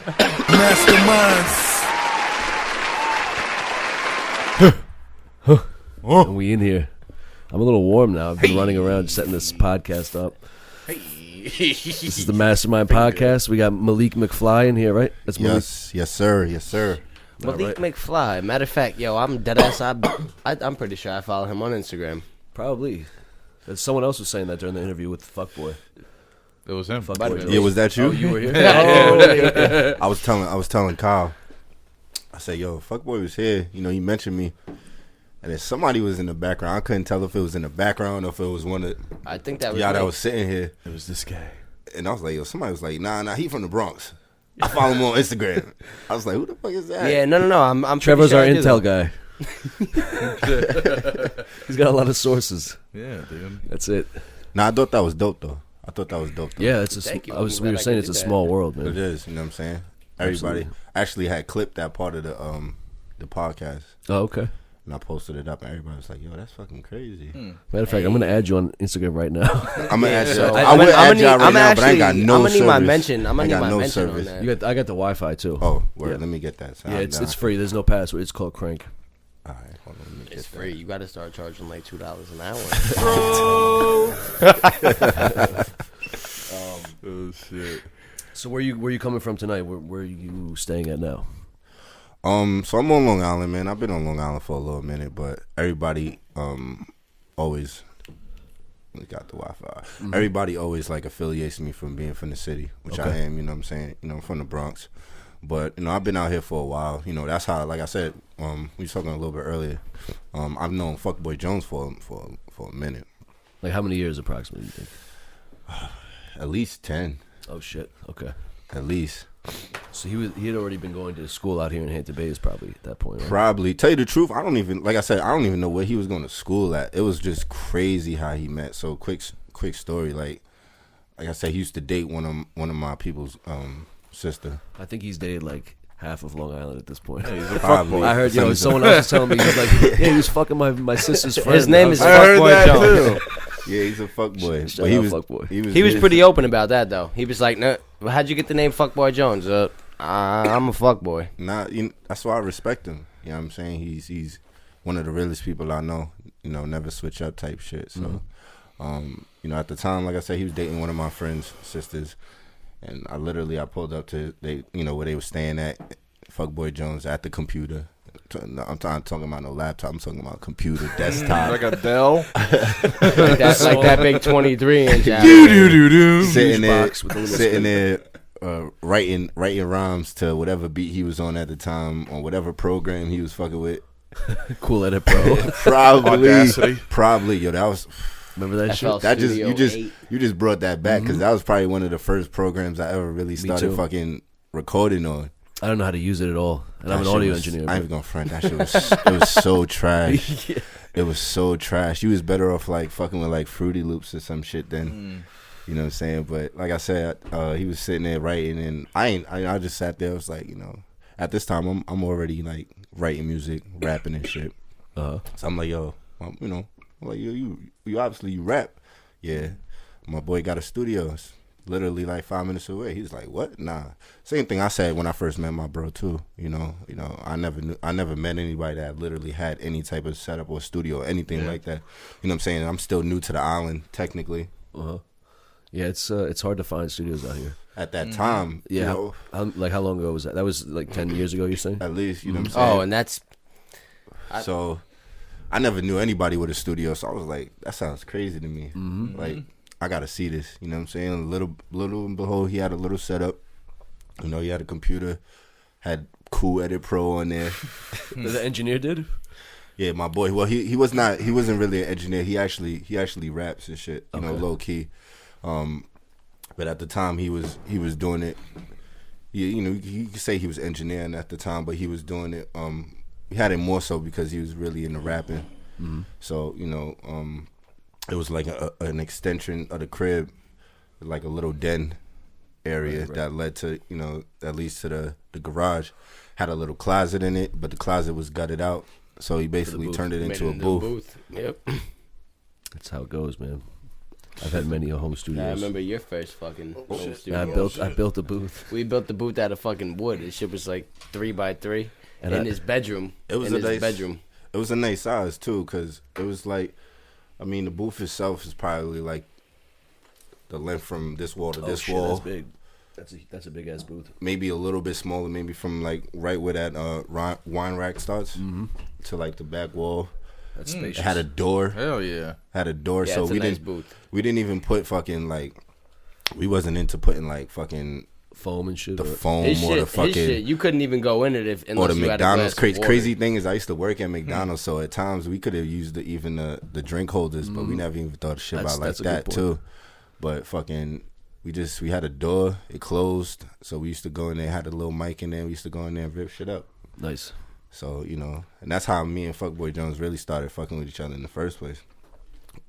Masterminds. And we in here. I'm a little warm now. I've been running around setting this podcast up. This is the Mastermind podcast. We got Malik McFly in here, right? That's Malik. Yes, sir. Malik McFly. Matter of fact, yo, I'm deadass. I'm pretty sure I follow him on Instagram. Probably. Someone else was saying that during the interview with Fuckboy. It was him. Yeah, was that you? Oh, you were here. I was telling Kyle. I said, "Yo, Fuckboy was here. You know, he mentioned me, and then somebody was in the background. I couldn't tell if it was in the background or if it was one of I think that was y'all that was sitting here. It was this guy, and I was like, yo, somebody was like, nah, he from the Bronx. I follow him on Instagram. I was like, who the fuck is that? Yeah, no. I'm Trevor's sure our intel guy. He's got a lot of sources. Yeah, dude. That's it. Nah, I thought that was dope though. Yeah, it's we were saying it's a small world, man. It is. You know what I'm saying? Everybody actually had clipped that part of the podcast. Oh, okay. And I posted it up, and everybody was like, "Yo, that's fucking crazy." Matter of fact, I'm gonna add you on Instagram right now. I'm gonna add you. I would add y'all right now, but I ain't got no service. I'm gonna need my mention. I'm gonna need my mention on that. I got the Wi-Fi too. Oh, word. Let me get that. So it's free. There's no password. It's called Crank. All right, hold on. Let me it's free. You got to start charging like $2 an hour. Oh shit. So where you coming from tonight? Where are you staying at now? So I'm on Long Island, man. I've been on Long Island for a little minute, but everybody always got the Wi-Fi. Mm-hmm. Everybody always like affiliates me from being from the city, which I am. You know what I'm saying? You know, I'm from the Bronx, but you know I've been out here for a while. You know that's how, like I said, we were talking a little bit earlier. I've known Fuckboy Jones for a minute. Like how many years approximately? You think? At least 10. Oh shit. Okay. At least. So he had already been going to school out here in Hampton Bays probably at that point, right? Probably. Tell you the truth, I don't even know where he was going to school at. It was just crazy how he met. So quick story. Like I said, he used to date one of my people's sister. I think he's dated like half of Long Island at this point. Yeah, he's a fuckboy. I heard someone else was telling me he's like, yeah, he was fucking my sister's friend. His name is Fuckboy Jones. Yeah, he's a fuckboy. But he was pretty open about that though. He was like, "No, how'd you get the name Fuckboy Jones?" I'm a fuckboy. That's why I respect him. You know what I'm saying? He's one of the realest people I know. You know, never switch up type shit. So, you know, at the time, like I said, he was dating one of my friend's sisters, and I pulled up to where they were staying at, Fuckboy Jones at the computer. I'm talking about no laptop. I'm talking about computer, desktop. Like a Dell? like that big 23 inch. Sitting there writing rhymes to whatever beat he was on at the time, on whatever program he was fucking with. Cool Edit Pro. Probably. Yo, that was. Remember that shit? That you just brought that back because that was probably one of the first programs I ever really started fucking recording on. I don't know how to use it at all, and I'm an audio engineer. I ain't gonna front. That shit was so trash. Yeah. It was so trash. You was better off like fucking with like Fruity Loops or some shit then. You know what I'm saying? But like I said, he was sitting there writing, and I just sat there. I was like, you know, at this time I'm already like writing music, rapping and shit. So I'm like, yo, you know, I'm like you obviously you rap. Yeah, my boy got a studio. It's literally like 5 minutes away. He's like, what? Nah. Same thing I said when I first met my bro too. You know, I never met anybody that literally had any type of setup or studio or anything like that. You know what I'm saying? I'm still new to the island technically. Yeah, it's hard to find studios out here at that time. Yeah, you know? Like how long ago was that? That was like 10 years ago. You're saying? At least, you know what I'm saying. Oh, and that's so. I never knew anybody with a studio, so I was like, that sounds crazy to me. Like, I gotta see this. You know what I'm saying? Little and behold, he had a little setup. You know, he had a computer, had Cool Edit Pro on there. The engineer did? Yeah, my boy. Well, he wasn't really an engineer. He actually raps and shit. You know, low key. But at the time, he was doing it. You know, you could say he was engineering at the time, but he was doing it. He had it more so because he was really into rapping. So you know, it was like an extension of the crib, like a little den area that led to, you know, that leads to the garage. Had a little closet in it, but the closet was gutted out. So he basically turned it into a booth. Yep. That's how it goes, man. I've had many home I studios. remember your first fucking home I studio. built a booth. We built the booth out of fucking wood. This shit was like 3x3 And in I- his bedroom. It was in a his nice bedroom. It was a nice size too, cause it was like, I mean, the booth itself is probably like the length from this wall to Oh this shit, wall. that's big. That's a big ass booth. Maybe a little bit smaller, maybe from like right where that wine rack starts to like the back wall. That's It spacious. had a door. Hell yeah. Had a door, Yeah, so it's a we nice didn't booth. we didn't even put fucking like, we wasn't into putting like fucking foam and shit. the or- foam His or the shit, fucking his shit, you couldn't even go in it if or unless the you McDonald's. had a glass of water. Crazy thing is, I used to work at McDonald's, so at times we could have used even the drink holders, but we never even thought of shit That's- about like that's a good that point. too. But fucking, we had a door, it closed, so we used to go in there, had a little mic in there, we used to go in there and rip shit up. Nice. So, you know, and that's how me and Fuckboy Jones really started fucking with each other in the first place.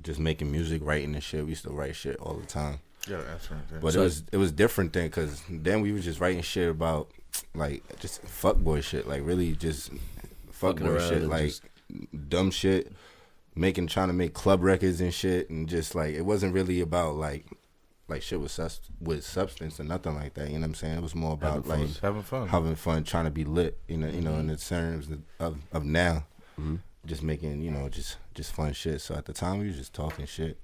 Just making music, writing and shit. We used to write shit all the time. Yeah, that's right there. But So- it was different then, because then we was just writing shit about, like, just fuckboy shit. Like, really just Fucking fuckboy around shit. and Like, just- dumb shit. Trying to make club records and shit. And just, like, it wasn't really about, like shit with substance or nothing like that. You know what I'm saying? It was more about, like, Just having fun. having fun, trying to be lit, in the terms of now, just making, just fun shit. So at the time, we was just talking shit,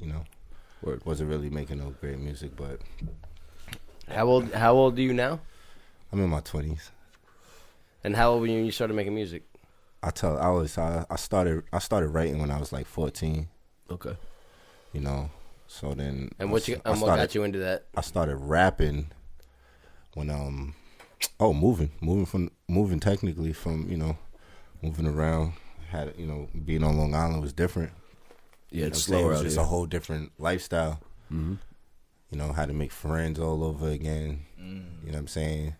Word. wasn't really making no great music, but How old are you now? I'm in my 20s. And how old were you when you started making music? I started writing when I was like 14, Okay. so then. And what got you into that? I started rapping when moving technically from moving around, had being on Long Island was different. Yeah, it's You know what I'm saying? slower It was out just here. a whole different lifestyle. Had to make friends all over again. You know what I'm saying?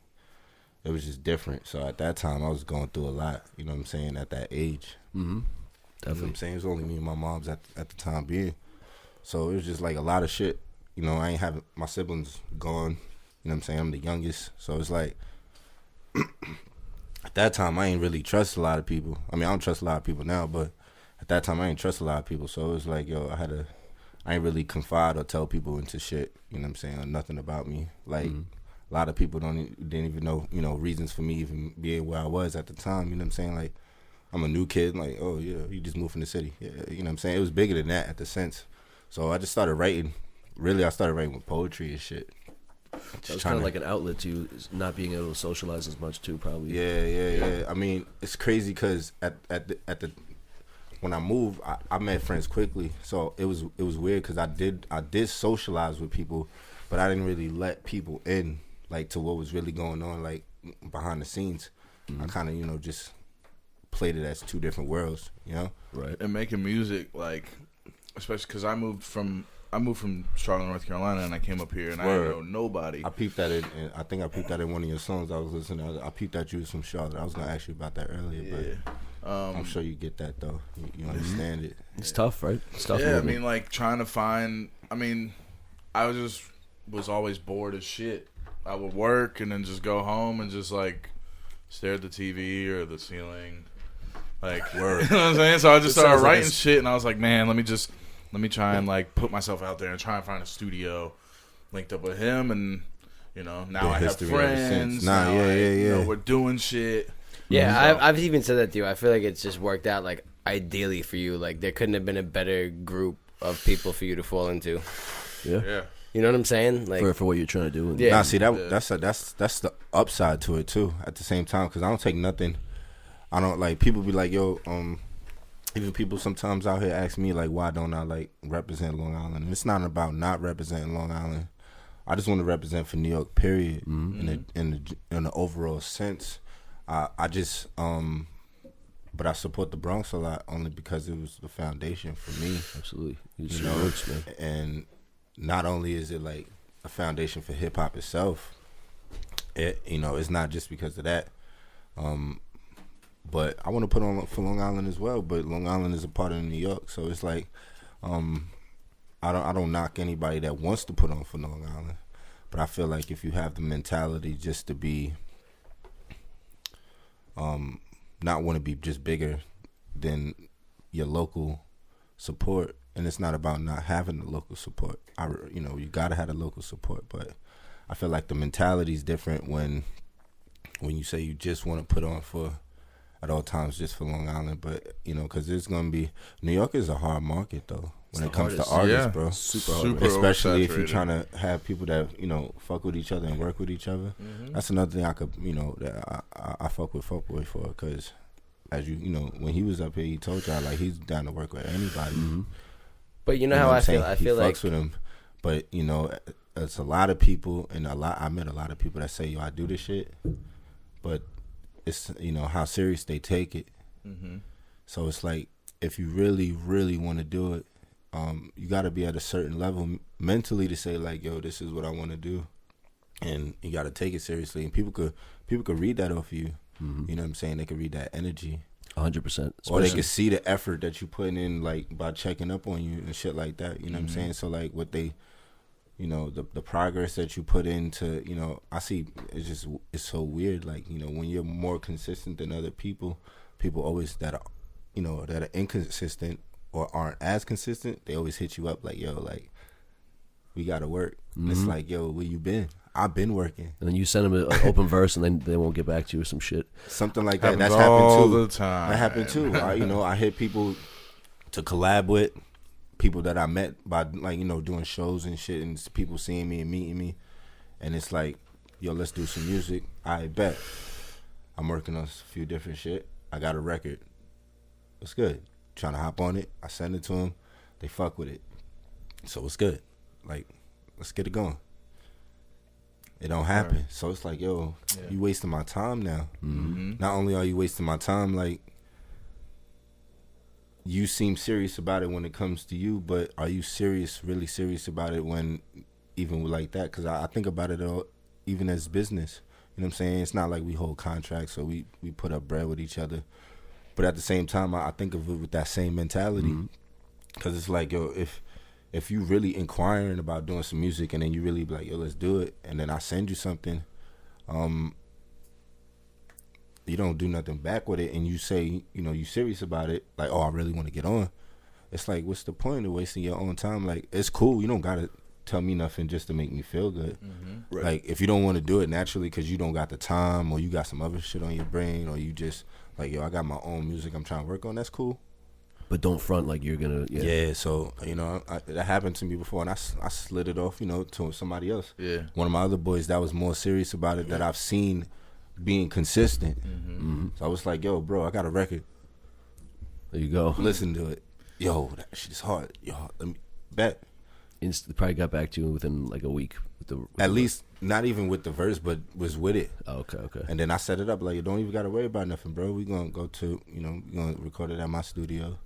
It was just different. So at that time, I was going through a lot. You know what I'm saying? At that age. You know what I'm saying? It was only me and my mom's at the time being. So it was just like a lot of shit. I ain't having my siblings gone. You know what I'm saying? I'm the youngest. So it's like, at that time, I ain't really trust a lot of people. I mean, I don't trust a lot of people now, but at that time, I ain't trust a lot of people. So it was like, I ain't really confide or tell people into shit. You know what I'm saying? Or nothing about me. Like, a lot of people didn't even know, reasons for me even being where I was at the time. You know what I'm saying? Like, I'm a new kid. Like, oh, yeah, you just moved from the city. Yeah, you know what I'm saying? It was bigger than that at the sense. So I just started writing. Really, I started writing with poetry and shit. That was kind of like an outlet to you, not being able to socialize as much too, probably. Yeah. I mean, it's crazy because at the when I moved, I met friends quickly. So it was weird because I did socialize with people, but I didn't really let people in, like, to what was really going on, like, behind the scenes. I kind of just played it as two different worlds, Right. And making music, like, especially because I moved from Charlotte, North Carolina, and I came up here, and I didn't know nobody. I peeped that and I think I peeped that in one of your songs I was listening to. I peeped that you was from Charlotte. I was gonna ask you about that earlier, but I'm sure you get that though. You understand it. It's tough, right? It's tough. Yeah, I movement. mean, like, trying to find. I mean, I was always bored as shit. I would work and then just go home and just, like, stare at the TV or the ceiling, like, you know what I'm saying? So I just started sounds like writing shit, and I was like, man, let me try and, like, put myself out there and try and find a studio. Linked up with him, and now I have history ever since. friends. Nah, now yeah. we're doing shit. Yeah, So- I've even said that to you. I feel like it's just worked out, like, ideally for you. Like, there couldn't have been a better group of people for you to fall into. Yeah. You know what I'm saying? Like, for what you're trying to do. And Yeah. Nah, see that's the upside to it too. At the same time, because I don't take nothing. I don't like people be like, yo, even people sometimes out here ask me like, why don't I like represent Long Island? And it's not about not representing Long Island. I just want to represent for New York, period. In the overall sense, I just but I support the Bronx a lot only because it was the foundation for me. Absolutely. It's your roots, man. And not only is it like a foundation for hip hop itself, it's not just because of that. But I want to put on for Long Island as well. But Long Island is a part of New York, so it's like I don't knock anybody that wants to put on for Long Island. But I feel like if you have the mentality just to be not want to be just bigger than your local support and it's not about not having the local support. You gotta have the local support, but I feel like the mentality is different when you say you just want to put on for at all times just for Long Island, but because there's gonna be New York is a hard market though when it comes to artists, bro. Super hard, especially if you're trying to have people that fuck with each other and work with each other. That's another thing I could that I fuck with Fuckboy for, because as when he was up here, he told y'all like he's down to work with anybody. But how I feel. I feel he like fucks with him, but it's a lot of people, and I met a lot of people that say, yo, I do this shit, but it's how serious they take it. So it's like, if you really, really want to do it, you got to be at a certain level mentally to say like, yo, this is what I want to do, and you got to take it seriously. And people could read that off of you. You know what I'm saying? They could read that energy. 100%. Or they could see the effort that you putting in, like by checking up on you and shit like that. You know what I'm saying? So like what they, the progress that you put into, I see it's so weird. Like, when you're more consistent than other people always that are inconsistent or aren't as consistent, they always hit you up like, yo, like, we got to work. And it's like, yo, where you been? I've been working. And then you send them an open verse, and then they won't get back to you or some shit. Something like that. That's all happened too. the time. That happened too. I hit people to collab with, people that I met by doing shows and shit, and people seeing me and meeting me, and it's like, yo, let's do some music. I bet. I'm working on a few different shit. I got a record. It's good. Trying to hop on it. I send it to them. They fuck with it. So it's good. Like, let's get it going. It don't happen. Right. So it's like, yo, you wasting my time now. Not only are you wasting my time, like, you seem serious about it when it comes to you, but are you really serious about it when even like that? Because I think about it all, even as business. You know what I'm saying? It's not like we hold contracts or we put up bread with each other. But at the same time, I think of it with that same mentality. Because it's like, yo, if you really inquiring about doing some music and then you really be like, yo, let's do it, and then I send you something, you don't do nothing back with it, and you say, you serious about it, like, oh, I really want to get on. It's like, what's the point of wasting your own time? Like, it's cool. You don't got to tell me nothing just to make me feel good. Right. Like, if you don't want to do it naturally because you don't got the time or you got some other shit on your brain or you just, like, yo, I got my own music I'm trying to work on, that's cool. But don't front like you're gonna. Yeah. So that happened to me before, and I slid it off, to somebody else. Yeah. One of my other boys that was more serious about it that I've seen being consistent. So I was like, yo, bro, I got a record. There you go. Listen to it. Yo, that shit's hard. Yo, let me bet. Probably got back to you within like a week. At least not even with the verse, but was with it. Oh, okay. And then I set it up like, you don't even got to worry about nothing, bro. We gonna go to, we gonna record it at my studio.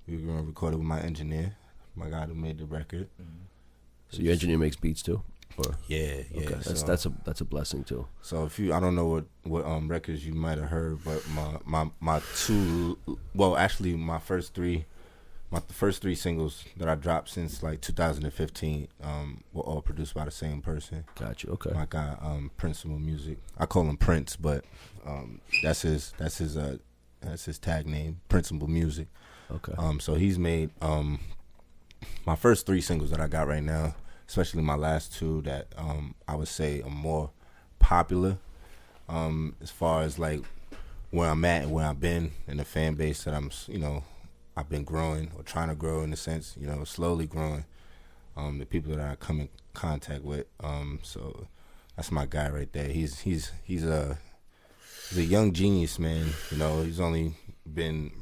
We were gonna record it with my engineer, my guy who made the record. So your engineer makes beats too? Or? Yeah. Okay. That's a blessing too. So if I don't know what records you might have heard, but my two, well, actually my first three singles that I dropped since like 2015 were all produced by the same person. Gotcha. Okay. My guy, Principal Music. I call him Prince, but that's his tag name, Principal Music. Okay. So he's made my first three singles that I got right now, especially my last two that I would say are more popular as far as like where I'm at and where I've been and the fan base that I've been growing or trying to grow in a sense, slowly growing. The people that I come in contact with. So that's my guy right there. He's a young genius, man. He's only been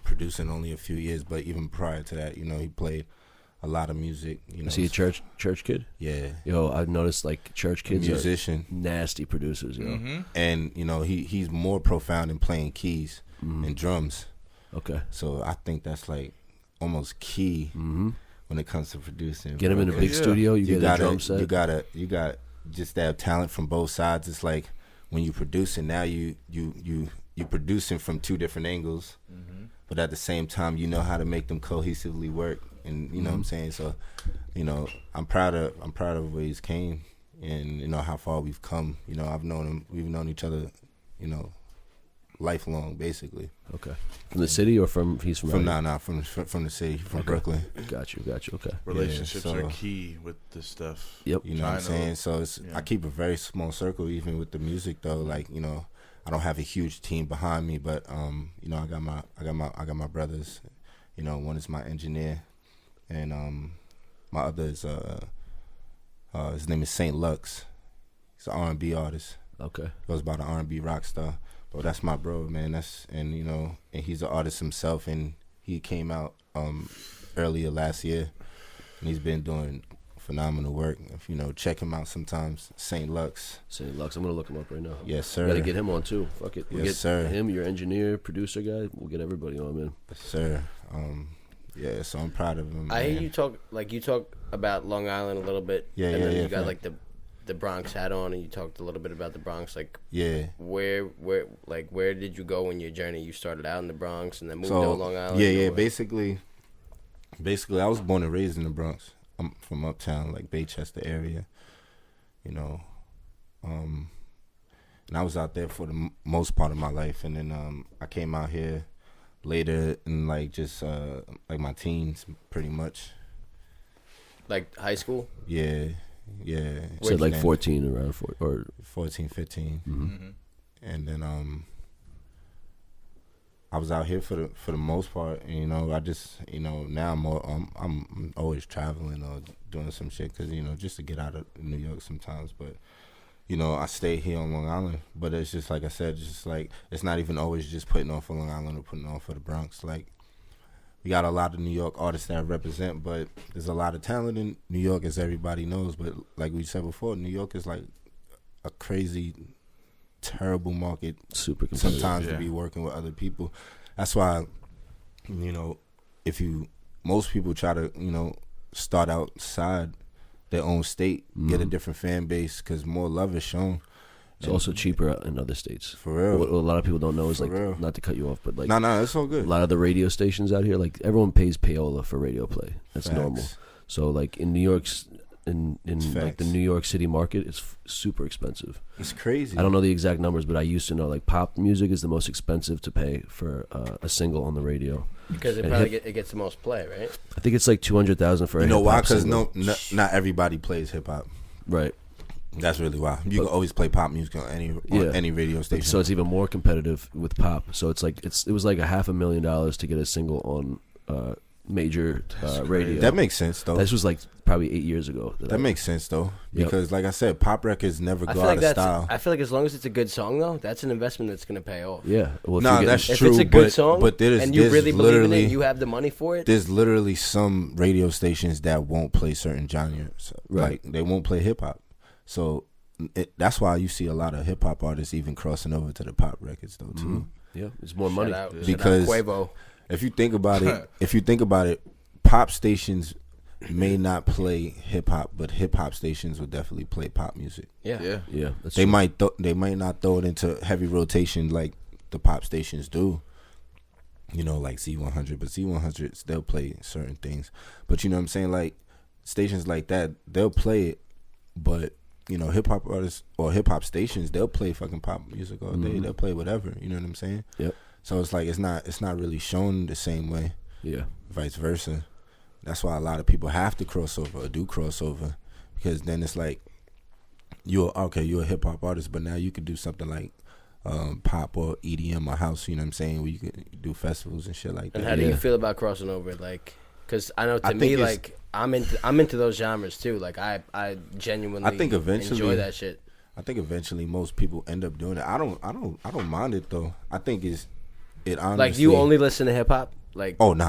producing only a few years, but even prior to that, he played a lot of music. Is he a church kid? Yeah. Yo, I've noticed like church kids musician, are nasty producers. And he's more profound in playing keys and drums. Okay. So I think that's like almost key when it comes to producing. Get him in a big studio. You get a drum set. You got just that talent from both sides. It's like when you producing now, you producing from two different angles, but at the same time, you know how to make them cohesively work. And you know what I'm saying. So, I'm proud of where he's came, and how far we've come. I've known him. We've known each other, lifelong, basically. Okay. From the city or he's from From out here? from the city, from Okay. Brooklyn. Got you. Okay. Relationships so- are key with this stuff. Yep. You know what I'm China. saying? So Yeah. I keep a very small circle, even with the music though. Like, you know, I don't have a huge team behind me, but you know, I got my brothers. You know, one is my engineer, and my other is his name is Saint Lux. He's an R&B artist. Okay. Goes by the R&B rock star. But that's my bro, man. And you know, and he's an artist himself, and he came out earlier last year, and he's been doing phenomenal work. If you know, check him out sometimes. Saint Lux. St. Lux. I'm gonna look him up right now. Yes, sir. Gotta get him on too. Fuck it. We'll Yes, get sir. him, your engineer, producer guy. We'll get everybody on, man. Yes, sir. Yeah, so I'm proud of him. I man. hear you talk about Long Island a little bit. Yeah, and yeah, then yeah, you got fact. like the Bronx hat on, and you talked a little bit about the Bronx. Like, Yeah. where did you go in your journey? You started out in the Bronx and then moved So to Long Island. yeah. or- Basically, I was born and raised in the Bronx. I'm from uptown, like Baychester area. You know, and I was out there for the most part of my life, and then I came out here later in like just like my teens, pretty much. like high school. Yeah. Said like Then 14 around 4 or 14, 15. Mm-hmm. And then I was out here for the most part, and you know, I just, you know, now I'm always traveling or doing some shit, cause you know, just to get out of New York sometimes. But you know, I stay here on Long Island, but it's just like I said, just like it's not even always just putting on for Long Island or putting on for the Bronx. Like, we got a lot of New York artists that I represent, but there's a lot of talent in New York, as everybody knows. But like we said before, New York is like a crazy, terrible market super competitive. sometimes Yeah. to be working with other people. That's why, you know, most people try to, you know, start outside their own state, get a different fan base, because more love is shown. It's also cheaper in other states. For real. What a lot of people don't know is For like, real. not to cut you off, but like No, it's all a good. lot of the radio stations out here, like everyone pays payola for radio play. That's Facts. normal. So like in New York's in It's like the facts. New York City market, it's super expensive. It's crazy. I don't know the exact numbers, but I used to know like pop music is the most expensive to pay for a single on the radio. Because it And probably hip- it gets the most play, right? I think it's like 200,000 for a You know why? hip-hop Because single. not everybody plays hip hop. Right. That's really why. You can always play pop music on any radio station. So it's even more competitive with pop. So it's like it was like $500,000 to get a single on major radio. that makes sense though. This was like probably 8 years ago. That makes sense though, Yep. because like I said, pop records never I go feel like out of that's. style. I feel like as long as it's a good song, though, that's an investment that's gonna pay off. Yeah. Well, if Nah, you get- that's If true. it's a good but, song, but there's, and you there's really believe in literally it, you have the money for it. there's literally some radio stations that won't play certain genres. Right. Like they won't play hip hop. So that's why you see a lot of hip hop artists even crossing over to the pop records though too. yeah, it's more money. Shout out Because- Quavo. If you think about it, pop stations may not play hip hop, but hip hop stations will definitely play pop music. Yeah. Yeah. Yeah, that's They true. might not throw it into heavy rotation like the pop stations do. You know, like Z100, but Z100s they'll play certain things. But you know what I'm saying? Like stations like that, they'll play it, but you know, hip hop artists or hip hop stations, they'll play fucking pop music all day. They'll play whatever. You know what I'm saying? Yep. So it's like it's not really shown the same way. Yeah. Vice versa. That's why a lot of people have to cross over or do crossover, because then it's like you're a hip hop artist, but now you could do something like pop or EDM or house. You know what I'm saying? Where you could do festivals and shit like that. And how do you Yeah. feel about crossing over? Like, because I know to I me, think it's- like I'm into those genres too. Like I genuinely I think eventually- enjoy that shit. I think eventually most people end up doing it. I don't mind it though. I think it honestly, Like, you only listen to hip hop? Like, Oh no.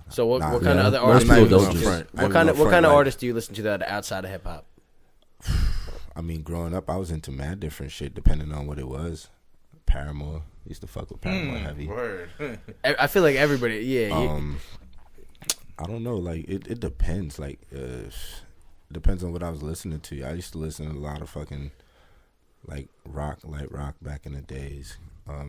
so what nah, what kind yeah. of other Most artists? people do you don't listen to? just- I What ain't kind gonna of what front, kind of like- artists do you listen to that are outside of hip hop? I mean, growing up, I was into mad different shit depending on what it was. Paramore, used to fuck with Paramore heavy. Word. I feel like everybody, yeah. I don't know. Like it depends. Like it depends on what I was listening to. I used to listen to a lot of fucking like light rock back in the days. I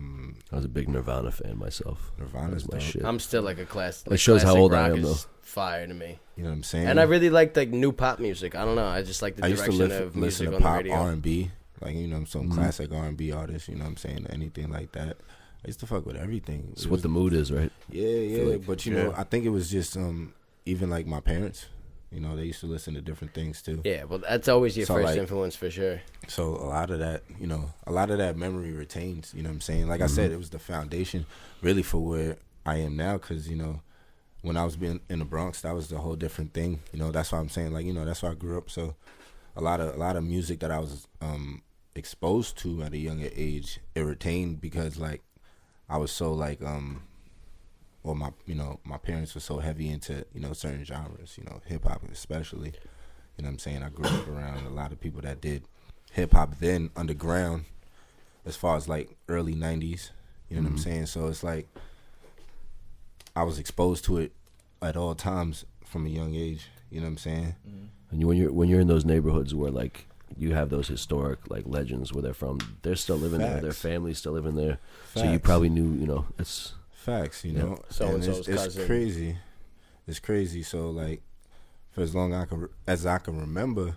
was a big Nirvana fan myself. Nirvana's That's my dope. shit. I'm still like a class. It shows how classic old I rock am, is though. Fire to me, You know what I'm saying? and I really like new pop music. I don't know. I just like the I used to direction of listen music to on the pop radio. R&B. like, you know, some classic R&B artists, you know what I'm saying, anything like that. I used to fuck with everything. It's what the mood is, right? Yeah, like, but you know, I think it was just even like my parents, you know, they used to listen to different things too. Yeah, well, that's always your first like, influence for sure. So a lot of that, you know, memory retains, you know what I'm saying? Like I said, it was the foundation really for where I am now, because, you know, when I was being in the Bronx, that was the whole different thing. You know, that's why I'm saying, like, you know, that's where I grew up. So a lot of music that I was exposed to at a younger age, it retained because, like, I was so, like, or my parents were so heavy into, you know, certain genres, you know, hip-hop especially. You know what I'm saying? I grew up around a lot of people that did hip-hop then underground as far as, like, early 90s. You know what I'm saying? So it's like I was exposed to it at all times from a young age. You know what I'm saying? And when you're in those neighborhoods where, like, you have those historic, like, legends where they're from, they're still living there, their family's still living there. So you probably knew, you know, it's facts, you know. So-and-so's it's cousin. crazy. It's crazy. So, like, for as long as I can remember,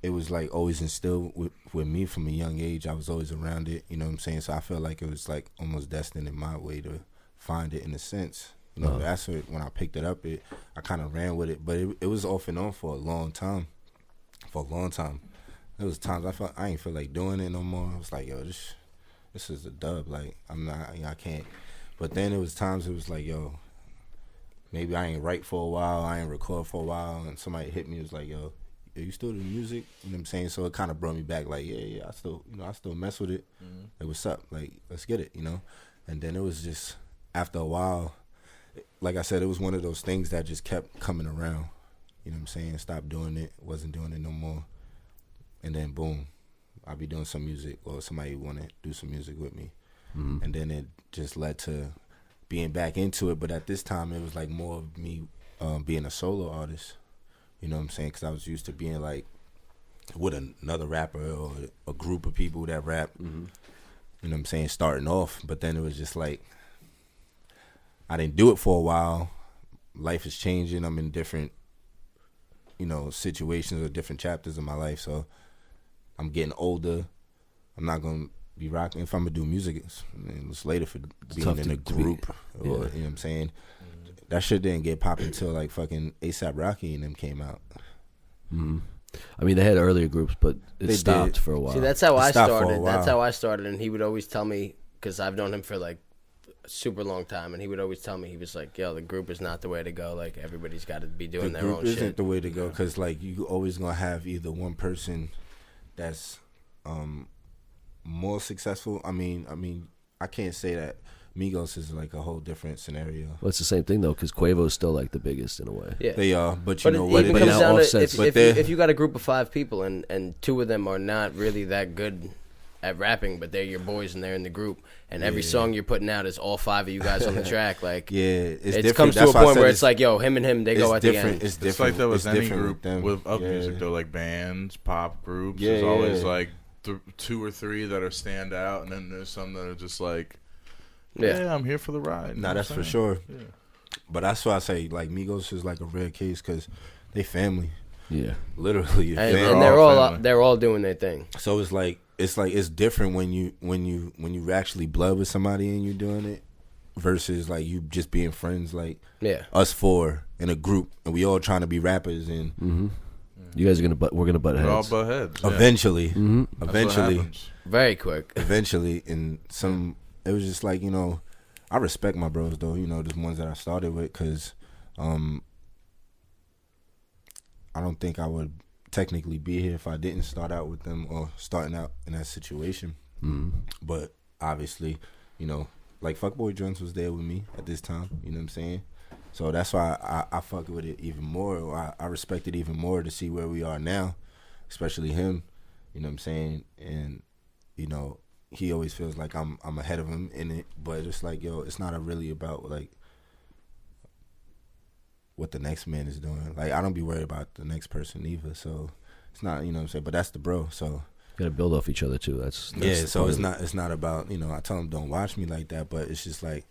it was, like, always instilled with me from a young age. I was always around it, you know what I'm saying? So I felt like it was, like, almost destined in my way to find it in a sense. You know, that's when I picked it up, I kind of ran with it. But it was off and on for a long time. There was times I ain't feel like doing it no more. I was like, yo, this is a dub. Like, I'm not, I can't. But then it was times it was like, yo, maybe I ain't write for a while, I ain't record for a while, and somebody hit me, it was like, yo, you still do music? You know what I'm saying? So it kind of brought me back, like, yeah, I still mess with it. Like, what's up? Like, let's get it, you know? And then it was just, after a while, like I said, it was one of those things that just kept coming around. You know what I'm saying? Stopped doing it, wasn't doing it no more. And then, boom, I'll be doing some music, or somebody want to do some music with me. And then it just led to being back into it. But at this time, it was like more of me being a solo artist. You know what I'm saying? Because I was used to being like with another rapper or a group of people that rap. You know what I'm saying? Starting off. But then it was just like, I didn't do it for a while. Life is changing. I'm in different, you know, situations or different chapters of my life. So I'm getting older. I'm not going to be rocking. If I'm going to do music, it's later for being in a group. Or, you know what I'm saying? That shit didn't get popping until like fucking A$AP Rocky and them came out. I mean, they had earlier groups, but it stopped for a while. See, that's how I stopped for a started. while. That's how I started, and he would always tell me, because I've known him for like a super long time, and he would always tell me, he was like, yo, the group is not the way to go. Like, everybody's got to be doing their own shit. The group isn't the way to go, because like you always gonna have either one person that's more successful. I mean, I can't say that Migos is like a whole different scenario. Well, it's the same thing though, because Quavo's still like the biggest in a way. Yeah, they are, but you know it what? even But comes now down to Offset's- if you got a group of 5 people and 2 of them are not really that good at rapping, but they're your boys and they're in the group, and every song you're putting out is all 5 of you guys on the track. Like, it's it different. comes to That's a why I point said where it's like, yo, him and him, they go at the end. It's different. It's like that with It's any different group them. of Yeah. music, though, like bands, pop groups. Yeah, There's always yeah. like 2 or 3 that are stand out, and then there's some that are just like, Yeah. I'm here for the ride. Nah, that's for sure. Yeah. But that's why I say like Migos is like a rare case, because they family, Yeah. literally. And, family. and they're all doing their thing. So it's different when you actually blood with somebody and you're doing it, versus like you just being friends, like us 4 in a group and we all trying to be rappers, and You guys are we're gonna butt We're all heads. butt heads. Yeah. eventually, That's what eventually, happens. Very quick. and it was just like, you know, I respect my bros though, you know, the ones that I started with, because I don't think I would technically be here if I didn't start out with them or starting out in that situation. But obviously, you know, like Fuckboy Jones was there with me at this time, you know what I'm saying? So that's why I fuck with it even more, or I respect it even more to see where we are now, especially him, you know what I'm saying? And, you know, he always feels like I'm ahead of him in it, but it's like, yo, it's not really about like what the next man is doing. Like, I don't be worried about the next person either, so it's not, you know what I'm saying? But that's the bro, so Got to build off each other too. That's yeah. So part of it's not about, you know, I tell them don't watch me like that, but it's just like,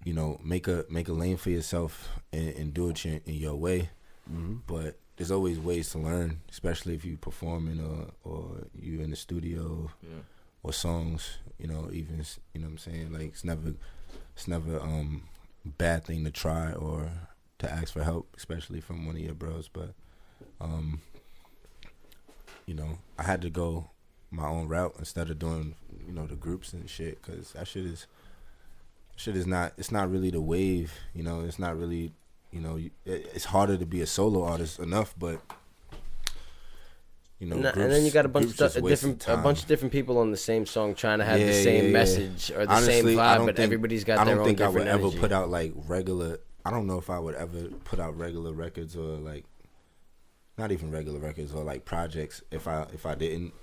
you know, make a lane for yourself and do it in your way. But there's always ways to learn, especially if you performing or you in the studio or songs. You know, even you know what I'm saying. Like it's never bad thing to try or to ask for help, especially from one of your bros. But you know, I had to go my own route instead of doing the groups and shit, because that shit is not. It's not really the wave. You know, it's not really. You know, it's harder to be a solo artist enough, but you know, and then you got a bunch of different people on the same song trying to have the same message or the Honestly, same vibe, but everybody's got their own different energy. I don't think I would ever put out like regular. I don't know if I would ever put out regular records or like not even regular records or like projects if I didn't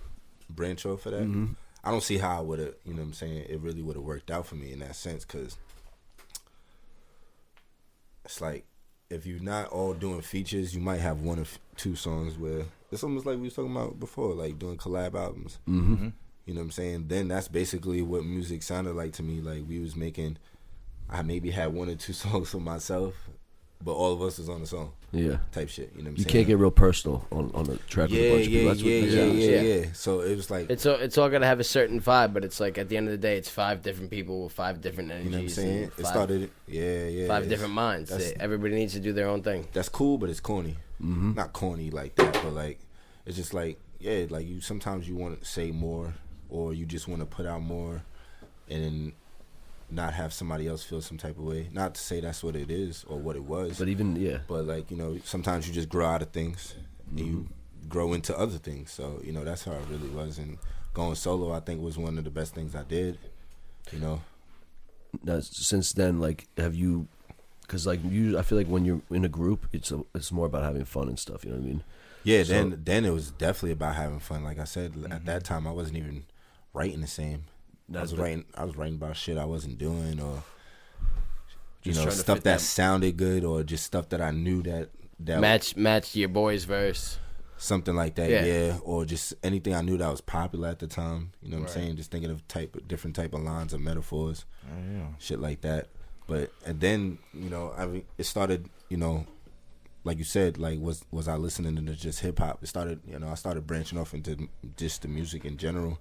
branch off of that. Mm-hmm. I don't see how I would have. You know what I'm saying? It really would have worked out for me in that sense, because it's like, if you're not all doing features, you might have one or two songs where it's almost like we was talking about before, like doing collab albums. Mm-hmm. You know what I'm saying? Then that's basically what music sounded like to me. Like we was making, I maybe had one or two songs for myself, but all of us was on the song. Yeah. Type shit. You know what I'm saying? You can't get real personal on a track with a bunch of people. That's yeah. So it was like it's all gotta have a certain vibe, but it's like at the end of the day, it's 5 different people with 5 different energies. You know what I'm saying? It started, 5 different minds. Everybody needs to do their own thing. That's cool, but it's corny. Mm-hmm. Not corny like that, but like it's just like like you sometimes you want to say more, or you just want to put out more, and not have somebody else feel some type of way. Not to say that's what it is or what it was. But even, But like, sometimes you just grow out of things and you grow into other things. So, that's how it really was. And going solo, I think, was one of the best things I did, Now, since then, like, have you, because like I feel like when you're in a group, it's more about having fun and stuff, you know what I mean? Yeah, so, then it was definitely about having fun. Like I said, at that time, I wasn't even writing the same. I was writing about shit I wasn't doing, or stuff that sounded good, or just stuff that I knew that matched your boy's verse, something like that. Yeah, or just anything I knew that was popular at the time. You know what I'm saying? Just thinking of different type of lines or metaphors, shit like that. And then it started. Like you said, like was I listening to just hip hop? It started. I started branching off into just the music in general.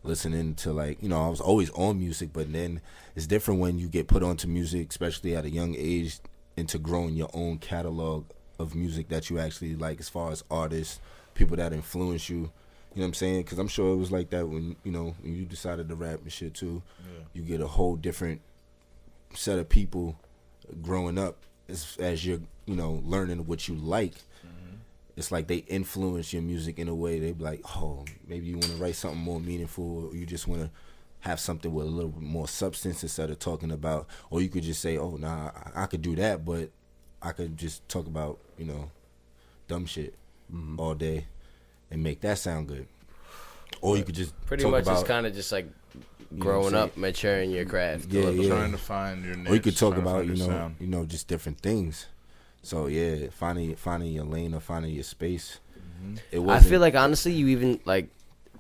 Listening to I was always on music, but then it's different when you get put onto music, especially at a young age, into growing your own catalog of music that you actually like, as far as artists, people that influence you. You know what I'm saying? Because I'm sure it was like that when when you decided to rap and shit too. Yeah. You get a whole different set of people growing up as you're learning what you like. It's like they influence your music in a way. They be like, oh, maybe you want to write something more meaningful, or you just want to have something with a little bit more substance instead of talking about, or you could just say, oh, nah, I could do that, but I could just talk about, dumb shit all day and make that sound good. Or you could just pretty much it's kind of just like growing up, maturing your craft. Trying to find your niche. Or you could talk about, just different things. So yeah, finding your lane or finding your space. I feel like honestly, you even like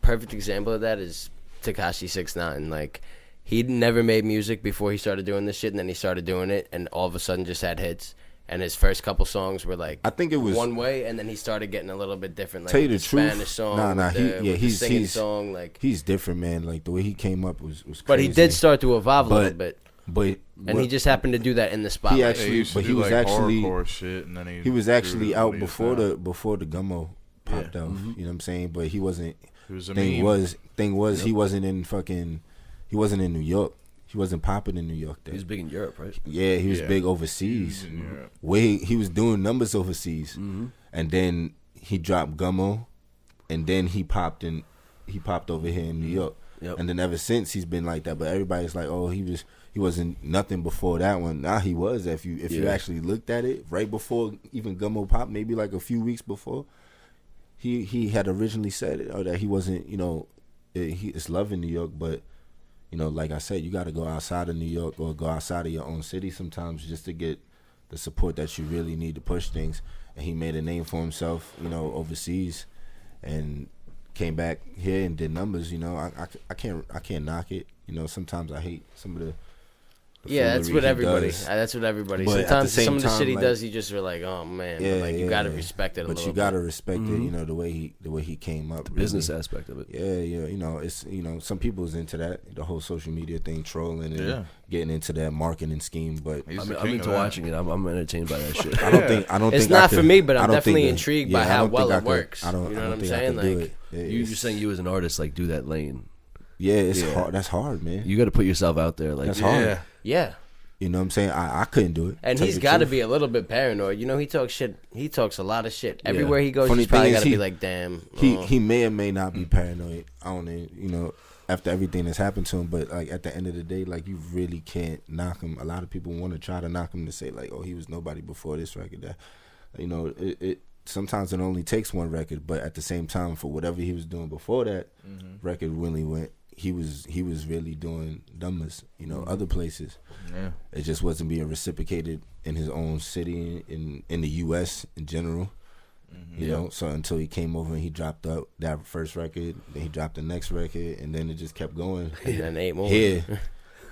perfect example of that is Tekashi 6ix9ine. Like he never made music before he started doing this shit, and then he started doing it, and all of a sudden just had hits. And his first couple songs were like, I think it was one way, and then he started getting a little bit different. Like tell you the Spanish truth, song, he's singing song. Like he's different, man. Like the way he came up was crazy. But he did start to evolve a little bit. And he just happened to do that in the spotlight. He was hardcore shit, and then he was actually out before the Gummo popped off. You know what I'm saying? But he wasn't. Thing was he wasn't in New York. He wasn't popping in New York then. He was big in Europe, right? Yeah, he was big overseas. He was doing numbers overseas, and then he dropped Gummo, and then he popped over here in New York. Yep. And then ever since he's been like that. But everybody's like, oh, he wasn't nothing before that one. Now he was. If you actually looked at it, right before even Gummo popped, maybe like a few weeks before, he had originally said it, or that he wasn't. It's love in New York, but like I said, you got to go outside of New York or go outside of your own city sometimes just to get the support that you really need to push things. And he made a name for himself, overseas, and came back here and did numbers. I can't knock it. Sometimes I hate some of the Yeah, that's what he everybody. does. That's what everybody. But at the Sometimes same some of the time, shit he like- does, you just are like, oh man. Yeah, But like you yeah, gotta yeah. respect it a But little you gotta bit. respect it. Mhm. You know, the way he came up. The business aspect of it. Yeah, you know, it's some people's into that, the whole social media thing, trolling and getting into that marketing scheme. But He's the I'm king into of that. watching it. I'm entertained by that shit. I don't think It's think I not could- for me, but I I'm don't definitely think intrigued yeah, by I how don't well think I it could- works. I don't. You know I what don't I'm think I saying? could do Like, it. You're saying you as an artist, like, do that lane. Yeah, it's Yeah. hard. That's hard, man. You got to put yourself out there. Like, That's hard. Yeah. yeah. You know what I'm saying? I couldn't do it. And Tell he's you the got to truth. be a little bit paranoid. You know, he talks shit. He talks a lot of shit. Everywhere he goes, Funny he's probably thing is got to be he- like, damn. He may or may not be paranoid. I don't know. You know, after everything that's happened to him, but like at the end of the day, like you really can't knock him. A lot of people want to try to knock him to say like, oh, he was nobody before this record. That, you know, it sometimes it only takes one record, but at the same time, for whatever he was doing before that record really went, he was really doing numbers. You know, other places. Yeah. It just wasn't being reciprocated in his own city, in the U.S. in general. You know, so until he came over and he dropped up that first record, then he dropped the next record, and then it just kept going. And then 8 more. Here,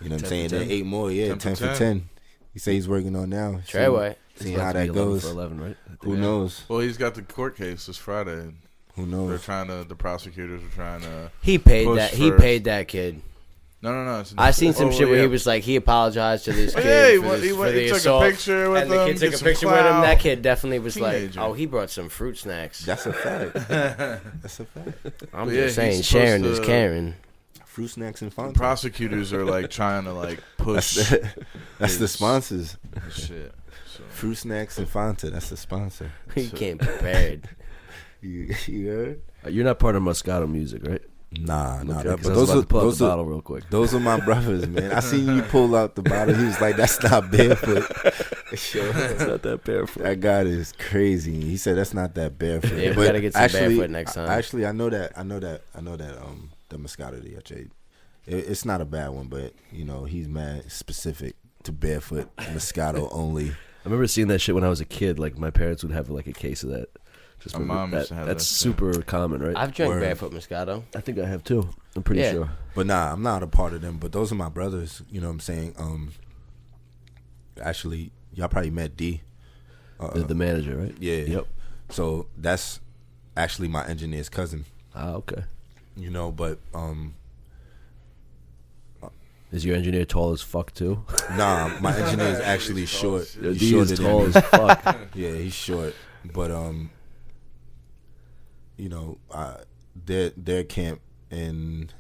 you know what I'm 10 saying? for Then 10. 8 more, yeah, 10 for 10. He say he's working on now. Trey White. See it's how about to that be 11 goes. for 11, right? Who knows? Well, he's got the court case this Friday. Who They're knows? trying to. The prosecutors are trying to. He paid Push that. He first. paid that kid. No. I seen some shit where yeah. he was like, he apologized to this kid Yeah, for the he took assault. a picture with And him. the kid took get a some picture with him. clout. That kid definitely was Teenager. like, oh, he brought some fruit snacks. That's a fact. That's a fact. I'm But yeah, just saying, he's Sharon supposed is to- Karen. Fruit snacks and The Fanta. prosecutors are like trying to like push That's the his- sponsors. shit. So. Fruit snacks and Fanta. That's the sponsor. He came prepared. You heard? You're not part of Moscato music, right? Nah. Okay, 'cause But I was those about are to pull out those the are bottle real quick. those are my brothers, man. I seen you pull out the bottle. He was like, "That's not barefoot." It's not that barefoot. That guy is crazy. He said that's not that barefoot. Yeah, we But gotta get some barefoot next time. Actually, I know that. The Moscato DHA. It's not a bad one, but you know he's mad specific to barefoot Moscato only. I remember seeing that shit when I was a kid. Like, my parents would have like a case of that. Just My remember mom used to have that's that, super common, right? I've drank Word. barefoot Moscato. I think I have too. I'm pretty Yeah. sure. But nah, I'm not a part of them. But those are my brothers. You know what I'm saying? Actually, y'all probably met D. The manager, right? Yeah. Yep. So that's actually my engineer's cousin. Ah, okay. You know, but Is your engineer tall as fuck too? nah, my engineer is actually short. Yo, He's D shorter is than tall me. as fuck. Yeah, he's short, but you know, their camp and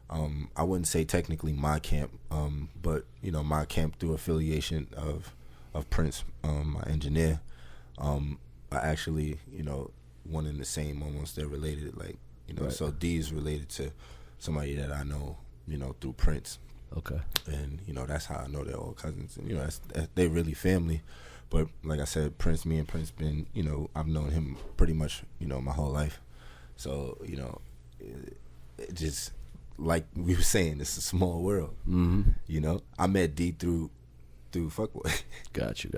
I wouldn't say technically my camp, but you know, my camp through affiliation of Prince, my engineer, are actually, you know, one and the same. Almost they're related, like, you know. Right. So D is related to somebody that I know, you know, through Prince. Okay. And you know, that's how I know they're all cousins, and you know, they really family. But like I said, me and Prince been, you know, I've known him pretty much, you know, my whole life. So you know, it just, like we were saying, it's a small world. Mm-hmm. You know, I met D through Fuckboy. Got you.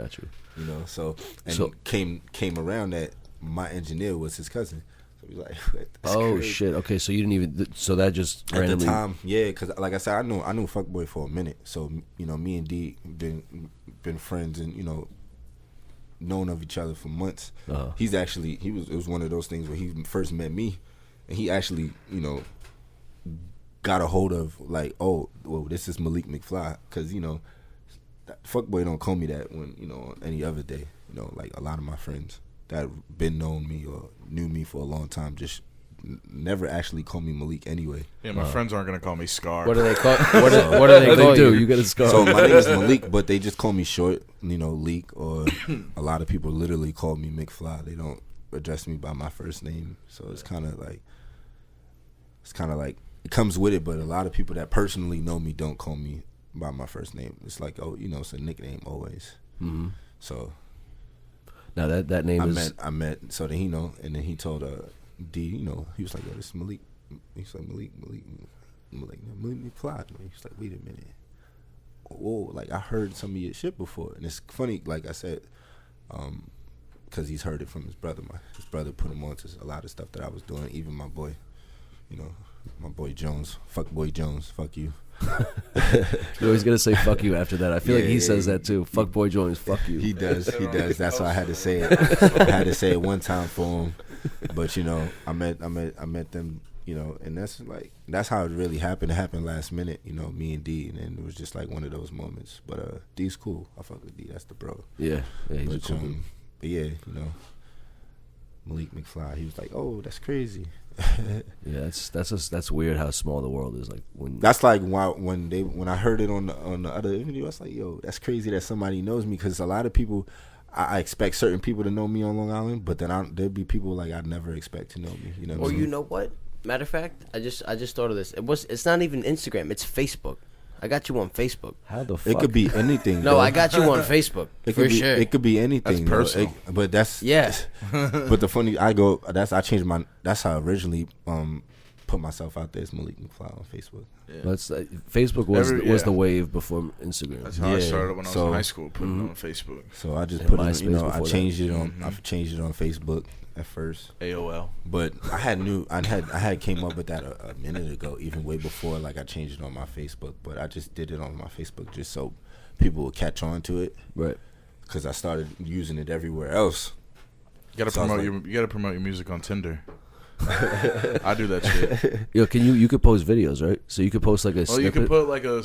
You know, so So- came around that my engineer was his cousin. So we like, that's Oh crazy. shit. Okay, so you didn't even. So that just At randomly. the time, yeah, because like I said, I knew Fuckboy for a minute. So you know, me and D been friends, and you know, known of each other for months. Uh-huh. It was one of those things where he first met me, and he actually, you know, got a hold of like, oh, well, this is Malik McFly, because you know, Fuckboy don't call me that when, you know, on any other day. You know, like a lot of my friends that been known me or knew me for a long time just never actually call me Malik anyway. Yeah, my friends aren't gonna call me Scar. What do they call? What do they What call do? you? You got a scar. So my name is Malik, but they just call me short, you know, Leak, or a lot of people literally call me McFly. They don't address me by my first name. So it's kind of like it comes with it, but a lot of people that personally know me don't call me by my first name. It's like, oh, you know, it's a nickname always. Mm-hmm. So Now that name is. I met, so then he know, and then he told D, you know, he was like, yo, this is Malik. He's like, Malik McFly. He's like, wait a minute. Whoa, like I heard some of your shit before. And it's funny, like I said, because he's heard it from his brother. His brother put him on to a lot of stuff that I was doing, even my boy, you know, My boy Jones. Fuck boy Jones. Fuck you. You're always gonna say "fuck you" after that. I feel like he Yeah, says that too. Fuck boy Jones. Fuck you. He does. That's why I had to say it. I had to say it one time for him. But you know, I met them. You know, and that's how it really happened. It happened last minute. You know, me and D, and it was just like one of those moments. But D's cool. I fuck with D. That's the bro. Yeah, he's a But, cool dude. but yeah, you know, Malik McFly. He was like, "Oh, that's crazy." Yeah, that's weird how small the world is. Like when That's like when I heard it on the other video, I was like, "Yo, that's crazy that somebody knows me." Because a lot of people, I expect certain people to know me on Long Island, but then there'd be people like I'd never expect to know me. You know? What Or I'm you saying? know what? Matter of fact, I just thought of this. It's not even Instagram. It's Facebook. I got you on Facebook. how the fuck It could be anything. No, though. I got you on Facebook It for could be, sure. It could be anything. That's though. personal. But that's Yeah. But the funny, I changed my. That's how I originally put myself out there as Malik McFly on Facebook. That's Facebook was Yeah. the wave before Instagram. That's how I Yeah, started when I was so- in high school, putting it on Facebook. So I just And put it. MySpace You know, I before changed it on. Mhm. I changed it on Facebook at first. AOL. But I had came up with that a minute ago, even way before like I changed it on my Facebook. But I just did it on my Facebook just so people would catch on to it, Right. because I started using it everywhere else. You gotta So I was promote your music on Tinder. I do that shit. Yo, you could post videos, right? So you could post like a Well, you snippet. can put like a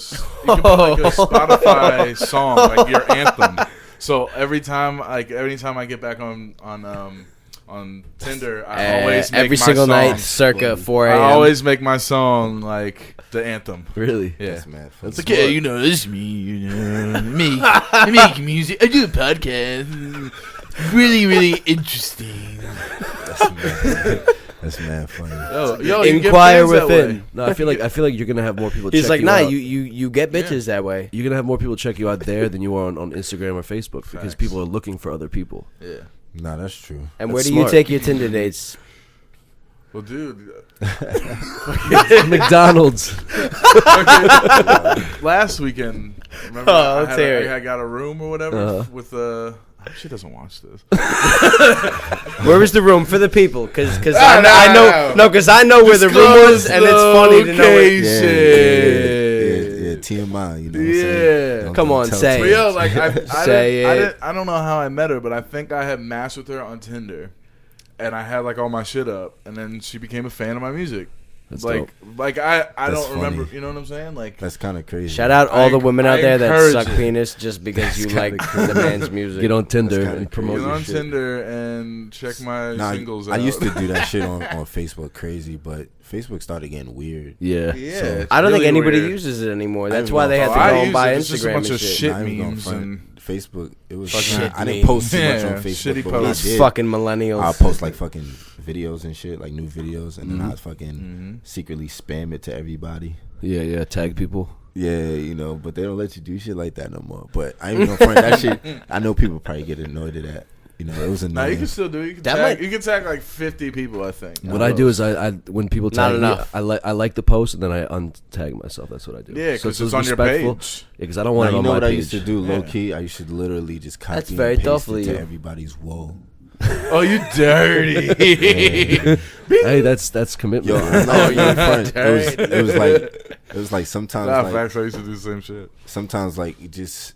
Spotify song, like your anthem. So every time I get back on Tinder, I always make every my single song. night, circa 4 a.m. I always make my song like the anthem. Really? Yeah. That's mad fun. That's It's like, yeah, you know, this is me. You know, I make music. I do a podcast. Really, really interesting. That's mad funny. Yo, you get Inquire fans that way. within. No, I feel like you're gonna have more people. He's check like, you nah, out. you get bitches that way. You're gonna have more people check you out there than you are on Instagram or Facebook because Facts. people are looking for other people. Yeah. Nah, that's true. And That's where do smart. you take your Tinder dates? Well, dude, McDonald's. last weekend, remember Oh, let's hear it. I got a room or whatever Uh-huh. with she doesn't watch this. Where is the room for the people? Because Ah, I know no. because I know where the room was, and it's funny to know. Location. Yeah, TMI. You know what I'm saying? Don't- Come don't on, tell say But too it. yo, much. like Say it. I don't know how I met her, but I think I had matched with her on Tinder, and I had like all my shit up, and then she became a fan of my music. That's like, dope. like I That's don't remember. funny. You know what I'm saying? Like, That's kind of crazy. Shout out all the women out I there that encourage suck it. penis just because you like the man's music. Get on Tinder kinda and promote get your on shit. Tinder and check my Nah, singles I out. used to do that shit on Facebook, crazy, but Facebook started getting weird. Yeah. Yeah, So- it's I don't think really anybody weird. uses it anymore. I That's ain't why gonna they had to front. go I and use buy it. It's just a Instagram bunch and of shit. shit Not even gonna memes front. and Facebook, it was. Fucking I didn't memes. post too much Yeah, on Facebook, shitty but when I posts. These did, fucking millennials. I'll post like fucking videos and shit, like new videos, and then Mhm. I'd fucking secretly spam it to everybody. Yeah. Tag people. Yeah, you know, but they don't let you do shit like that no more. But I ain't even gonna front that shit. I know people probably get annoyed at that. You know, it was Nah, you annoying. can still do it. You can That tag, might- you can tag like 50 people, I think. What I do is I when people Not tag me, enough. I like the post and then I untag myself. That's what I do. Yeah, So because it's on your respectful. page. Yeah, because I don't want Now, it you on know my what I page. used to do, Yeah. low key? I used to literally just copy That's very and paste thoughtful it of to you. everybody's wall. Oh, you dirty. Hey, that's commitment. Yo, man. no, you ain't front. It was like sometimes Nah, like facts, I used to do the same shit. sometimes like it just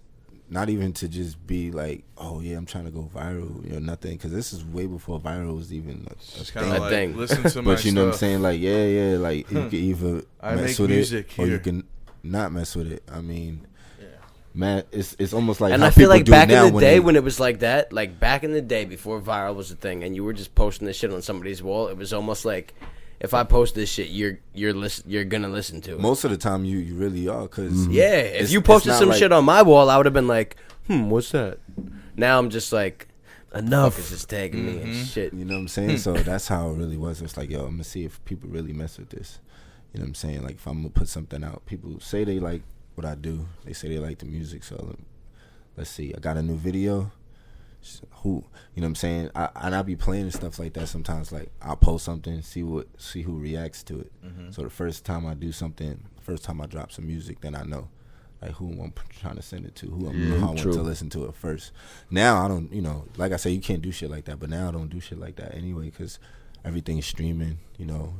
not even to just be like, oh yeah, I'm trying to go viral, you know, nothing, because this is way before viral was even a Just thing. kind of A like, thing. listen to my But you know what I'm stuff. saying, like yeah, like you can either I mess make with music it or you here. can not mess with it. I mean, man, it's almost like And how I feel people like do back now in the day they- when it was like that, like back in the day before viral was a thing, and you were just posting this shit on somebody's wall, it was almost like, if I post this shit, you're gonna listen to it. most of the time you really are, because Yeah, if you posted some shit on my wall, I would have been like, what's that? Now I'm just like, Enough. fuckers is tagging me and shit. You know what I'm saying? So that's how it really was. It's like, yo, I'm gonna see if people really mess with this. You know what I'm saying? Like, if I'm gonna put something out, people say they like what I do. They say they like the music. So let's see. I got a new video. Who, you know what I'm saying? I'll be playing and stuff like that sometimes. Like, I'll post something, see who reacts to it. So the first time I do something, first time I drop some music, then I know like who I'm trying to send it to, who I want true. to listen to it first. Now I don't, you know, like I say, you can't do shit like that. But now I don't do shit like that anyway, because everything's streaming. You know,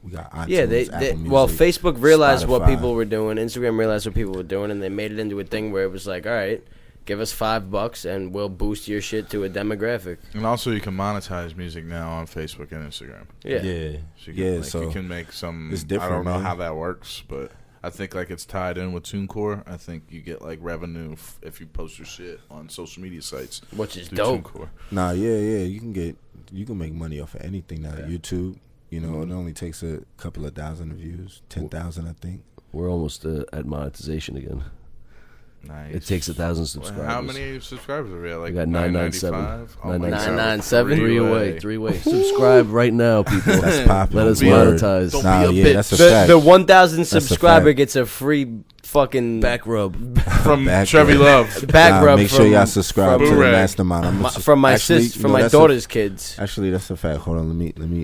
we got iTunes, Yeah, Apple Music, well, Facebook realized what Spotify. people were doing. Instagram realized what people were doing, and they made it into a thing where it was like, all right, give us $5 and we'll boost your shit to a demographic. And also, you can monetize music now on Facebook and Instagram. Yeah. So you can, so you can make some. it's different, I don't know man. how that works, but I think like it's tied in with TuneCore. I think you get like revenue if you post your shit on social media sites, Which is through dope. TuneCore. Nah, yeah, you can make money off of anything now. YouTube, you know, it only takes a couple of thousand views, 10,000, I think. We're almost at monetization again. Nice. It takes 1,000 subscribers. How many subscribers are we at? Like We got 997. 995? Oh my 997. God. 997. Three way. Subscribe right now, people. That's popular. Let us Don't be a- monetize. don't Nah, be a yeah, bitch. that's a fact. The 1,000 That's a subscriber fact. gets a free fucking Back rub. From Back Chevy rub. Love. back Nah, rub make from, sure y'all subscribe from to the Boo-rag. Mastermind. I'm from my actually, sis, you from know, my that's a- daughter's kids. Actually, that's a fact. Hold on,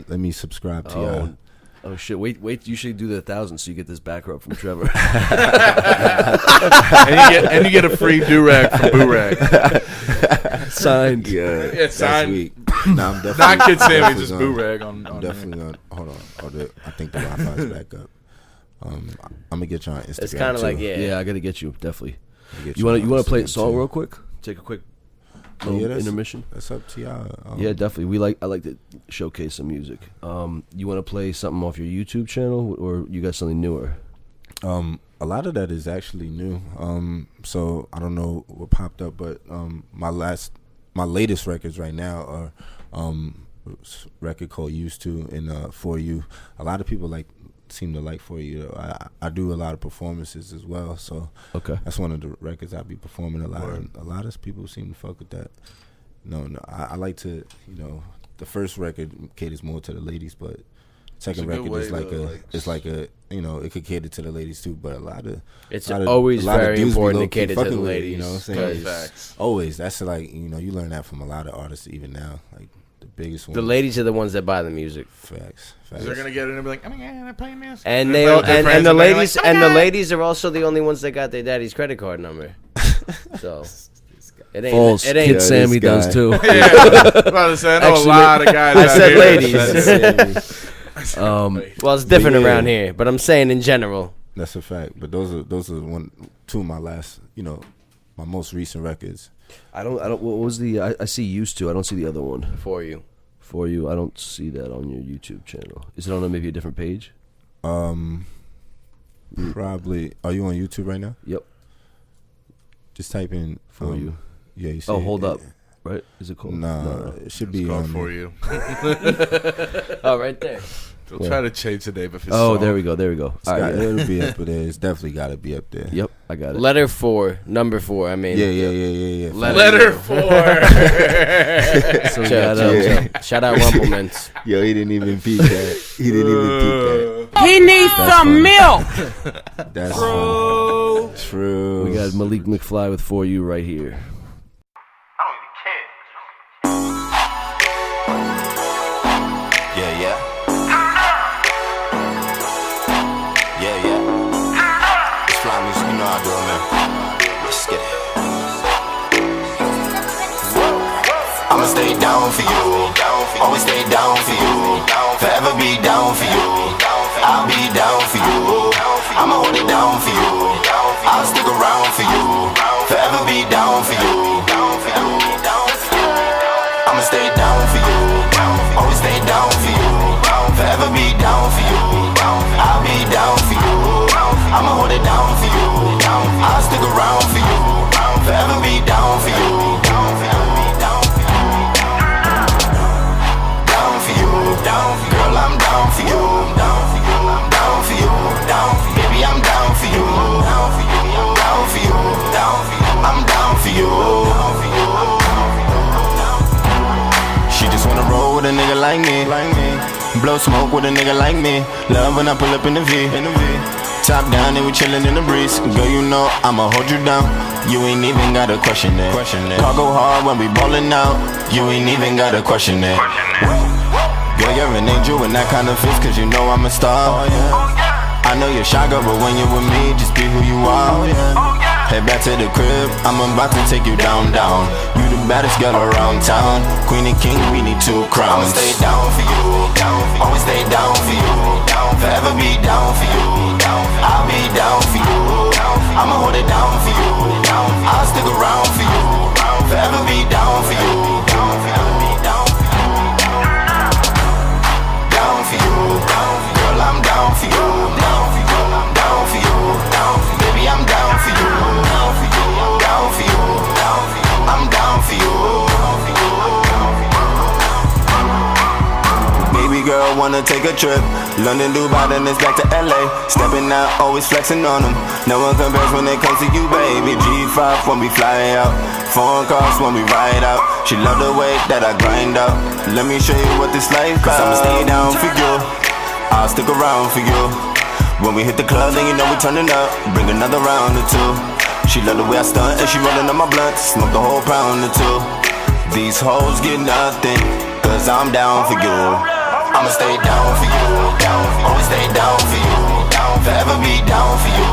let me subscribe to y'all. Oh shit! Wait! You should do the 1,000 so you get this back rub from Trevor. and you get a free do-rag from Boo-rag. Signed. Yeah, It's signed. sweet. Nah, I'm definitely Not Kid Sammy, definitely just gonna- Boo-rag on I'm there. definitely gonna hold on. I think the Wi-Fi's back up. I'm gonna get you on Instagram. It's kind of too. like, yeah. Yeah, I gotta get you definitely. I'll get You want on to play a Instagram, song too. real quick? Take a quick Oh, yeah, that's- intermission. That's up to y'all. Yeah, definitely. I like to showcase some music. You want to play something off your YouTube channel, or you got something newer? A lot of that is actually new. So I don't know what popped up, but my latest records right now are record called "Used to" and "For You." A lot of people seem to like "For You." I do a lot of performances as well, so Okay. that's one of the records I be performing a lot. And a lot of people seem to fuck with that. No, I like to, the first record caters more to the ladies, but second It's a good record is way like to, a, like, it's like a, it could cater to the ladies too. But It's a lot of- always a lot of very dudes be important to low-key cater to fucking the with it, ladies. you know what I'm saying? 'cause Facts. Always, that's like, you learn that from a lot of artists even now. Like the biggest one. the ladies are the ones that buy the music. Facts. They're gonna get it and be like, oh my God, they're playing this. And They're they all, playing with their and friends the they're like, ladies "Oh my and the God." ladies are also the only ones that got their daddy's credit card number. So it ain't False. it Kid ain't. Sammy this does guy. too. Yeah, I was about to say, I know Actually, a lot of guys. I out said here ladies. that- Well, it's different Yeah. around here, but I'm saying in general. That's a fact. But those are two of my last, my most recent records. I don't. What was the? I see "Used to." I don't see the other one. For you. For You. I don't see that on your YouTube channel. Is it on maybe a different page? Probably. Are you on YouTube right now? Yep. Just type in For You. Yeah, you see. Oh, it. hold up. Right? Is it called? Nah, No. it should It's be called on For there. You. Oh, right there. They'll try to change the name of his Oh, song. there we go. There we go. It's All got- right. It'll be up there. It's definitely got to be up there. Yep, I got it. Letter 4, number 4. I mean, Yeah. Letter 4. So we Chill, got, chill, chill. Shout out Rumplemans. Yo, he didn't even peep that. He didn't even peep that. He needs some milk. That's funny. True. we got Malik McFly with "For You" right here. Yeah. It's fly music, you know how I do it, man. Let's get it. I'ma stay down for you. Always stay down for you. Forever be down for you. I'll be down for you. I'ma hold it down for you. I'll stick around for you. Forever be down for you. I'ma stay down for you. Always stay down for you. Forever be down for you. I'll be down for you. I'ma hold it down for you. I'll stick around for you. Forever be down for you. Down for you. Girl, I'm down for you. Down for you. Down for you. Down for you. Baby, I'm down for you. Down for you. Down for you. Down for you. I'm down for you. Down for you. She just wanna roll with a nigga like me. Blow smoke with a nigga like me. Love when I pull up in the V. Top down and we chillin' in the breeze. Girl, you know I'ma hold you down. You ain't even gotta question it. Car go hard when we ballin' out. You ain't even gotta question it. Girl, you're an angel and that kind of fits, cause you know I'm a star. I know you're shy, girl, but when you're with me, just be who you are. Head back to the crib, I'm about to take you down, down. You the baddest girl around town. Queen and king, we need 2 crowns. I'ma stay down for you, always stay down for you. Forever be down for you, I'll be down for you. I'ma hold it down for you, I'll stick around for you. Forever be down for you, down for you. Girl, I'm down for you, down for you, down for you, down for you. Baby, I'm down for you, down for you, down for you, down for you. I'm down for you. Baby girl wanna take a trip, London, Dubai, then it's back to LA. Stepping out, always flexing on them. No one compares when it comes to you, baby. G5 when we fly out, phone calls when we ride out. She love the way that I grind out. Let me show you what this life is. I'ma stay down for you, I'll stick around for you. When we hit the club, then you know we turning up. Bring another round or 2. She love the way I stunt and she rolling on my blunt. Smoke the whole pound or 2. These hoes get nothing, cause I'm down for you. I'ma stay down for you, always stay down for you. Forever be down for you,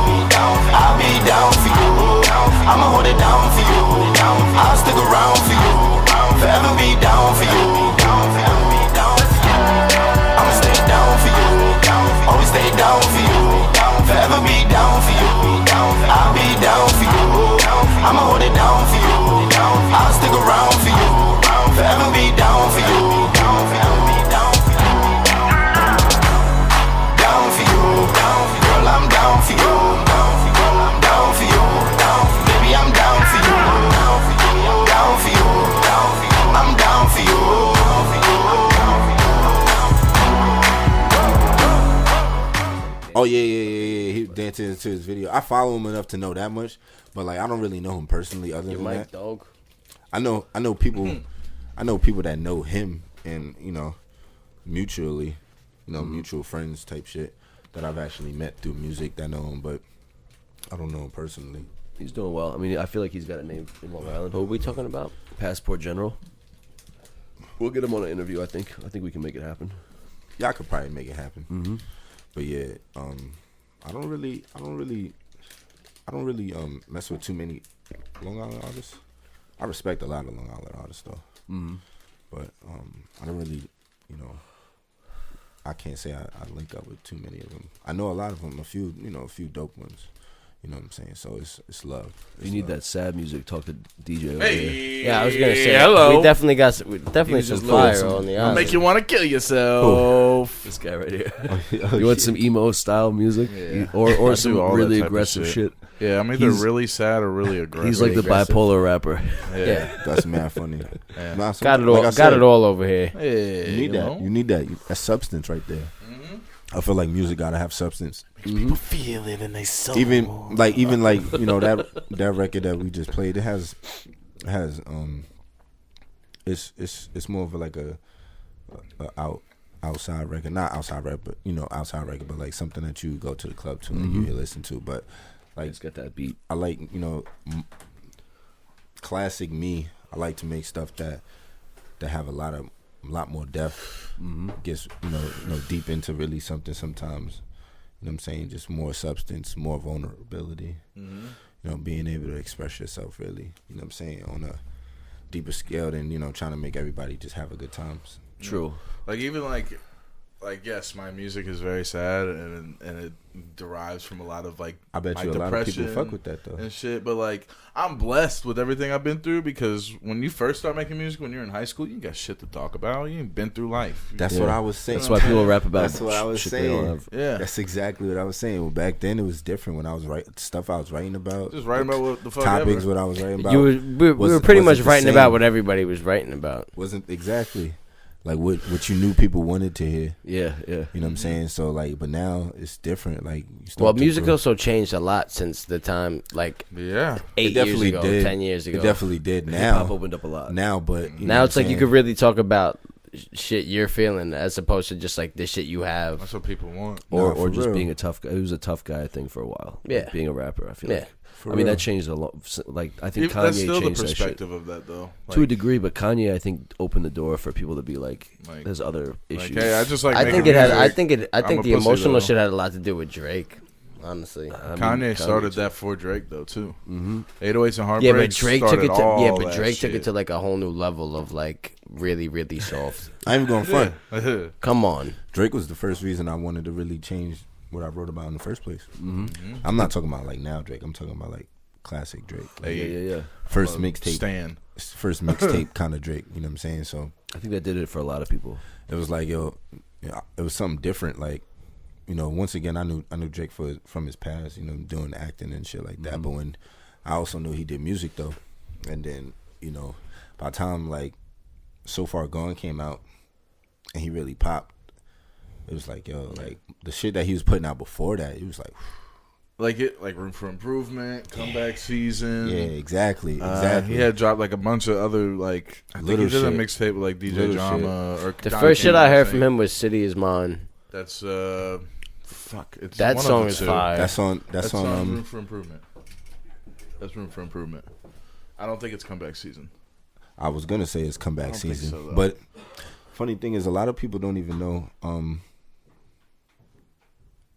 I'll be down for you. I'ma hold it down for you, I'll stick around for you. Forever be down for you. I'ma stay down for you, always stay down for you. Forever be down for you, I'll be down for you. I'ma hold it down for you, I'll stick around for you. Forever be down for you. Girl, I'm down for you, down for you, down for you, down for you. Baby, I'm down for you, down for you, down for you, down for you. I'm down for you, down for you, down for you. Oh yeah. He dancing into his video. I follow him enough to know that much, but like I don't really know him personally. Other than that, dog. I know people. I know people that know him, and mutually, mutual friends type shit that I've actually met through music that know him, but I don't know him personally. He's doing well. I mean, I feel like he's got a name in Long Island. Who are we talking about? Passport General. We'll get him on an interview. I think we can make it happen. Yeah, I could probably make it happen. Mm-hmm. But yeah, I don't really mess with too many Long Island artists. I respect a lot of Long Island artists though. Mm-hmm. But I don't really, I can't say I link up with too many of them. I know a lot of them, a few dope ones. You know what I'm saying? So it's love. You need that sad music. Talk to DJ over Hey, here. Yeah, I was gonna say. hello. We definitely got some fire on the I'll island. make you want to kill yourself. This guy right here. You want some emo style music, Yeah. or I some do all that really type of aggressive shit. Yeah, I'm either He's- really sad or really aggressive. He's like the aggressive. bipolar rapper. Yeah, That's mad funny. Yeah. Nah, got it all. like I Got said, it all over here. Yeah, You need that. know? You need that. That's substance right there. I feel like music gotta have substance. People feel it in their soul. Even like that record that we just played. It has it's more of like a outside record, not outside record, but outside record, but like something that you go to the club to and you listen to. But like It's got that beat. I like classic me. I like to make stuff that have a lot more depth. Gets deep into really something sometimes. You know what I'm saying? Just more substance, more vulnerability. Being able to express yourself really. You know what I'm saying? On a deeper scale than trying to make everybody just have a good time. True. Like even like yes, my music is very sad and it derives from a lot of like I bet my you a lot of people depression fuck with that though. and shit. But like I'm blessed with everything I've been through because when you first start making music when you're in high school, you ain't got shit to talk about. You ain't been through life. That's Yeah. what I was saying. That's why people rap about. That's what I was shit they don't saying. have. Yeah. That's exactly what I was saying. Well, back then it was different when I was writing stuff I was writing about. Just writing about what the fuck topics, ever. what I was writing about. We were pretty much wasn't the writing same. about what everybody was writing about. Wasn't exactly like what you knew people wanted to hear. Yeah. You know what I'm saying? So like, but now it's different. Like, you start Well, to music grow. also changed a lot since the time, like Yeah. 8 years ago, 10 years ago. It definitely did. Hip Now, hop opened up a lot. but you know Now what it's I'm like you saying? could really talk about shit you're feeling as opposed to just like the shit you have. That's what people want. Or for just real. being a tough guy. He was a tough guy thing for a while. Yeah. Like being a rapper, I feel Yeah. like. For I mean, real. that changed a lot. Like, I think That's Kanye still the changed that shit. perspective of that though. To a degree, but Kanye, I think, opened the door for people to be like, Like- there's other Like, issues. hey, I just like I making think it had. music. I think I'm the a pussy, emotional though. shit had a lot to do with Drake. honestly. Kanye started that for Drake though too. Mm-hmm. 808s and Heartbreaks. Yeah, but Drake took it to that took it shit. to like a whole new level of like really, really soft. I ain't even going front. Come on. Drake was the first reason I wanted to really change what I wrote about in the first place. Mm-hmm. I'm not talking about like now Drake. I'm talking about like classic Drake. Like, Yeah. First mixtape. Stan. First mixtape kind of Drake. You know what I'm saying? So I think that did it for a lot of people. it was like it was something different. Like, once again, I knew Drake from his past. Doing acting and shit like that. Mm-hmm. But when I also knew he did music though, and then by the time like So Far Gone came out and he really popped, it was like like the shit that he was putting out before that, it was like. Like Room for Improvement, Comeback Season. Yeah, exactly. He had dropped like a bunch of other like I think Little he did a shit. mixtape with like DJ Little Drama or The Don first shit King, I heard think. from him was "City Is Mine." That's fuck. It's That one song of the is two. fire. That's on That's on Room for Improvement. That's Room for Improvement. I don't think it's Comeback Season. I was gonna say it's comeback I don't think season, so, though. but funny thing is, a lot of people don't even know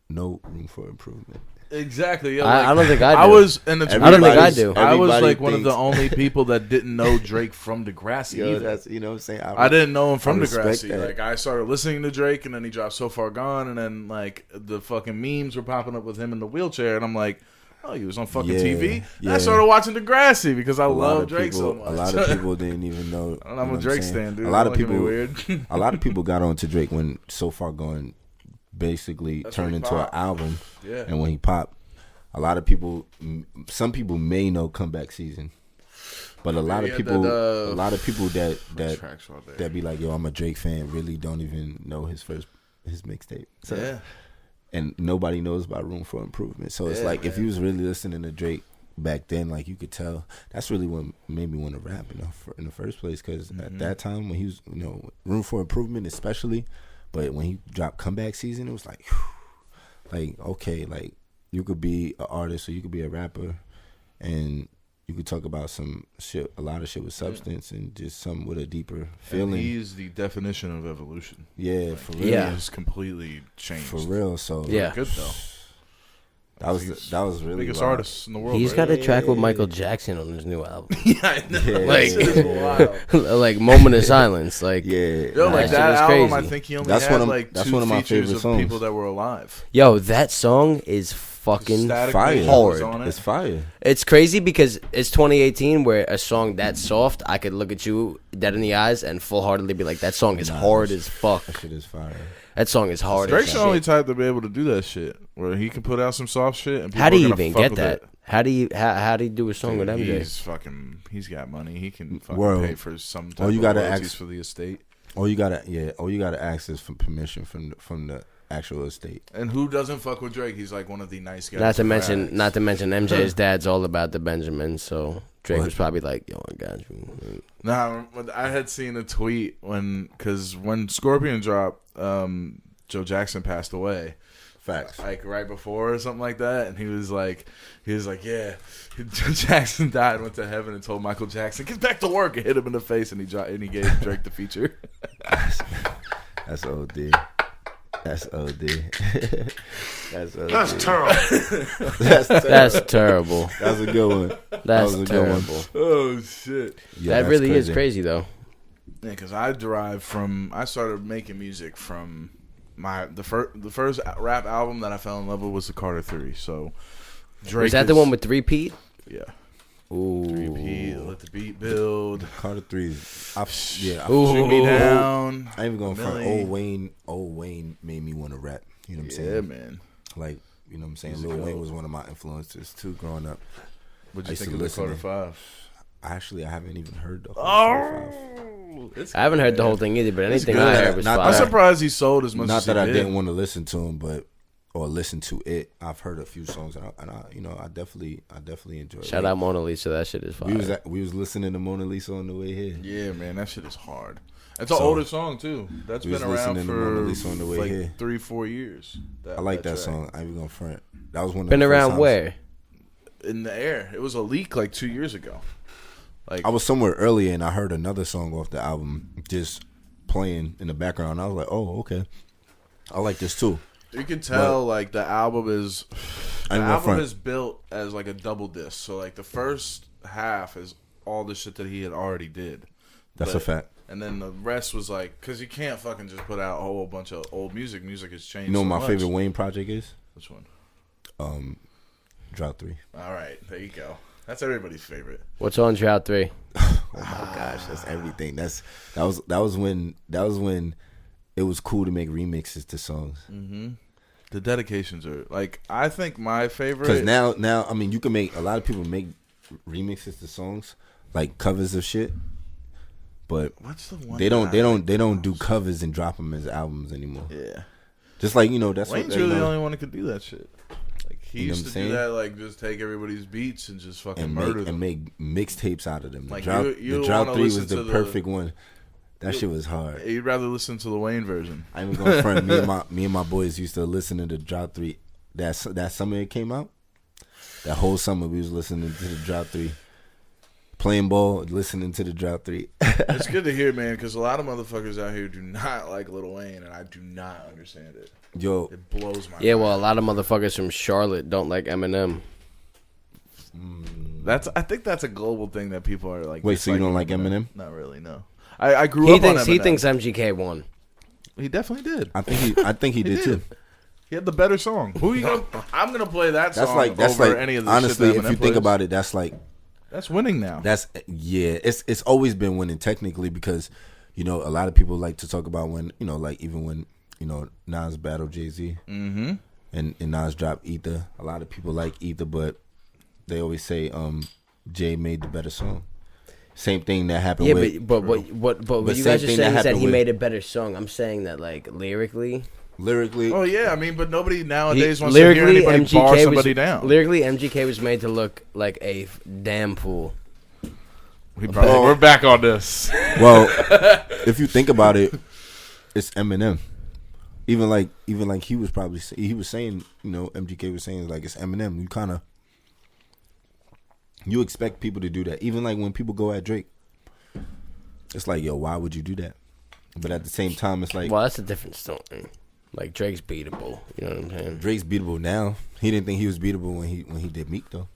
no Room for Improvement. Exactly. Yeah, I don't think I do. I was, and it's I don't think I weird, do. I was Everybody like one of the thinks- only people that didn't know Drake from Degrassi. Yo, either. that's what I'm saying. I didn't know him from I respect Degrassi. that. Like I started listening to Drake, and then he dropped So Far Gone, and then like the fucking memes were popping up with him in the wheelchair, and I'm like, oh, he was on fucking Yeah, TV. And yeah. I started watching Degrassi because I A lot love of Drake so people- much. A lot of people didn't even know. I'm a what Drake saying? stan, dude. A lot of Don't look at me people weird. A lot of people got onto Drake when So Far Gone basically That's turned when he into an popped. album, Yeah. and when he popped, a lot of people, some people may know Comeback Season, but a lot of Yeah, people, that, a lot of people that tracks right there. that be like, yo, I'm a Drake fan, really don't even know his mixtape. So, Yeah. and nobody knows about Room for Improvement. So it's Yeah, like if man. you was really listening to Drake back then, like you could tell, that's really what made me want to rap in the first place. Because at that time when he was, Room for Improvement especially, but when he dropped Comeback Season, it was like, whew, like okay, like you could be an artist or you could be a rapper, and you could talk about some shit, a lot of shit with substance, and just something with a deeper feeling. And he's the definition of evolution. Yeah, for real. Yeah. He's completely changed. For real. So Yeah. Good though. that was really Biggest wild. artist in the world. He's right? got a track with Michael Jackson on his new album. Yeah, I know. Yeah. Like, shit is wild. Like Moment of Silence. Like Yeah, Yo, like That shit that is album, crazy. I think he only That's had one of- like that's two one of my features favorite of songs. people that were alive. Yo, that song is fucking Static fire. Major hard. was on it. it's fire. It's crazy because it's 2018 where a song that soft, I could look at you dead in the eyes and full-heartedly be like, that song is hard as fuck. That shit is fire. That song is hard as Drake's shit. the only type to be able to do that shit, where he can put out some soft shit. And people How do are you gonna even fuck get with that? it. How do you do a song with Dude, MJ? he's got money. He can fucking World. pay for some type All you of gotta royalties ask- for the estate. All you gotta ask is for permission from the actual estate. And who doesn't fuck with Drake? He's like one of the nice guys. Not to in mention, rags. not to mention, MJ's dad's all about the Benjamins, so Drake What? was probably like, "Yo, I got you." Nah, I had seen a tweet when Scorpion dropped, Joe Jackson passed away. Facts. Like right before or something like that, and he was like, yeah, Joe Jackson died, went to heaven, and told Michael Jackson, get back to work, and hit him in the face, and he gave Drake the feature. That's OD. That's OD. That's OD. That's terrible. That's terrible. That's a good one. That's was a good one. terrible. Oh shit. Yeah, That that's really is crazy though. Yeah, because I started making music from the first rap album that I fell in love with was the Carter 3. So Drake Was that the one with 3-Pete? Yeah. Ooh. Repeat, let the beat build. Carter 3. Yeah. Ooh. Shoot me down. I ain't even going for Millie. Old Wayne made me want to rap. You know what I'm Yeah, saying? man. Like, you know what I'm saying? He's a Lil goat. Wayne was one of my influences too growing up. What'd I you used think to of the listen Carter to- 5? I haven't even heard the whole Oh, it's I haven't heard the good. whole thing either, but anything good. I heard was Not- I'm fire. surprised he sold as much Not as that he I did. didn't want to listen to him, or listen to it. I've heard a few songs, and I definitely enjoyed it. Shout out Mona Lisa, that shit is fire. We was listening to Mona Lisa on the way here. Yeah, man, that shit is hard. It's an So, older song too. That's we been was around listening to Mona for Lisa on the way like here. 3-4 years. I like that track. song. I ain't even gonna front. That was one of Been the first around times- where? In the air. It was a leak like 2 years ago. Like I was somewhere earlier and I heard another song off the album just playing in the background. I was like, oh, okay. I like this too. You can tell like the album is built as like a double disc. So like the first half is all the shit that he had already did. That's a fact. And then the rest was like, because you can't fucking just put out a whole bunch of old music. Music has changed. You know so what my much. favorite Wayne project is? Which one? Drought 3. All right, there you go. That's everybody's favorite. What's on Drought 3? Oh my gosh, that's everything. That was when it was cool to make remixes to songs. Mm-hmm. The dedications are like, I think my favorite. Because now I mean, you can make, a lot of people make remixes to songs, like covers of shit. But what's the one they don't do covers and drop them as albums anymore. Yeah, just like, you know, that's Wayne's what, really the only one that could do that shit. Like he you know used to do that, like just take everybody's beats and just fucking murder them and make mixtapes out of them. Like the Drought 3 was the perfect one. That shit was hard. You'd rather listen to the Wayne version. I ain't even gonna front. Me and my boys used to listen to the Drought 3. That summer it came out. That whole summer we was listening to the Drought 3. Playing ball, listening to the Drought 3. It's good to hear, man, because a lot of motherfuckers out here do not like Lil Wayne, and I do not understand it. Yo, it blows my mind. Yeah, well, a lot of motherfuckers from Charlotte don't like Eminem. I think that's a global thing that people are like. Wait, so you don't like Eminem? Not really, no. I grew up on Eminem. He thinks MGK won. He definitely did. I think he did too. He had the better song. Who you gonna? I'm gonna play that song that's over like, any of the honestly, shit that if Eminem you plays. think about it, that's like. That's winning now. It's always been winning technically, because, you know, a lot of people like to talk about when, you know, like even when, you know, Nas battled Jay-Z and Nas dropped Ether. A lot of people like Ether, but they always say Jay made the better song. Same thing that happened with. Yeah, but what you guys are saying is that he made a better song. I'm saying that like lyrically. Oh yeah, I mean, but nobody nowadays wants to hear anybody bar somebody down. Lyrically, MGK was made to look like a damn fool. We're back on this. Well, if you think about it, it's Eminem. Even like he was saying, you know, MGK was saying, like, it's Eminem. You expect people to do that. Even like when people go at Drake, it's like, yo, why would you do that? But at the same time, it's like, well, that's a different story. Like, Drake's beatable. You know what I'm saying? Drake's beatable now. He didn't think he was beatable when he did Meek, though.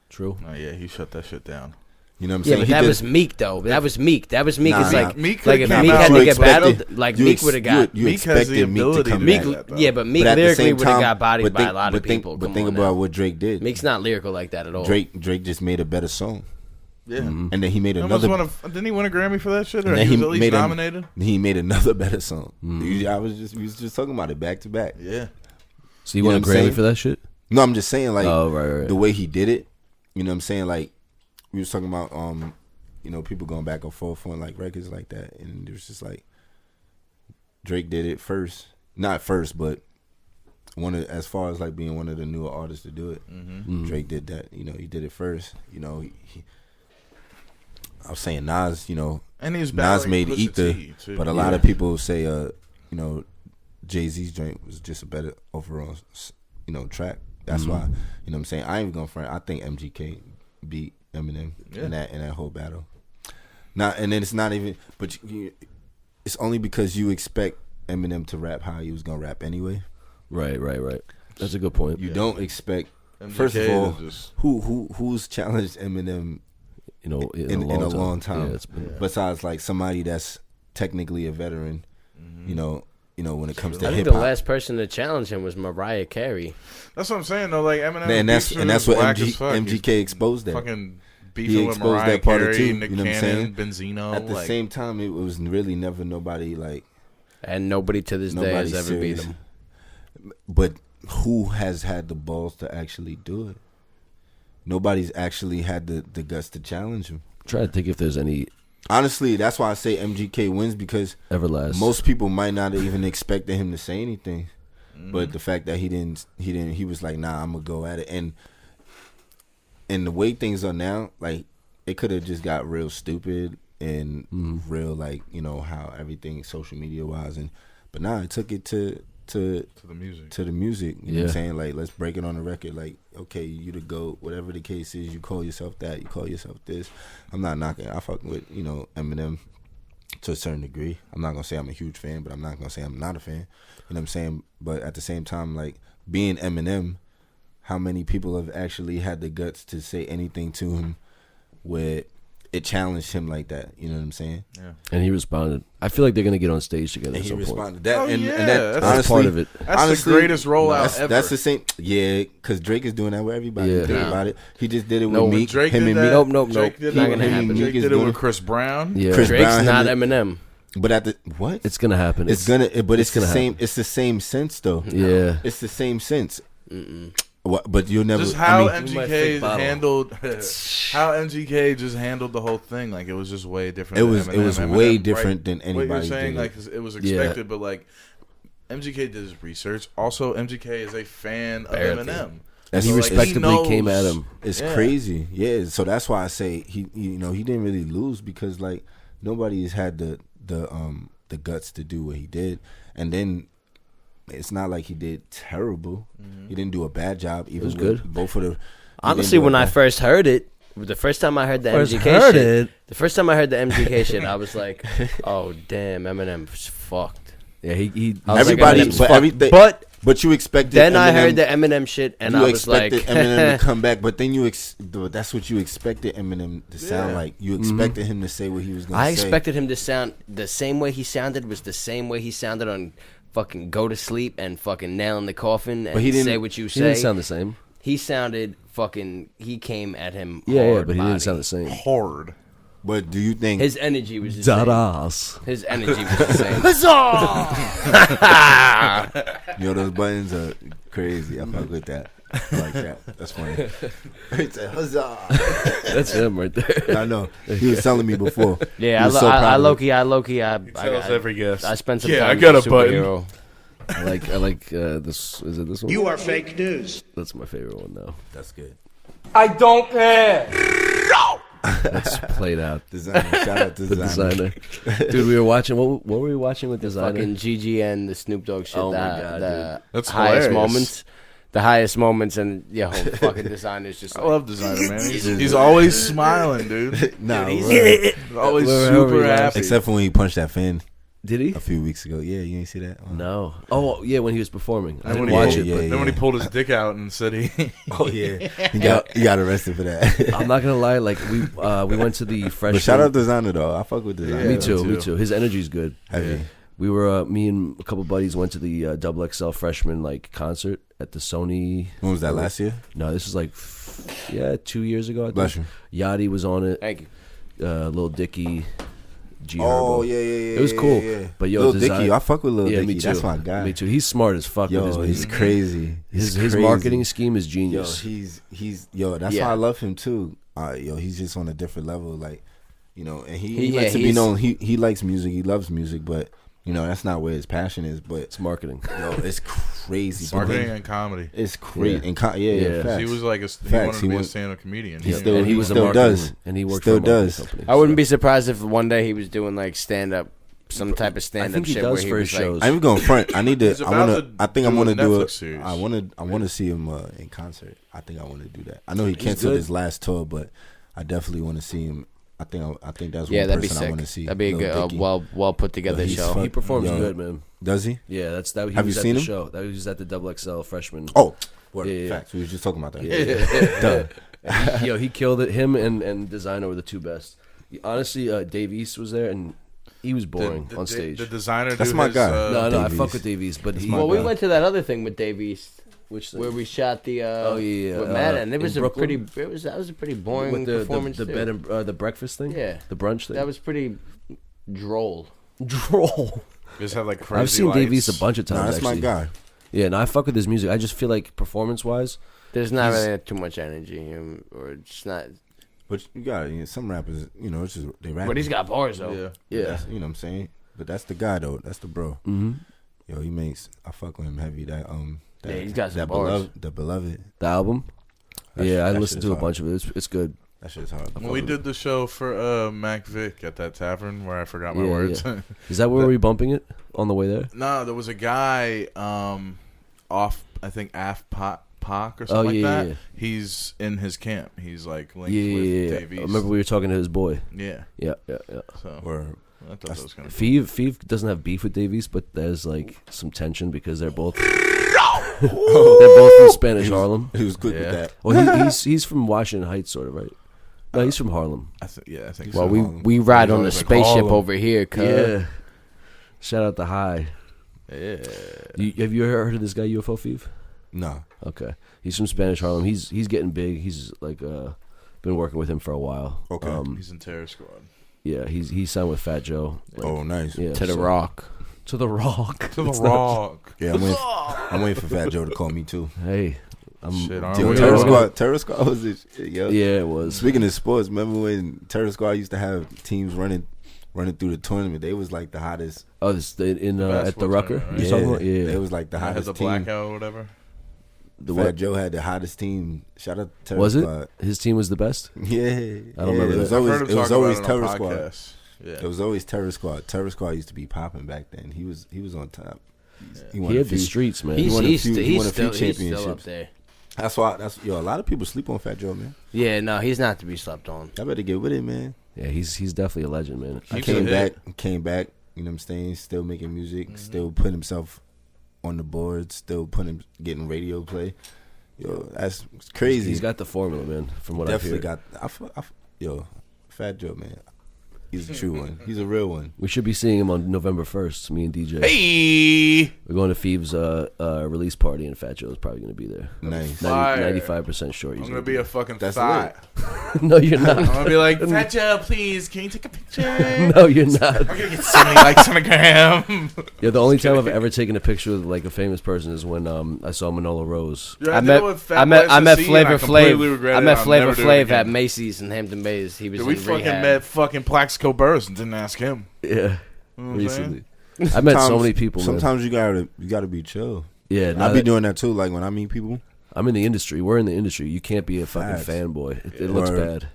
True. Oh yeah, he shut that shit down. You know what I'm saying? Yeah, but that was Meek, though. That was Meek. It's like Meek like if came Meek out- had to You get battled, like Meek would have got. You Meek has the expected Meek to ability come to back. do that, though. Yeah, but Meek But at the lyrically same would have time- got bodied but by think- a lot of people. But Come think on about now. what Drake did. Meek's not lyrical like that at all. Drake just made a better song. Yeah. And then he made Almost another. didn't he win a Grammy for that shit? Or and then he was at least made nominated? He made another better song. We was just talking about it back to back. Yeah. So you know want a what I'm Grammy saying? for that shit? No, I'm just saying, like, right. the way he did it. You know what I'm saying? Like, we was talking about, you know, people going back and forth on like records like that, and it was just like Drake did it first, not first, but as far as like being one of the newer artists to do it. Drake did that. You know, he did it first. You know, I was saying Nas. You know, And he's Nas battling made Pusha Ether, T, too. but a lot of people say, you know, Jay-Z's joint was just a better overall, you know, track. That's why, you know what I'm saying? I ain't even gonna front. I think MGK beat Eminem in that whole battle. And then it's not even, but it's only because you expect Eminem to rap how he was gonna rap anyway. Right. That's a good point. You don't expect. MGK First of all, just- who's challenged Eminem, You know, in a long time? Yeah, it's been, Besides, like, somebody that's technically a veteran. You know, when it comes to I think hip the hop. last person to challenge him was Mariah Carey. That's what I'm saying though. Like Eminem, And that's what whack as fuck. MGK exposed that. Fucking He beefing with exposed Mariah that part Carey, too. Nick You know what I'm Cannon, saying? Benzino. At the like, same time, it was really never nobody like. And nobody to this day has Nobody ever beat serious. him. But who has had the balls to actually do it? Nobody's actually had the guts to challenge him. try to think if there's any Honestly, that's why I say MGK wins, because Everlast. most people might not have even expected him to say anything. But the fact that he was like, nah, I'm gonna go at it. And the way things are now, like, it could have just got real stupid and real, like, you know, how everything social media wise, but nah, it took it to the music. You know what I'm saying? Like, let's break it on the record. Like, okay, you the GOAT, whatever the case is, you call yourself that, you call yourself this. I'm not knocking. I fuck with, you know, Eminem. to a certain degree. I'm not gonna say I'm a huge fan, but I'm not gonna say I'm not a fan. You know what I'm saying? But at the same time, like being Eminem, how many people have actually had the guts to say anything to him where it challenged him like that? You know what I'm saying? Yeah. And he responded. I feel like they're gonna get on stage together. And at he some point. responded. That, Oh, and yeah, that, that's honestly, part of it. That's the greatest rollout ever. That's the same. Yeah, because Drake is doing that with everybody. Yeah. Think No. about it. He just did it with No, Meek. Drake him did and that. Meek. Nope. Drake did Not it. gonna with- happen. Drake Meek is did it doing- with Chris Brown. Yeah, Chris Drake's Brown, not him Eminem. But at the what? it's gonna happen. It's gonna. But it's the gonna same. happen. It's the same sense though. Yeah. It's the same sense. What, but you'll never. Just how I mean, my fake MGK bottle. handled how MGK just handled the whole thing. Like it was just way different. It than was- Eminem. it was Eminem, way right? different than What you're anybody saying, did. like it was expected, but like MGK did his research. Also, MGK is a fan of Barely. Eminem. And he So, like, respectably knows- came at him. it's Yeah. crazy. Yeah. So that's why I say he didn't really lose because like nobody has had the guts to do what he did, and then. It's not like he did terrible. He didn't do a bad job. Even was with good. Both of the. Honestly, when I first heard it, the first time I heard the First MGK heard shit, it. the first time I heard the MGK shit, I was like, "Oh damn, Eminem's fucked." Yeah, he I was like, everybody, Eminem's but fucked. everything. But But you expected. then I Eminem- heard the Eminem shit, and you I was like, expected Eminem to come back, but then that's what you expected Eminem to sound Yeah. like. You expected him to say what he was going to say. I expected him to sound the same way he sounded was the same way he sounded on fucking Go to Sleep and fucking Nail in the Coffin and But he didn't- Say What You he Say. didn't sound the same. He sounded fucking. He came at him. Yeah, hard but he body. didn't sound the same. Hard. But do you think? His energy was the same. Dadas. His energy was the same. You know those buttons are crazy. I fuck with that. I like that. That's funny. He said, "Huzzah!" That's him right there. I know. He was telling me before. Yeah, He I was so proud of it. low key. I Tells every guest. I spent some Yeah, time I got as a button. superhero. I like this. Is it this one? You are fake news. That's my favorite one now. That's good. That's played out. Designer. Shout out to The designer. designer, dude. We were watching. What were we watching with designer? Fucking Gigi and the Snoop Dogg shit. Oh my the, God, the That's highest hilarious. moments. The highest moments, and yeah, fucking designer's just I like, love designer, man. He's always smiling, dude. Nah, Dude, word. He's always Wherever super he laughs. happy. Except for when he punched that fan Did he? a few weeks ago. Yeah, you ain't see that? Oh. No. Oh yeah, when he was performing. I And didn't when he watch pulled- it. yeah, but Then when he pulled his dick out and said he, Oh yeah, he got arrested for that. I'm not gonna lie. Like we went to the freshman. But shout out designer though. I fuck with designer. Me Yeah, too. me Me too. too. His energy's good. Heavy. We were me and a couple buddies went to the Double XL freshman like concert at the Sony. When was that? Last year? No, this was like 2 years ago. I think. Bless you. Yachty was on it. thank you. Lil Dicky. G Oh Herbo. yeah. It was cool. But yo, Lil design- Dicky, I fuck with Lil Yeah, Dicky. me too. That's my guy. Me too. He's smart as fuck with his Yo, music. he's crazy. His crazy. marketing scheme is Yo, genius. he's that's Yeah. why I love him too. Yo, he's just on a different level, like, you know, and he Yeah, likes to be he's- known. He likes music. He loves music, but you know that's not where his passion is. But It's marketing. yo, it's crazy. But marketing then and comedy. it's crazy. Yeah. And Yeah. facts. He was like he Facts. wanted to He be a was- stand-up comedian. he Yeah. still- and he was a still marketing, does. and he worked Still for a marketing does. company. I wouldn't be surprised if one day he was doing like stand up, some type of stand up think he shit does where he for was his shows. like, I'm even going front. I need to. He's I about want to to. I think I'm do a gonna do Netflix it. series. I want to see him in concert. I think I want to do that. I know he He's canceled good. his last tour, but I definitely want to see him. I think that's yeah, one that'd be person I sick. want to see. That'd be a Lil good, Dicky. well put together he's show. fuck- He performs Yo. good, man. Does he? Yeah, that's that. He Have was you at seen the him? show. That was at the Double XL freshman. Oh, word, Yeah. facts. We were just talking about that. Duh. Yo, he killed it. Him and Designer were the two best. Honestly, Dave East was there, and he was boring on stage. The designer. That's do my his, guy. no, I Dave fuck East. with Dave East, but he. my Well, we guy. went to that other thing with Dave East Which where we shot the yeah, with Matt, and it in was Brooklyn? that was a pretty boring with the performance the too. bed and the breakfast thing. Yeah. the brunch thing. That was pretty droll. droll. Just had like crazy I've seen Dave East lights. a bunch of times. Nah, that's actually. my guy. Yeah, and I fuck with his music. I just feel like performance wise, There's not He's- really too much energy, or it's not. But you got some rappers. You know, it's just they rap. But he's got bars though. Yeah. yeah. You know what I'm saying? But that's the guy though. That's the bro. Mm-hmm. Yo, he makes. I fuck with him heavy. That Yeah, he's got some that bars. beloved. The album. That Yeah, shit- I that listened shit to a is bunch of it. It's good. That shit's hard. When we did the show for Mac Vic at that tavern where I forgot my Yeah, words. yeah. Is that where we bumping it on the way there? No, there was a guy off, I think, Pac or something Oh, like yeah, that. yeah. He's in his camp. He's like linked Yeah, with yeah, yeah. Dave I East. remember we were talking to his boy. Yeah. Yeah. So Word. I thought that was kind of Feeve doesn't have beef with Davies, but there's like some tension because they're both they're both from Spanish Harlem. He was quick with that. Well, he's from Washington Heights, sort of, right? No, he's from Harlem. I think Well, so. we ride on the always like spaceship Harlem. over here, cuz. Yeah. Shout out to High. Yeah. Have you ever heard of this guy UFO Feeve? No. Okay, he's from Spanish Harlem. He's getting big. He's like been working with him for a while. Okay. He's in Terror Squad. Yeah, he's signed with Fat Joe. Like, Oh, nice. yeah, To the so- Rock. To the Rock. To the Rock. Yeah, I'm waiting for Fat Joe to call me too. Hey, Shit, aren't Yo, we Terror all? Squad was it? Yo. Yeah, it was. Speaking of sports, remember when Terror Squad used to have teams running through the tournament? They was like the hottest. Oh, this at the Basketball Rucker. tournament, You talking about? They Yeah, was like the I had hottest the team. blackout or whatever. the Fat what? Joe had the hottest team. Shout out to Terror Was it? Squad. His team was the best. Yeah, I don't remember It was that. I've always, heard him it was talk always about it on Terror Squad. podcasts. Yeah. It was always Terror Squad. Terror Squad used to be popping back then. He was on top. He won a had the few- streets, man. He won a He's few- he won a few still up championships. there. That's why. A lot of people sleep on Fat Joe, man. Yeah, no, he's not to be slept on. I better get with it, man. Yeah, he's definitely a legend, man. He Keeps came it back. Came back. You know what I'm saying? Still making music. Still putting himself on the board. Still getting radio play. Yo, that's crazy. He's got the formula, man. From what Definitely I've heard. yo, Fat Joe, man. He's a true one. He's a real one. We should be seeing him on November 1st. Me and DJ. Hey, We're going to Feeve's release party, and Fat Joe's probably going to be there. Nice. Fire. 95% sure he's I'm gonna be a fucking That's thought. No, you're not. I'm gonna be like, Fat Joe, please, can you take a picture? No, you're not. I'm gonna get so many likes on the gram. Yeah, the only time I've ever taken a picture with like a famous person is when I saw Manolo Rose. Dude, I did met it with Fat Boys I met to See, and Flavor completely Flav. regret I it. met I'll Flavor never do it Flav again. at Macy's in Hampton Bays. He was Dude, we in fucking rehab. met fucking Plaxico Burris and didn't ask him. Yeah, You know what I'm recently. I met so many people. Man. Sometimes you gotta be chill. Yeah, I be doing that too. Like when I meet people, I'm in the industry. We're in the industry. You can't be a fucking Facts. fanboy. It looks Word. bad.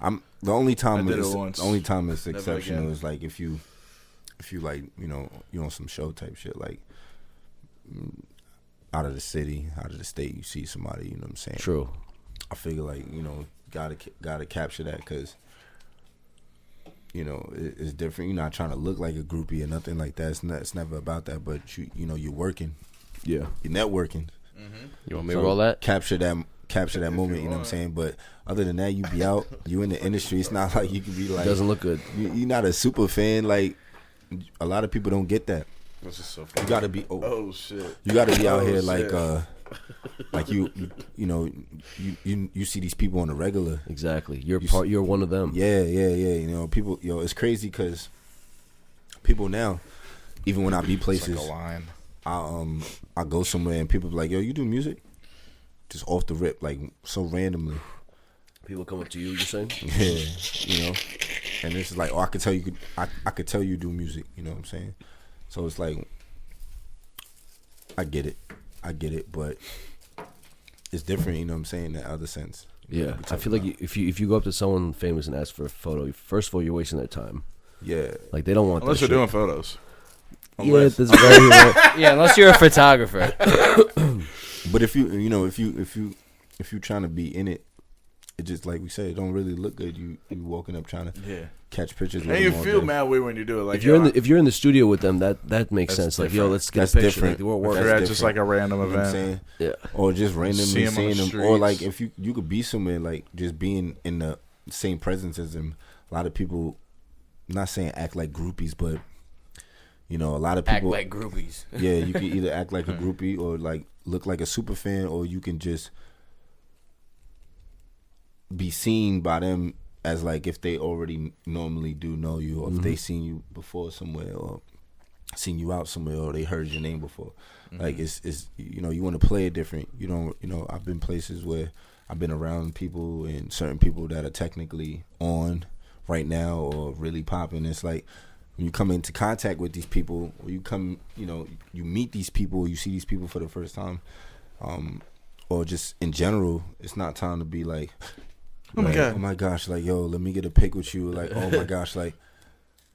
I'm the only time I did it it's once. Never exceptional again. is like if you like you on some show type shit like out of the city, out of the state, you see somebody, you know what I'm saying? True. I figure like gotta capture that because it's different. You're not trying to look like a groupie or nothing like that. It's never about that. But you're working, Yeah. you're networking. You want me to roll that? Capture that moment. You know what I'm saying? But other than that, you be out. You in the industry. It's not like you can be like Doesn't look good. you're not a super fan. Like a lot of people don't get that. This is so funny. You gotta be. Oh shit. You gotta be out Oh, here shit. like you see these people on a regular. Exactly. You're You part. You're one of them. Yeah. You know, people. It's crazy because people now, even when I be It's places, like a line. I go somewhere and people be like, "Yo, you do music?" Just off the rip, like so randomly. People come up to you. You're saying? Yeah, and it's like, oh, I could tell you, I could tell you do music. You know what I'm saying? So it's like, I get it, but it's different. You know what I'm saying? In that other sense. You know, Yeah. we I talk feel like about- if you go up to someone famous and ask for a photo, first of all, you're wasting their time. yeah, Like they don't want. Unless that you're shit. doing photos. Yeah, Unless- this is very. Yeah, unless you're a photographer. but if you trying to be in it, it just like we said, it don't really look good. You walking up trying to Yeah. catch pictures. With And you them all feel day. mad weird when you do it. Like if you're in the studio with them, that makes That's sense. Like, yo, different. let's get That's a picture. different. Like, we're If working. you're at That's just like a random You know what I'm event. saying? Yeah. Or just randomly See 'em on seeing the them, or like streets. if you could be somewhere, like just being in the same presence as them. A lot of people, not saying act like groupies, but a lot of Act people like groupies. Yeah, you can either act like a groupie or like look like a super fan, or you can just be seen by them as like if they already normally do know you, or if they seen you before somewhere, or seen you out somewhere, or they heard your name before. Like it's you want to play it different. You don't I've been places where I've been around people and certain people that are technically on right now or really popping. It's like when you come into contact with these people, or you come, you meet these people, you see these people for the first time, or just in general, it's not time to be like, Oh my God. oh my gosh, like, yo, let me get a pic with you, like, oh my gosh, like,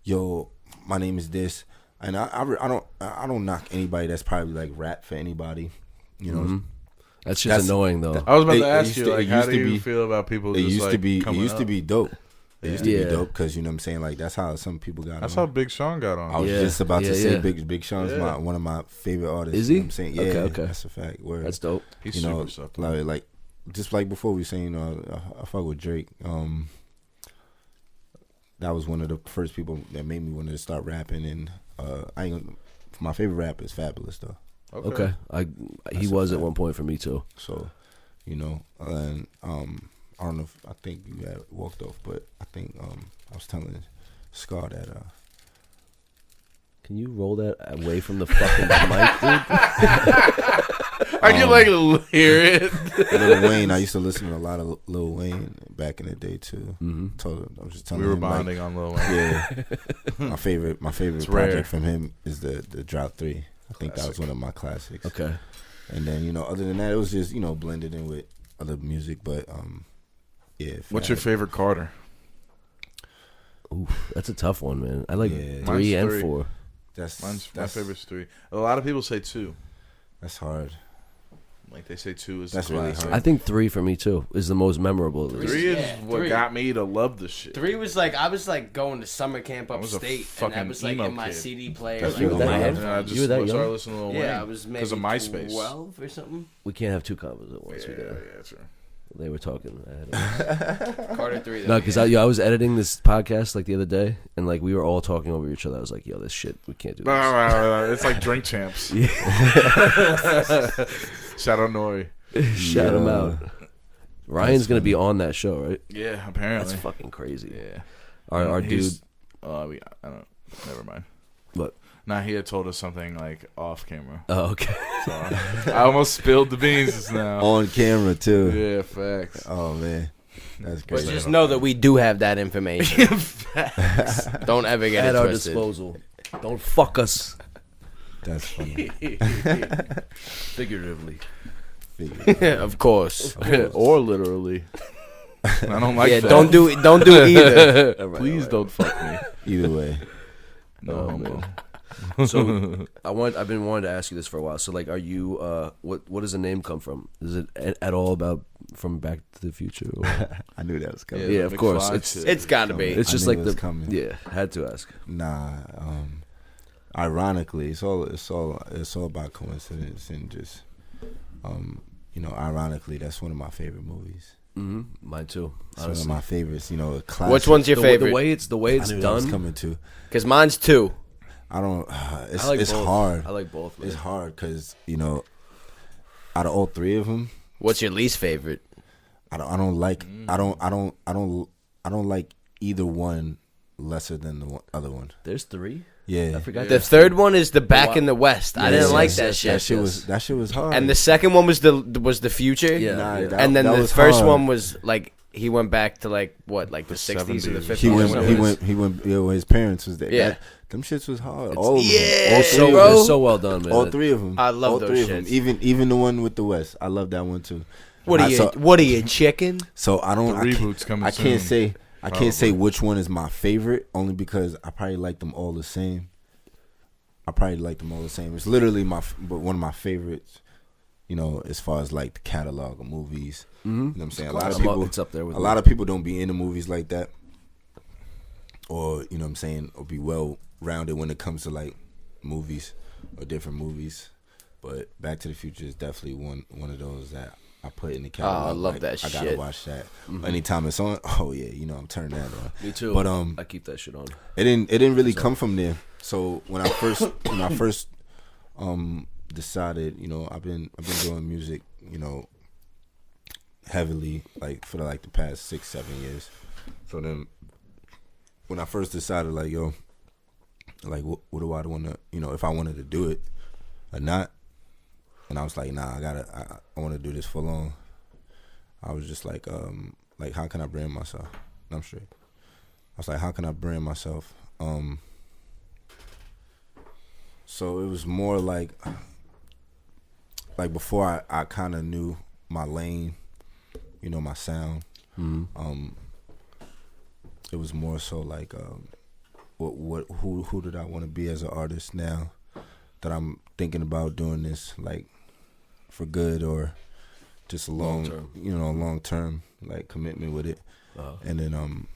yo, my name is this, and I don't knock anybody that's probably like rap for anybody, That's just That's- annoying though. I was about It- to it ask used you, to- like, it how used do to you be- feel about people It just used like to be coming up? dope. It used to Yeah. be dope because you know what I'm saying. Like that's how some people got. That's on. how Big Sean got on. I was Yeah. just about to Yeah, say yeah. Big Sean's Yeah. one of my favorite artists. Is he? You know what I'm saying? Yeah, Okay. that's a fact. Word. That's dope. He's you know, super stuff. like just like before we saying, I fuck with Drake. That was one of the first people that made me want to start rapping. And my favorite rapper is Fabulous though. Okay. He That's a was at fact. one point for me too. So, you know, and I don't know if I think you had walked off, but I think I was telling Scar that Can you roll that away from the fucking mic, dude? I can like hear it. Lil Wayne. I used to listen to a lot of Lil Wayne back in the day too. I was just telling We were him, like, bonding on Lil Wayne. yeah, my favorite It's project rare. from him is the Drought 3. I think that was one of my classics. Okay. And then, you know, other than that, it was just, you know, blended in with other music. But yeah. What's your favorite Carter? Ooh, that's a tough one, man. I like Yeah. 3 Mine's and 3. 4. My favorite's 3. A lot of people say 2. That's hard. Like they say 2 is That's the really classic. hard. I think 3 for me too is the most memorable. At least. 3 is Yeah, what 3. got me to love the shit. 3 was like I was like going to summer camp was a upstate, and fucking that was like emo in my kid. CD player. That's Like, you on were my that young? And I headphones. just You were that started young? listening to Lil Wayne. Yeah, I was maybe because of MySpace. 12 or something. We can't have 2 combos at once. Yeah, We gotta- yeah, sure. They were talking. Carter 3. No, because I was editing this podcast like the other day, and like we were all talking over each other. I was like, "Yo, this shit, we can't do this." It's like Drink Champs. Shout out Nori. Shout him out. Ryan's gonna be on that show, right? Yeah, apparently. That's fucking crazy. Yeah. Our dude. He's- I don't. Never mind. What? Nah, he had told us something like off camera. Oh, okay. So I almost spilled the beans just now. On camera, too. Yeah, facts. Oh, man. That's But crazy. just know that we do have that information. Don't ever get At it our twisted. disposal. Don't fuck us. That's funny. Figuratively. Of course. Or literally. I don't like Yeah, that. don't do either. Please don't fuck me. Either way. No homo. So I've been wanting to ask you this for a while. So like, are you? What does the name come from? Is it at all about from Back to the Future? Or? I knew that was coming. Yeah, of course. McFly It's- shit. It's got to be. It's I just knew like it was the coming. yeah. Had to ask. Nah, ironically, it's all about coincidence and just, you know, ironically, that's one of my favorite movies. Mine too. It's one of Honestly. my favorites. You know, a classic. Which one's your The favorite? way it's I knew that was done. coming too. Because mine's 2. I don't. It's I like it's both. hard. I like both. Man. It's hard because you know, out of all 3 of them, What's your least favorite? I don't like. I don't like either one lesser than the other one. There's 3. Yeah. I forgot. The third one is the Back in the West. I didn't like that shit. That shit was hard. And the second one was the future. Yeah. Nah, yeah. that- And then that the was first hard. one was like he went back to like what, like the 60s or the 70s. 50s. He or went. something. He went. Yeah, when his parents was there. Yeah. Them shits was hard. It's- All of them. Yeah, All so, 3 bro. of them. it's so well done, man. All 3 of them. I love all those 3 of them. shits. Even the one with the West. I love that one too. What are you? What are you, chicken? So I don't. The I can't- reboot's coming I can't soon, say. I probably. can't say which one is my favorite, only because I probably like them all the same. I probably like them all the same. It's literally but one of my favorites. You know, as far as like the catalog of movies. You know what I'm saying? A lot of people. It's up there with A lot of people don't be into movies like that, or you know what I'm saying, or be well rounded when it comes to like movies or different movies. But Back to the Future is definitely one of those that I put in the catalog. I love like, that I gotta shit. watch that anytime it's on. Oh yeah, you know I'm turning that on. Me too. But I keep that shit on. it didn't really come from there. So when I first decided, you know, I've been doing music, you know, heavily like for the past 6-7 years. So then when I first decided like, yo, like what do I want to, you know, if I wanted to do it or not, and I was like, nah, I want to do this full on. I was just like how can I brand myself? I'm straight. I was like, how can I brand myself? So it was more like before I kind of knew my lane, you know, my sound. It was more so like who did I want to be as an artist now that I'm thinking about doing this like for good or just a long term like commitment with it. And then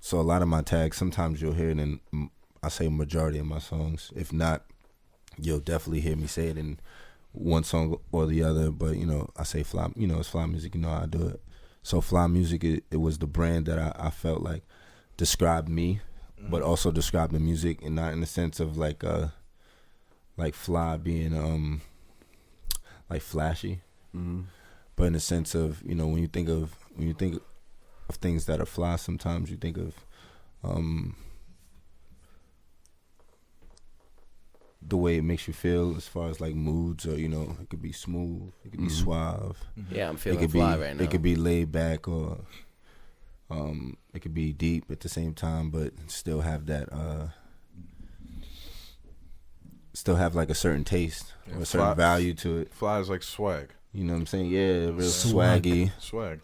So a lot of my tags, sometimes you'll hear it in, I say majority of my songs. If not, you'll definitely hear me say it in one song or the other. But, I say Fly, it's Fly Music, how I do it. So Fly Music, it was the brand that I felt like described me, but also described the music, and not in the sense of like Fly being like flashy, but in the sense of, when you think of things that are fly, sometimes you think of the way it makes you feel as far as like moods, or it could be smooth, it could be suave. Yeah, I'm feeling fly right now. It could be laid back, or it could be deep at the same time, but still have that still have like a certain taste or a certain value to it. Fly is like swag. You know what I'm saying? Yeah, real swaggy. Swag.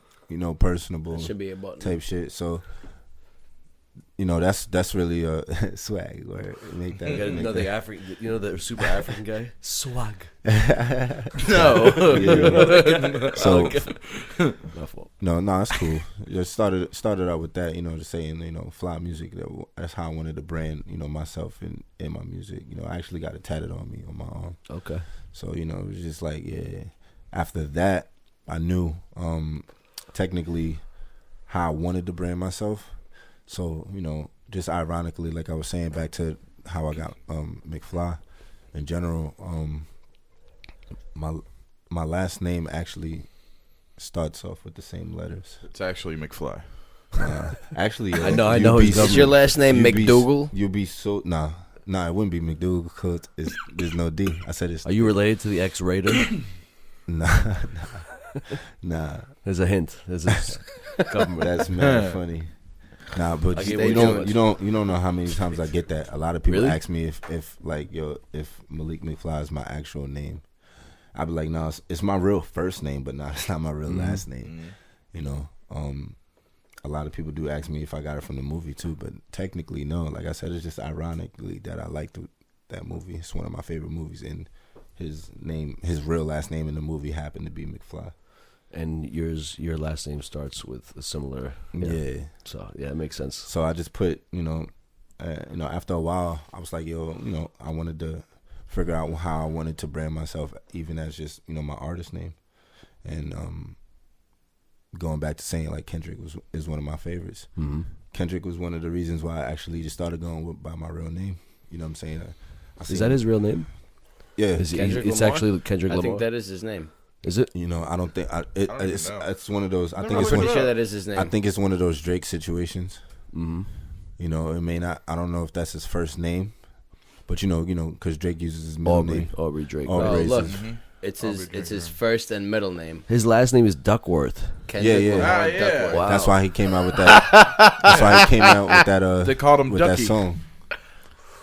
Personable. That should be a button. Type shit. So, that's really swag. Where make that. You got another African, the super African guy? Swag. No. So, My fault. no, that's cool. Just started out with that, just saying, Fly Music. That's how I wanted to brand, myself in my music. I actually got it tatted on me on my arm. Okay. So, it was just like, yeah. After that, I knew technically how I wanted to brand myself. So, just ironically, like I was saying, back to how I got McFly in general, my last name actually starts off with the same letters. It's actually McFly. Actually, I know. Is your last name McDougal? You'd be so nah. It wouldn't be McDougal because there's no D. I said it's. Are you related to the ex-Raider? Nah. There's a hint. There's a government. That's mad funny. Nah, but you don't know how many times I get that. A lot of people ask me if Malik McFly is my actual name. I'd be like, no, it's my real first name, but it's not my real last name. A lot of people do ask me if I got it from the movie too, but technically no. Like I said, it's just ironically that I liked that movie. It's one of my favorite movies, and his real last name in the movie happened to be McFly. And your last name starts with a similar. Yeah. So yeah, it makes sense. So I just put, after a while, I was like, I wanted to figure out how I wanted to brand myself, even as just, my artist name. And going back to saying like Kendrick is one of my favorites. Mm-hmm. Kendrick was one of the reasons why I actually just started going by my real name. You know what I'm saying? Is that his real name? Yeah, it's actually Kendrick Lamar. I think that is his name. Is it? I don't think it's one of those. I think I'm it's pretty sure that is his name. I think it's one of those Drake situations. Mm-hmm. It may not. I don't know if that's his first name, but because Drake uses his middle name. Aubrey Drake. Look, it's his first and middle name. His last name is Duckworth. Kendrick Lamar yeah. Duckworth. Wow. That's why he came out with that. That's why he came out with that. They called him with Ducky. that song.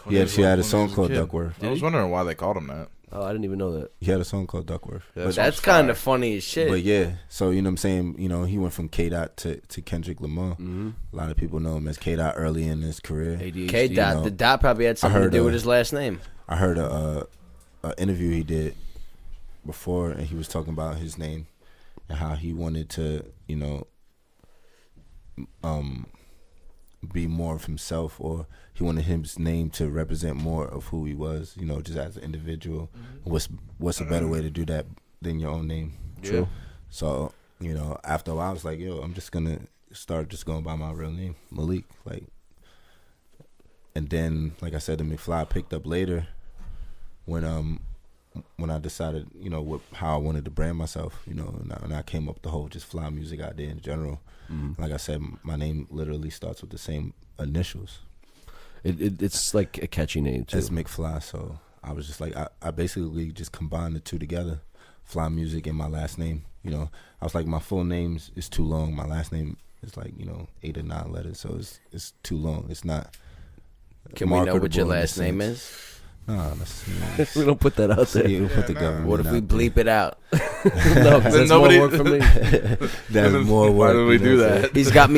Yeah, she had a song called Duckworth. I was wondering why they called him that. Oh, I didn't even know that. He had a song called Duckworth. Yeah, That's kind of funny as shit. But yeah, so you know what I'm saying, he went from K-Dot to Kendrick Lamar. Mm-hmm. A lot of people know him as K-Dot early in his career. ADHD, K-Dot, the dot probably had something to do with his last name. I heard a interview he did before, and he was talking about his name and how he wanted to, be more of himself, or he wanted his name to represent more of who he was, just as an individual. Mm-hmm. What's a better way to do that than your own name? Yeah. True. So, after a while I was like, I'm just gonna start just going by my real name, Malik. And then, like I said, the McFly picked up later when I decided, how I wanted to brand myself, and I came up with the whole just Fly Music idea in general. Mm-hmm. Like I said, my name literally starts with the same initials. It's like a catchy name too. It's McFly, so I was just like, I basically just combined the two together, Fly Music and my last name. I was like, my full name is too long. My last name is like 8 or 9 letters, so it's too long. It's not. Can we know what your last name is? No, we don't put that out there. We'll put the government. What if we bleep it out? No, because that's more work for me. That's more work. Why did we do that? He's got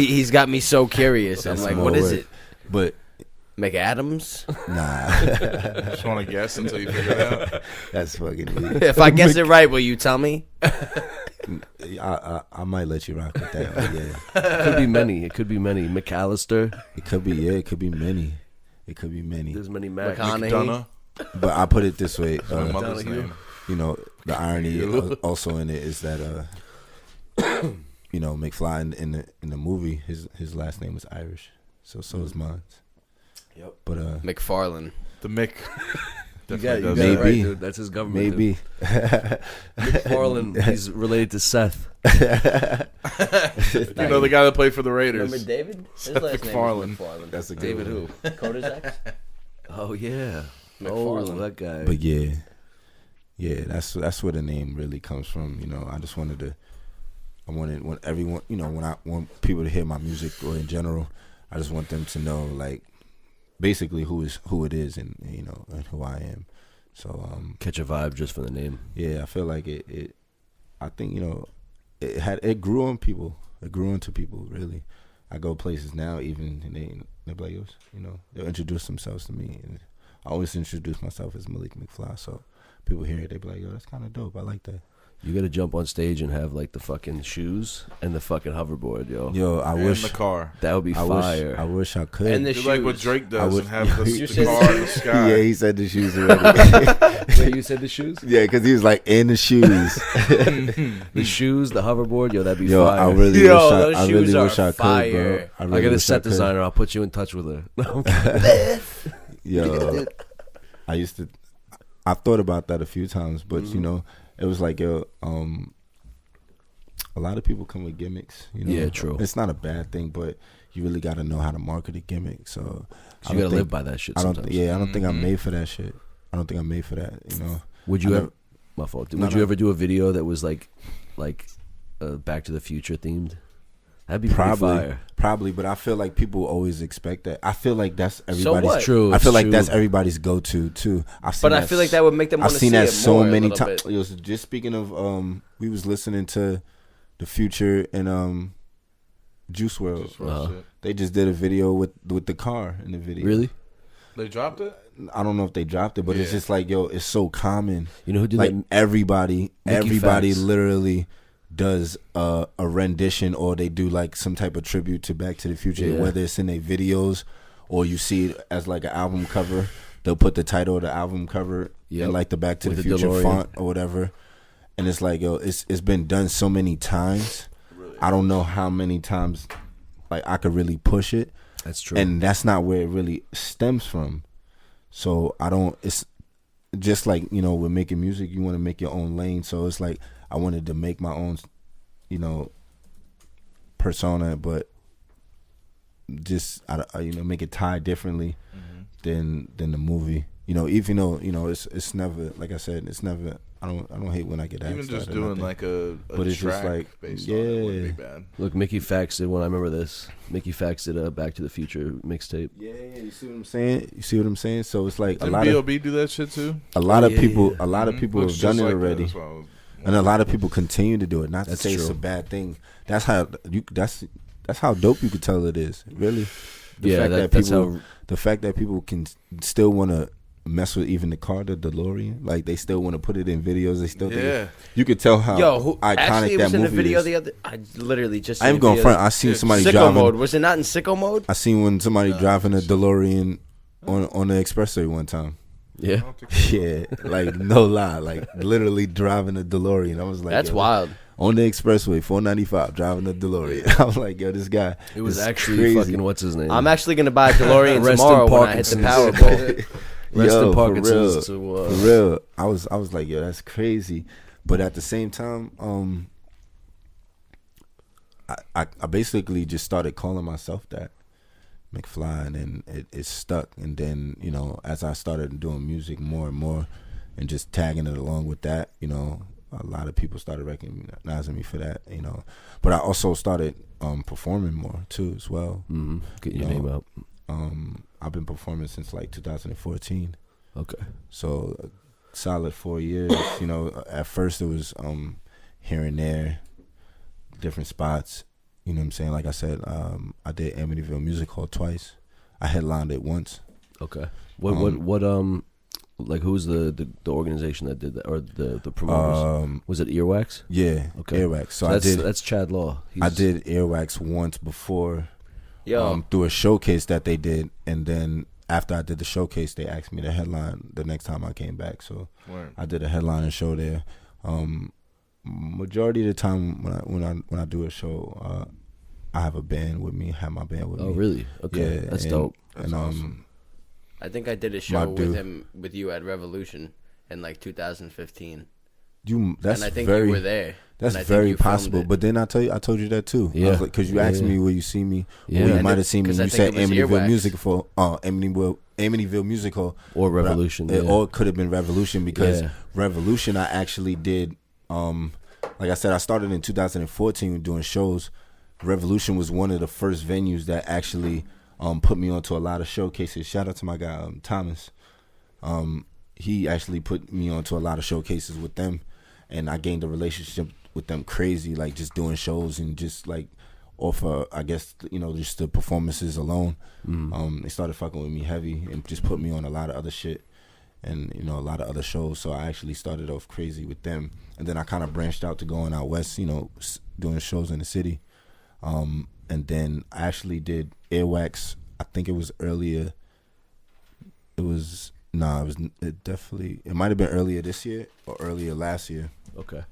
me so curious. I'm like, what is it? But McAdams? Nah. Just want to guess until you figure it out. That's fucking weird. If I guess it right, will you tell me? I might let you rock with that. But yeah. It could be many. It could be many. McAllister. It could be, yeah, it could be many. It could be many. There's many Mac. McConaughey. McDonough. But I put it this way. That's my mother's Donahue. name. You know, the irony also in it is that you know, McFly in the movie, his last name is Irish. So is mine. Yep. But McFarlane. The Mick. You got it Maybe. right, dude. That's his government. maybe. McFarlane. He's related to Seth. You know the guy that played for the Raiders. Remember David? His Seth last MacFarlane. name is McFarlane. That's a good David one. who? Kodak? Oh yeah. Oh, McFarlane. that guy. But yeah, that's where the name really comes from. You know, I just wanted when everyone, you know, when I want people to hear my music or in general, I just want them to know, like, basically who it is, and you know, and who I am. So Catch a vibe just from the name. yeah, I feel like it I think, you know, it grew on people. It grew into people, really. I go places now, even, and they're like, you know, they'll introduce themselves to me, and I always introduce myself as Malik McFly. So people hear it, they be like, yo, that's kind of dope. I like that. You gotta jump on stage and have like the fucking shoes and the fucking hoverboard, yo. Yo, I And wish the car. That would be fire. I wish I could. And the Do like what shoes. Drake I does would- and have the You the said- car in the sky. Yeah, he said the shoes already. Wait, you said the shoes? Yeah, because he was like in the shoes. The shoes, the hoverboard, yo, that'd be Yo, fire. I really Yo, wish those I shoes really are wish I could, bro. fire. I I really got a wish set could. designer. I'll put you in touch with her. No, I'm kidding. Yo, I thought about that a few times, but you know, it was like, yo, a lot of people come with gimmicks. You know, Yeah, true. It's not a bad thing, but you really got to know how to market a gimmick. So You I gotta don't live think- by that shit I don't. sometimes. Yeah, I don't think I'm made for that shit. I don't think I'm made for that. You know. Would you I ever? never- My fault. No, Would you no. ever do a video that was like Back to the Future themed? That'd be pretty fire. Probably, but I feel like people always expect that. I feel like that's everybody's. what? True. I feel it's like true. that's everybody's go-to too. But I feel like that would make them want I've to seen see that it so more many a little times. bit. Just speaking of, we was listening to the Future and Juice WRLD. Just for Uh-huh. shit. They just did a video with the car in the video. Really? They dropped it? I don't know if they dropped it, but it's Yeah. just like, yo, it's so common. You know who did Like that? everybody Facts. literally does a rendition, or they do like some type of tribute to Back to the Future, Yeah. whether it's in their videos or you see it as like an album cover. They'll put the title of the album cover Yep. in like the Back to With the the Future DeLorean. font or whatever. And it's like, yo, it's been done so many times. I don't know how many times like I could really push it. That's true. And that's not where it really stems from. So it's just like, you know, with making music, you want to make your own lane. So it's like I wanted to make my own, you know, persona, but just you know, make it tie differently than the movie. You know, even though, you know, it's never, like I said, it's never. I don't hate when I get asked. Even just that or doing nothing. like a But it's track just like, based on it wouldn't be yeah. bad. Look, Mickey Fax did one. I remember this. Mickey Fax did a Back to the Future mixtape. Yeah, you see what I'm saying? You see what I'm saying? So it's like Didn't a lot of B.O.B. do that shit too? a lot of Yeah, people, yeah. a lot of people Looks have done just it like that. already. That's why I was And a lot of people continue to do it. Not to That's say it's true. a bad thing. That's how that's how dope you could tell it is. Really, That's people, how. the fact that people can still want to mess with even the car, the DeLorean. Like they still want to put it in videos. They still think Yeah. you could tell how Yo, iconic actually, it that was in the movie video is. the other. I literally just. I seen ain't the going video front. I seen Yeah, somebody Sicko driving. mode. Was it not in sicko mode? I seen when somebody driving a DeLorean on the expressway one time. Yeah. Yeah, like no lie, like literally driving a DeLorean. I was like, That's yo, wild. on the expressway, 495, driving a DeLorean. I was like, yo, this guy. It was is actually crazy. fucking what's his name? I'm actually gonna buy a DeLorean Rest in tomorrow when I hit the Parkinson's. Powerball. Rest Yo, in for Parkinson's. real. To, For real, I was like, yo, that's crazy. But at the same time, I basically just started calling myself that, McFly, and then it stuck. And then, you know, as I started doing music more and more, and just tagging it along with that, you know, a lot of people started recognizing me for that, you know. But I also started performing more too, as well. Get your No. name out. I've been performing since like 2014. Okay. So a solid 4 years. You know, at first it was here and there, different spots. You know what I'm saying? Like I said, I did Amityville Music Hall twice. I headlined it once. Yeah. Okay. What like who was the organization that did that, or the promoters? Was it Earwax? Yeah. Okay. Earwax. So that's Chad Law. I did Earwax once before. Yo, Through a showcase that they did, and then after I did the showcase, they asked me to headline the next time I came back. So Word. I did a headlining show there. Majority of the time when I do a show, I have a band with me. Have my band with me. Oh, really? Okay, Yeah, that's and, dope. And awesome. I think I did a my show dude. with you at Revolution in like 2015, That's and I think very, you were there. That's and I think very you filmed possible. it. But then I told you that too. Yeah. Because you asked Yeah. me where you see me. Yeah. Or you And might have seen me. 'cause I You think said it was Amityville Earwax. Music for Amityville Musical. Or Revolution. But yeah. or it could have been Revolution, because Yeah. Revolution I actually did. Like I said, I started in 2014 doing shows. Revolution was one of the first venues that actually put me onto a lot of showcases. Shout out to my guy Thomas. He actually put me onto a lot of showcases with them, and I gained a relationship with them crazy, like just doing shows and just like off I guess just the performances alone. They started fucking with me heavy and just put me on a lot of other shit, and a lot of other shows. So I actually started off crazy with them, and then I kind of branched out to going out west, doing shows in the city. And then I actually did Earwax. I think it was earlier. It might have been earlier this year or earlier last year. Okay.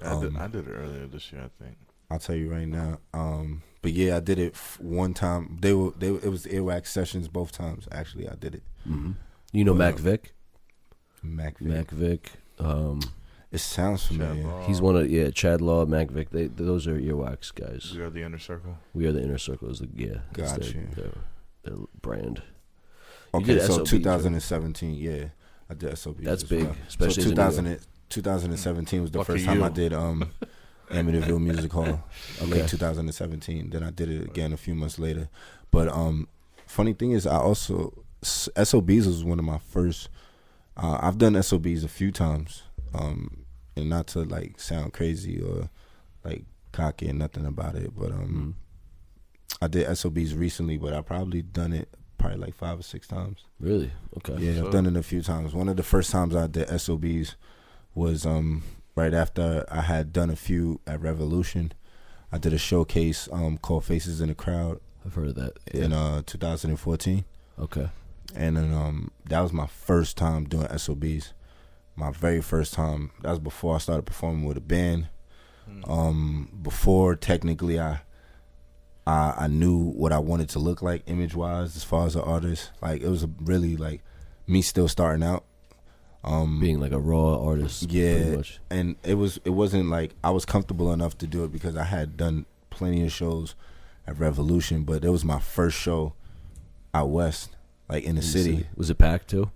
I did it earlier this year, I think. I'll tell you right now. But yeah, I did it one time. It was Earwax sessions both times. Actually, I did it. Mm-hmm. You know Mac Vic? Mac Vic. It sounds familiar. He's one of Chad Law, Mac Vic. Those are Earwax guys. We are the inner circle. We are the inner circle. That's Got their brand. Okay, did so SOBs, 2017, yeah, I did SOBs. That's as big, well. especially so in New York. 2017 was the Lucky first time I you. did Amityville Music Hall. Okay. Late 2017. Then I did it again a few months later. But funny thing is, I also SOBs was one of my first. I've done SOBs a few times, and not to like sound crazy or like cocky and nothing about it, but I did SOBs recently, but I probably done it like 5 or 6 times. Really? Okay. Yeah, I've done it a few times. One of the first times I did SOBs was right after I had done a few at Revolution. I did a showcase called Faces in the Crowd I've heard of that. Yeah. in 2014. Okay. And then that was my first time doing SOBs. My very first time. That was before I started performing with a band. Before technically I knew what I wanted to look like image-wise as far as an artist. Like, it was really like me still starting out. Being like a raw artist. Yeah, Pretty much. and it wasn't like I was comfortable enough to do it because I had done plenty of shows at Revolution, but it was my first show out west, like in the city. Was it packed too?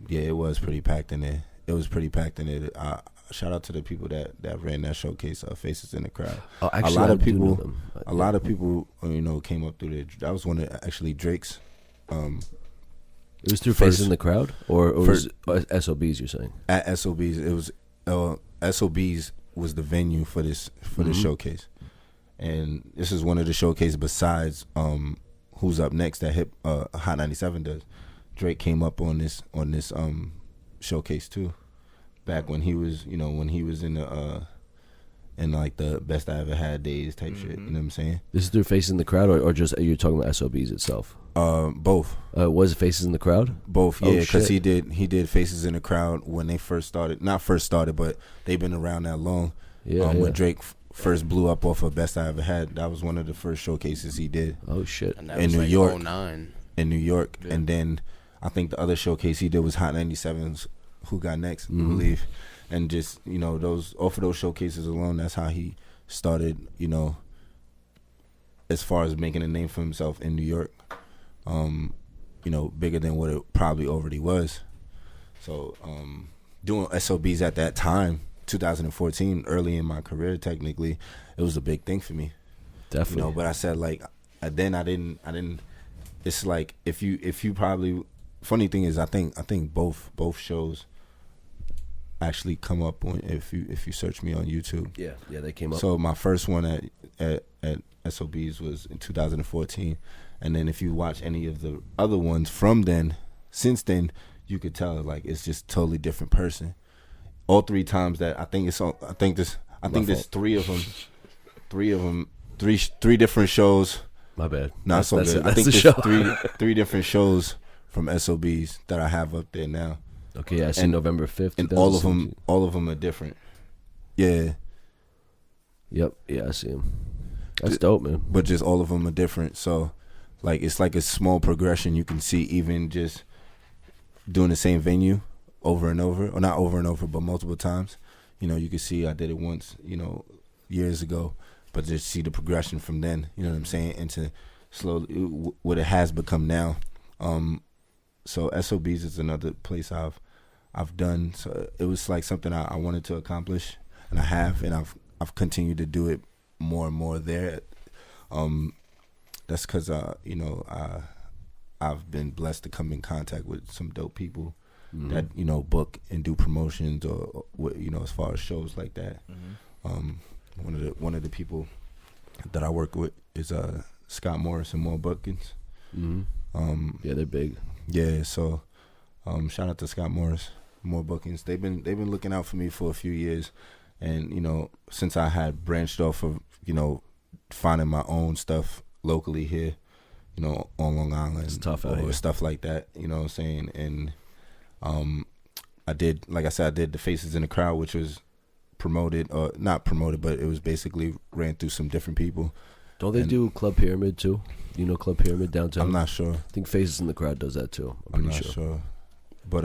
Yeah, it was pretty packed in there. It was pretty packed in there. Shout out to the people that ran that showcase, Faces in the Crowd. Oh, actually, a lot of I do know people, them. a lot of people, came up through there. That was one of actually Drake's. It was through First- Faces in the Crowd, or was SOBs? You're saying? At SOBs, it was SOBs was the venue for this showcase, and this is one of the showcases besides Who's Up Next that Hot 97 does. Drake came up on this showcase too, back when he was in the in like the Best I Ever Had days type shit. You know what I'm saying? This is through Faces in the Crowd, or just you're talking about SOBs itself? Both. Was it Faces in the Crowd? Both, Oh, yeah, because shit. he did Faces in the Crowd when they first started. Not first started, but they've been around that long. Yeah. When Drake first blew up off of Best I Ever Had, that was one of the first showcases he did Oh shit. And that in was New like York. 09. in New York. Yeah. And then I think the other showcase he did was Hot 97's Who Got Next, I believe. And just, those off of those showcases alone, that's how he started, as far as making a name for himself in New York. Bigger than what it probably already was. So, doing SOBs at that time, 2014, early in my career, technically, it was a big thing for me. Definitely. But I said, like, then I didn't. It's like if you probably. Funny thing is, I think both shows actually come up when if you search me on YouTube. Yeah, they came up. So my first one at SOBs was in 2014, and then if you watch any of the other ones from then, since then, you could tell like it's just totally different person. All 3 times that I think there's 3 of them, three different shows. My bad. No, it's all good. I think there's three different shows from SOBs that I have up there now. Okay, I see November 5th. And all of them are different. Yeah. Yep. Yeah, I see them. That's dope, man. But just all of them are different. So, like, it's like a small progression you can see even just doing the same venue over and over. Or not over and over, but multiple times. You know, you can see I did it once, you know, years ago. But just see the progression from then, you know what I'm saying? And to slowly, what it has become now. So SOBs is another place I've done. So it was like something I wanted to accomplish. And I have, and I've continued to do it more and more there. That's because you know, I've been blessed to come in contact with some dope people that, you know, book and do promotions or you know, as far as shows like that. One of the people that I work with is Scott Morris and More Bookings. Yeah, they're big. Yeah, so shout out to Scott Morris, More Bookings. They've been looking out for me for a few years. And, you know, since I had branched off of, you know, finding my own stuff locally here, you know, on Long Island. It's tough out or here. Stuff like that, you know what I'm saying? And I did, like I said, I did The Faces in the Crowd, which was promoted, or not promoted, but it was basically ran through some different people. Don't they do Club Pyramid too? You know Club Pyramid downtown? I'm not sure. I think Faces in the Crowd does that too. I'm pretty not sure. But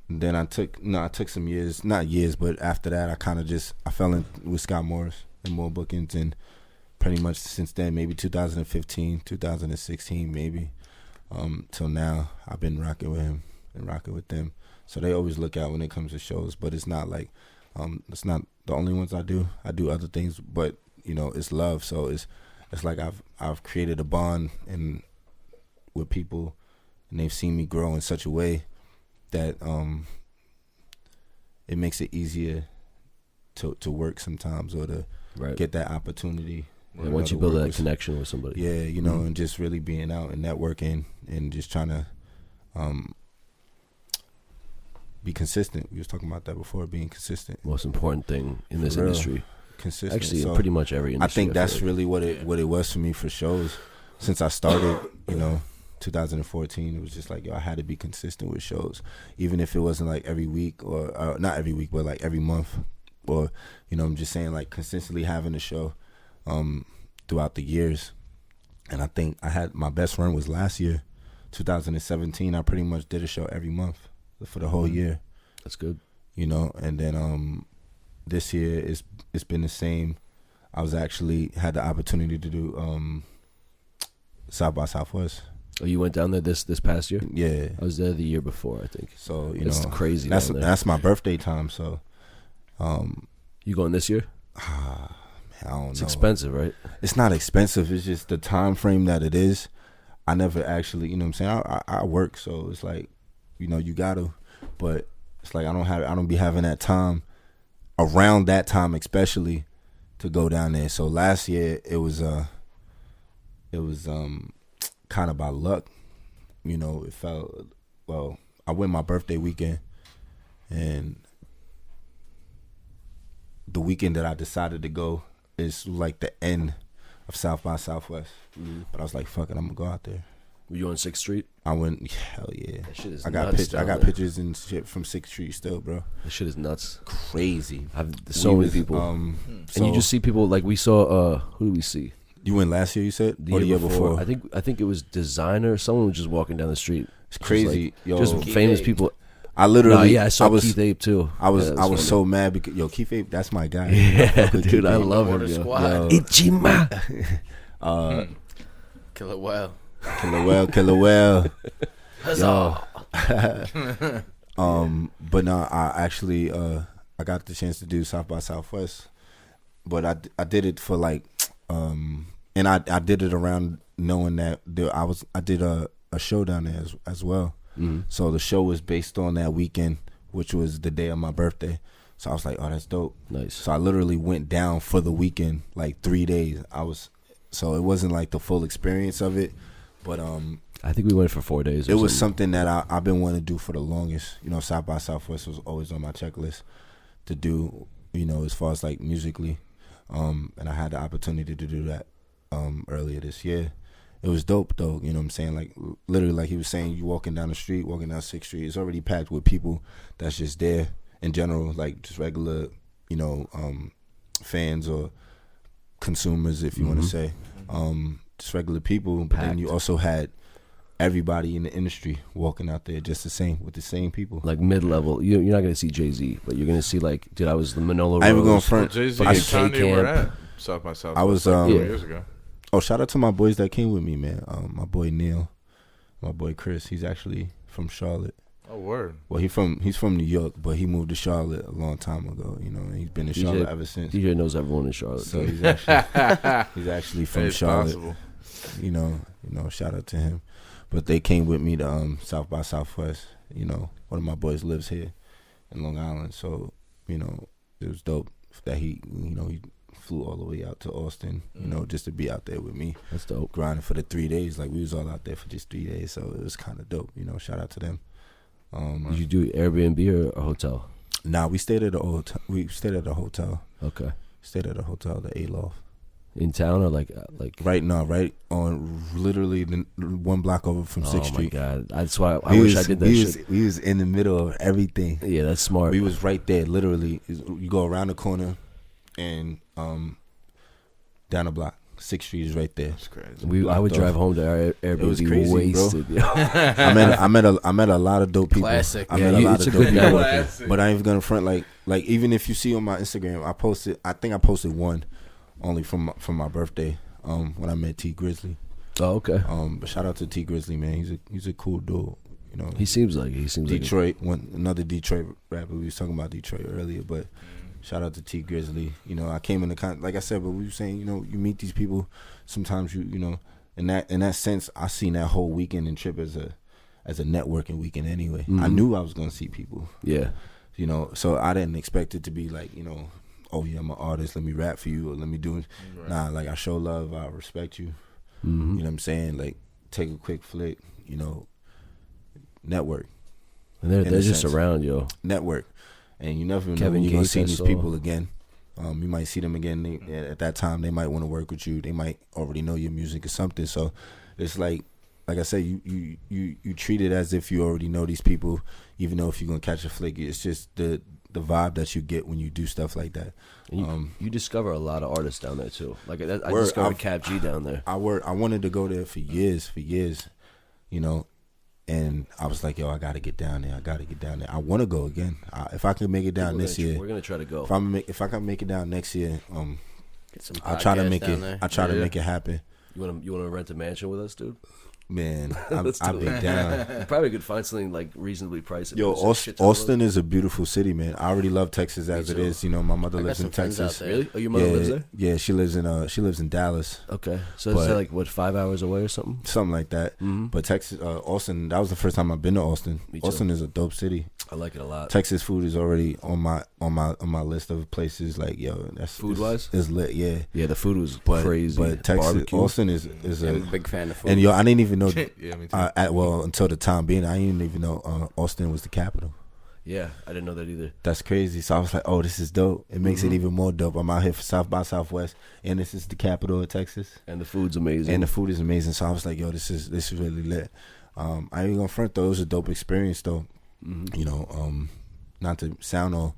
then I took some years, not years, but after that I fell in with Scott Morris and More Bookings, and pretty much since then, maybe 2015, 2016 maybe, till now, I've been rocking with him and rocking with them. So they always look out when it comes to shows, but it's not like, it's not the only ones I do. I do other things, but you know, it's love. So it's like I've created a bond with people, and they've seen me grow in such a way that it makes it easier to work sometimes, or to get that opportunity. And once you build that connection with somebody. Yeah, you know, and just really being out and networking and just trying to be consistent. We was talking about that before, being consistent. Most important thing in this For real. industry. Consistent. Actually, So in pretty much every industry. I think that's feel like. really what it was for me for shows. Since I started, you know, 2014, it was just like, yo, I had to be consistent with shows, even if it wasn't like every week, or not every week, but like every month, or, you know, I'm just saying, like, consistently having a show throughout the years. And I think I had my best run was last year, 2017. I pretty much did a show every month for the whole year. That's good. You know, and then this year it's been the same. I was actually had the opportunity to do South by Southwest. Oh, you went down there this past year? Yeah. I was there the year before, I think. So, you It's know, crazy. That's my birthday time. So, You going this year? I don't It's know. expensive, right? It's not expensive. It's just the time frame that it is. I never actually, you know what I'm saying? I work, so it's like, you know, you got to, but it's like I don't be having that time around that time, especially to go down there. So last year it was kind of by luck, you know. It felt, well, I went my birthday weekend, and the weekend that I decided to go is like the end of South by Southwest. But I was like, fuck it, I'm gonna go out there. Were you on 6th Street? I went, hell yeah. That shit is I got nuts down there. pictures and shit from 6th Street still, bro. That shit is nuts. Crazy. So many people. So and you just see people, like we saw, who did we see? You went last year, you said? The Or year the year before. before? I think it was Designer. Someone was just walking down the street. It's crazy. Yo, Just Keith famous Ape. people. I literally, I saw Keith Ape too. I was Yeah, that funny. so mad because, yo, Keith Ape, that's my guy. Yeah, Keith dude, I Ape. love him. Water Yo. Squad. Ichima. Kill it well. Killer well. Huzzah. But no, I actually I got the chance to do South by Southwest, but I did it for like and I did it around knowing that I did a show down there as well. So the show was based on that weekend, which was the day of my birthday. So I was like, oh, that's dope. Nice. So I literally went down for the weekend, like 3 days. So it wasn't like the full experience of it, but I think we went for 4 days. It was something that I've been wanting to do for the longest. You know, South by Southwest was always on my checklist to do, you know, as far as like musically. And I had the opportunity to do that earlier this year. It was dope though, you know what I'm saying? Like literally like he was saying, you walking down the street, walking down 6th Street, it's already packed with people that's just there in general, like just regular, you know, fans or consumers, if you want to say. Just regular people. But then you also had everybody in the industry walking out there just the same, with the same people. Like mid-level. You're not going to see Jay-Z, but you're going to see like, dude, I was the Manolo Rose. I ain't going front. Jay-Z I and Kanye were at South by Southwest. I was, 4 years ago. Oh, shout out to my boys that came with me, man. My boy Neil, my boy Chris. He's actually from Charlotte. Oh, word. Well, he's from New York, but he moved to Charlotte a long time ago. You know, and he's been in Charlotte ever since. DJ knows everyone in Charlotte. So he's actually from Charlotte. Possible. You know, shout out to him. But they came with me to South by Southwest. You know, one of my boys lives here in Long Island, so you know it was dope that he flew all the way out to Austin, you know, just to be out there with me. That's dope. Grinding for the 3 days. Like, we was all out there for just 3 days, so it was kind of dope. You know, shout out to them. Did you do Airbnb or a hotel? Nah, we stayed at a hotel. Okay. Stayed at a hotel, the Aloft. In town or like right on literally the 1 block over from 6th Street. Oh my God, that's why I wish I did that shit. We was in the middle of everything. Yeah, that's smart. We was right there, literally. You go around the corner, and down the block. 6th Street is right there. That's crazy. I would drive home to our Airbnb. It was crazy, wasted, bro. I met a lot of dope people. Classic. I met a lot of dope people. Classic. But I ain't even gonna front like even if you see on my Instagram, I think I posted one only from my birthday when I met T Grizzly. Oh, okay. But shout out to T Grizzly, man. He's a cool dude. You know, he seems like Detroit. Another Detroit rapper. We was talking about Detroit earlier, but shout out to T Grizzly. You know, I came in the like I said, but we were saying, you know, you meet these people. Sometimes you know, in that sense, I seen that whole weekend and trip as a networking weekend anyway. I knew I was gonna see people. Yeah. You know, so I didn't expect it to be like, you know, oh yeah, I'm an artist, let me rap for you or let me do it. Right. Nah, like I show love, I respect you. You know what I'm saying? Like take a quick flick, you know, network. And they're just around, yo. Network. And you never know when you're going to see these people again. You might see them again. At that time, they might want to work with you. They might already know your music or something. So it's like I said, you treat it as if you already know these people, even though if you're going to catch a flick, it's just the vibe that you get when you do stuff like that. And you discover a lot of artists down there, too. Like, I discovered Cap G down there. I wanted to go there for years, you know. And I was like, yo, I got to get down there. I want to go again. If I can make it down this year. We're going to try to go. If I can make it down next year, Get some I'll try to make it. there. I'll try to make it happen. You want to rent a mansion with us, dude? Man, I'll be down. You probably could find something like reasonably priced. Yo, Austin is a beautiful city, man. I already love Texas as it is. You know, my mother lives in Texas. Really? Oh, your mother lives there? Yeah, she lives in Dallas. Okay, so it's like what, 5 hours away or something? Something like that. But Texas, Austin. That was the first time I've been to Austin. Austin is a dope city. I like it a lot. Texas food is already on my list of places. Like, yo, that's food wise is lit. Yeah, yeah. The food was crazy. But Texas, barbecue. Austin is I'm a big fan of food. And yo, I didn't even know. Yeah, me too. Until the time being, I didn't even know Austin was the capital. Yeah, I didn't know that either. That's crazy. So I was like, oh, this is dope. It makes it even more dope. I'm out here for South by Southwest, and this is the capital of Texas. And the food's amazing. So I was like, yo, this is really lit. I ain't gonna front though. It was a dope experience though. You know, not to sound all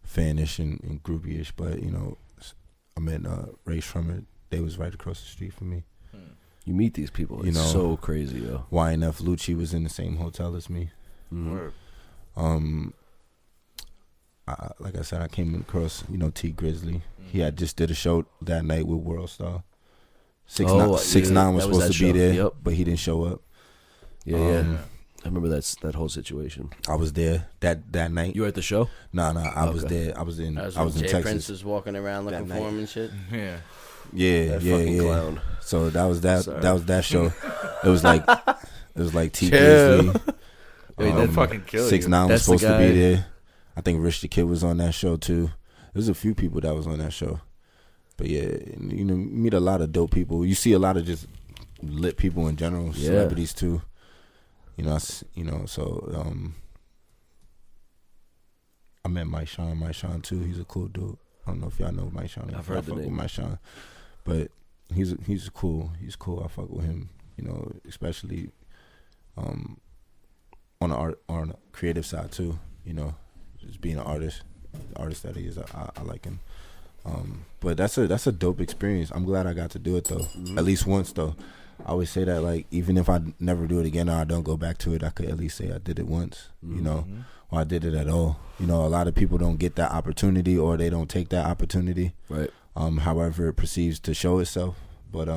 fanish and groupie-ish, but you know, I met Ray Shrummer. They was right across the street from me. You meet these people. It's so crazy, yo. YNF Lucci was in the same hotel as me. Like I said, I came across, you know, T Grizzly. He had just did a show that night with World Star. 6ix9ine was supposed to be there, but he didn't show up. Yeah. I remember that whole situation. I was there that night. You were at the show? No, I was there. I was in Texas. Prince was walking around looking for him and shit. Yeah. Clown. So that was that. Sorry. That was that show. It was like T Grizzly. Don't fucking kill 6ix9ine was supposed to be there. I think Rich the Kid was on that show too. There's a few people that was on that show. But yeah, you know, you meet a lot of dope people. You see a lot of just lit people in general, celebrities too. So I met Mike Sean too. He's a cool dude. I don't know if y'all know Mike Sean. I've heard the name. With Mike Sean, but he's cool. He's cool. I fuck with him. Especially on a creative side too. Just being an artist, the artist that he is. I like him. But that's a dope experience. I'm glad I got to do it though. At least once though. I always say that, like, even if I never do it again or I don't go back to it, I could at least say I did it once, or I did it at all. A lot of people don't get that opportunity or they don't take that opportunity. Right. However it perceives to show itself. But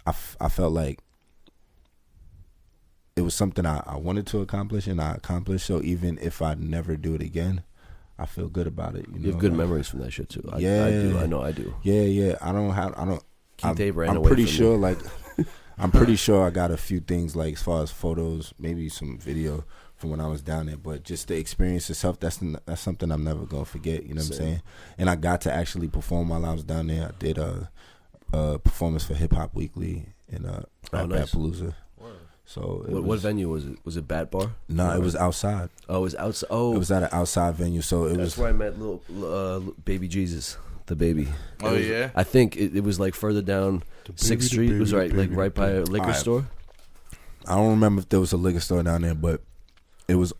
I felt like it was something I wanted to accomplish and I accomplished. So even if I never do it again, I feel good about it. You have good memories from that shit too. I do. I know I do. Yeah. I'm pretty sure, like, I'm pretty sure I got a few things, like, as far as photos, maybe some video from when I was down there. But just the experience itself, that's something I'm never gonna forget. You know what I'm saying? And I got to actually perform while I was down there. I did a performance for Hip Hop Weekly and Palooza. So what venue was it? Was it Bat Bar? No, it was outside. Oh, it was outside. Oh, it was at an outside venue. So that's where I met little baby Jesus. The baby. Yeah. I think it was like further down 6th Street. It was right by a liquor store. I don't remember if there was a liquor store down there, but it was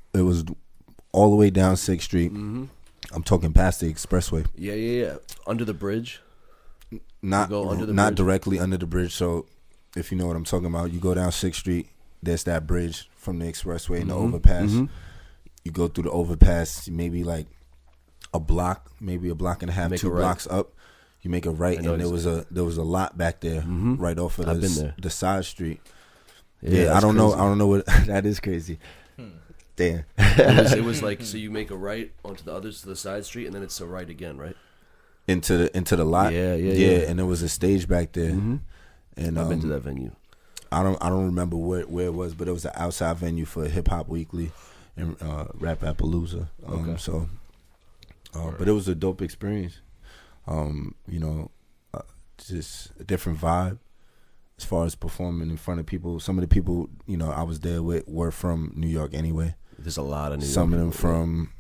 all the way down 6th Street. Mm-hmm. I'm talking past the expressway. Yeah. Under the bridge. Not bridge? Directly under the bridge. So if you know what I'm talking about, you go down 6th Street. There's that bridge from the expressway and the overpass. Mm-hmm. You go through the overpass, maybe like a block and a half, 2 blocks up. You make a right, and there was a lot back there, right off of the side street. Yeah, I don't know what that is crazy. Damn. It was like, so you make a right onto the side street, and then it's a right again, right? Into the lot. Yeah. And there was a stage back there. Mm-hmm. And I've been to that venue. I don't remember where it was, but it was an outside venue for Hip Hop Weekly and Rap Palooza. Okay. But it was a dope experience. Just a different vibe as far as performing in front of people. Some of the people, I was there with were from New York anyway. There's a lot of New York. Some of them from,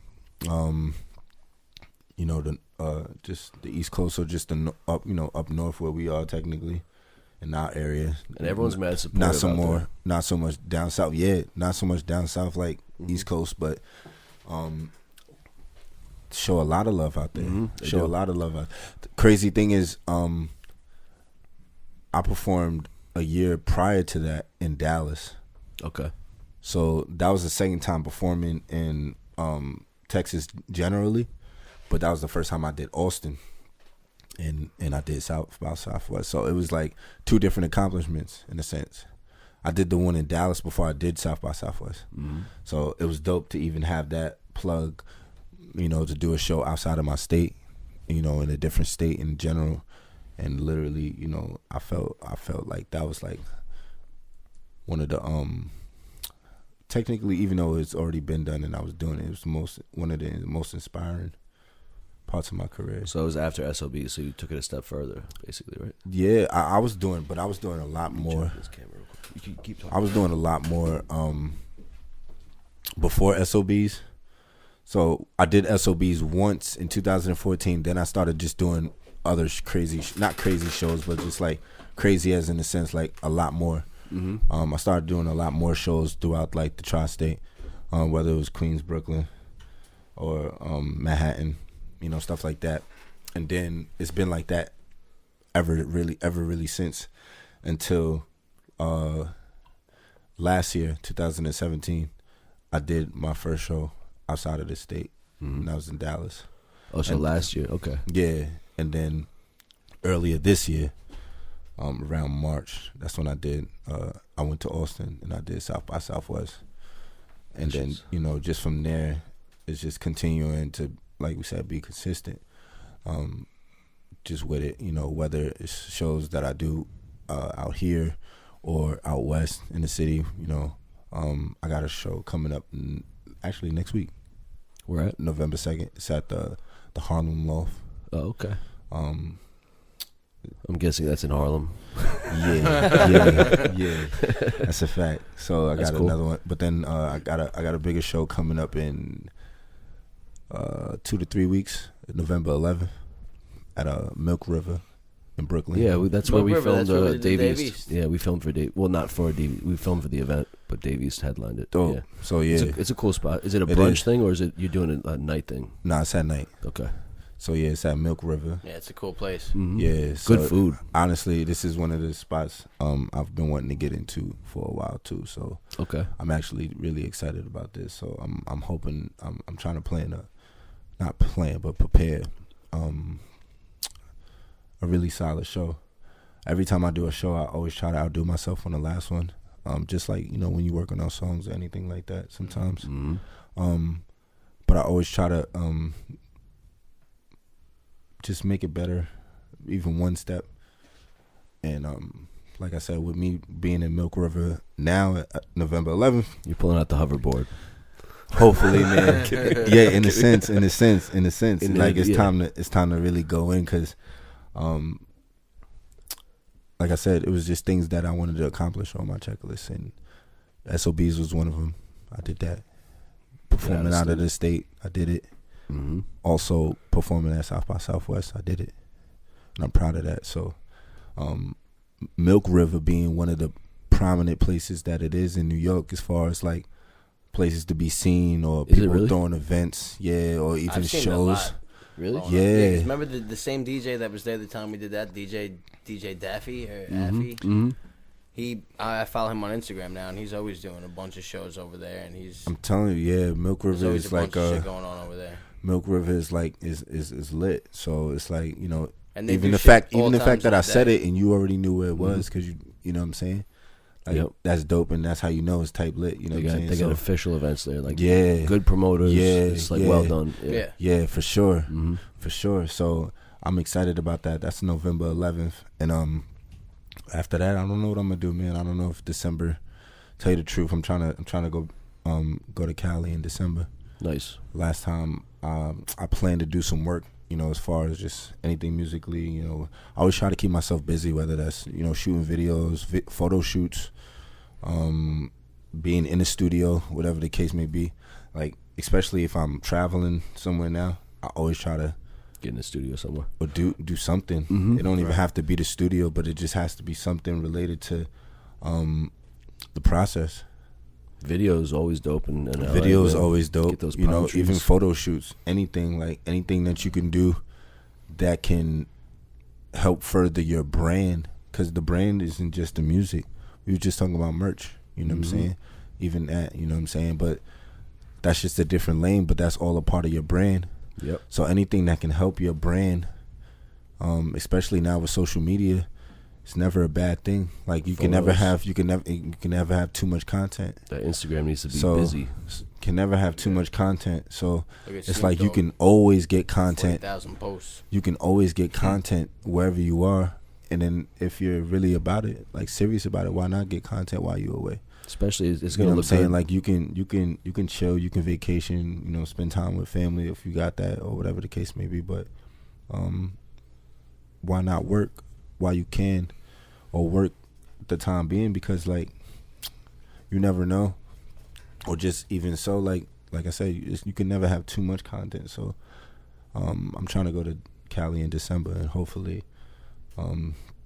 just the East Coast or just up north where we are technically in our area. And everyone's mad supportive. Not so much down south. Yeah, not so much down south like East Coast, but show a lot of love out there. A lot of love out. The crazy thing is, I performed a year prior to that in Dallas. Okay. So that was the second time performing in Texas generally, but that was the first time I did Austin, and I did South by Southwest. So it was like 2 different accomplishments in a sense. I did the one in Dallas before I did South by Southwest. Mm-hmm. So it was dope to even have that plug, to do a show outside of my state, in a different state in general. And literally, I felt like that was like one of the technically, even though it's already been done and I was doing it, it was one of the most inspiring parts of my career. So it was after SOB, so you took it a step further, basically, right? Yeah, I was doing a lot more. You can keep talking. I was doing a lot more before SOBs. So I did SOBs once in 2014. Then I started just doing other not crazy shows, but just like crazy as in the sense like a lot more. Mm-hmm. I started doing a lot more shows throughout like the tri-state, whether it was Queens, Brooklyn, or Manhattan, stuff like that. And then it's been like that ever really since until last year, 2017. I did my first show outside of the state, and I was in Dallas. Oh, so last year, okay. Yeah, and then earlier this year, around March, that's when I did. I went to Austin and I did South by Southwest, and then just from there, it's just continuing to, like we said, be consistent. Just with it, whether it's shows that I do out here or out west in the city. I got a show coming up actually next week. Where at? November 2nd. It's at the Harlem Loft. Oh, okay. I'm guessing that's in Harlem. Yeah. That's a fact. So I That's got cool. another one, but then I got a bigger show coming up in 2 to 3 weeks, November 11th, at Milk River in Brooklyn. Yeah, that's where Milk we River, filmed that's where we did the Dave Dave East. East. Yeah, we filmed for Dave. Well, not for Dave. We filmed for the event, but Dave East headlined it. Oh, Yeah. so yeah. It's a cool spot. Is it a It brunch is. thing or is it you're doing a night thing? Nah, it's at night. Okay. So yeah, it's at Milk River. Yeah, it's a cool place. Mhm. Yeah, so Good food. Honestly, this is one of the spots I've been wanting to get into for a while too. So Okay. I'm actually really excited about this. So I'm hoping I'm trying to prepare a really solid show. Every time I do a show, I always try to outdo myself on the last one. Just like, you know, when you're working on songs or anything like that sometimes. Mm-hmm. But I always try to just make it better, even one step. And like I said, with me being in Milk River now, November 11th, You're pulling out the hoverboard. hopefully, man. Yeah, in a sense, like it's yeah. time to really go in, because, like I said, it was just things that I wanted to accomplish on my checklist, and SOBs was one of them. I did that. Performing out of the state, I did it. Mm-hmm. Also performing at South by Southwest, I did it, and I'm proud of that. So, Milk River being one of the prominent places that it is in New York, as far as like places to be seen, or Is it people really? throwing events, yeah, or even I've seen it a shows. lot. Really? Oh, Yeah. 'cause remember the same DJ that was there the time we did that, DJ Daffy or Affy? Mm-hmm. I follow him on Instagram now, and he's always doing a bunch of shows over there, and I'm telling you, yeah, Milk there's River always is a bunch like of shit going on over there. Milk River is like is lit. So it's like, you know, And they even do the shit fact all times that of I the said day. it and you already knew where it was, because you know what I'm saying. Like, Yep. that's dope, and that's how you know it's type lit. You know They what I'm got saying? they got So, official events there, like yeah, good promoters. Yeah, It's like yeah. well done. Yeah. yeah, for sure. Mm-hmm. For sure. So I'm excited about that. That's November 11th, and after that, I don't know what I'm gonna do, man. I don't know if December. Tell you the truth, I'm trying to go to Cali in December. Nice. Last time I planned to do some work, you know, as far as just anything musically. You know, I always try to keep myself busy, whether that's, you know, shooting videos, photo shoots, being in the studio, whatever the case may be. Like, especially if I'm traveling somewhere now, I always try to Get in the studio somewhere. or do something. Mhm. It don't even have to be the studio, but it just has to be something related to the process. Video is always dope, and Video is always dope. Get those You know, palm trees. even photo shoots, anything that you can do that can help further your brand, because the brand isn't just the music. We were just talking about merch. You know what I'm saying? Even that, you know what I'm saying? But that's just a different lane. But that's all a part of your brand. Yep. So anything that can help your brand, especially now with social media, it's never a bad thing. Like, you can never have too much content. That Instagram needs to be So busy. can never have too much content. So Look at it's Snoop like you Dogg, can always get content. 40,000 posts. You can always get content wherever you are. And then if you're really about it, like serious about it, why not get content while you're away? Especially, it's You know gonna what I'm look saying? good. Like, you can chill, you can vacation, you know, spend time with family if you got that, or whatever the case may be. But why not work while you can, or work the time being, because like you never know. Or just even so, like I said, you can never have too much content. So I'm trying to go to Cali in December, and hopefully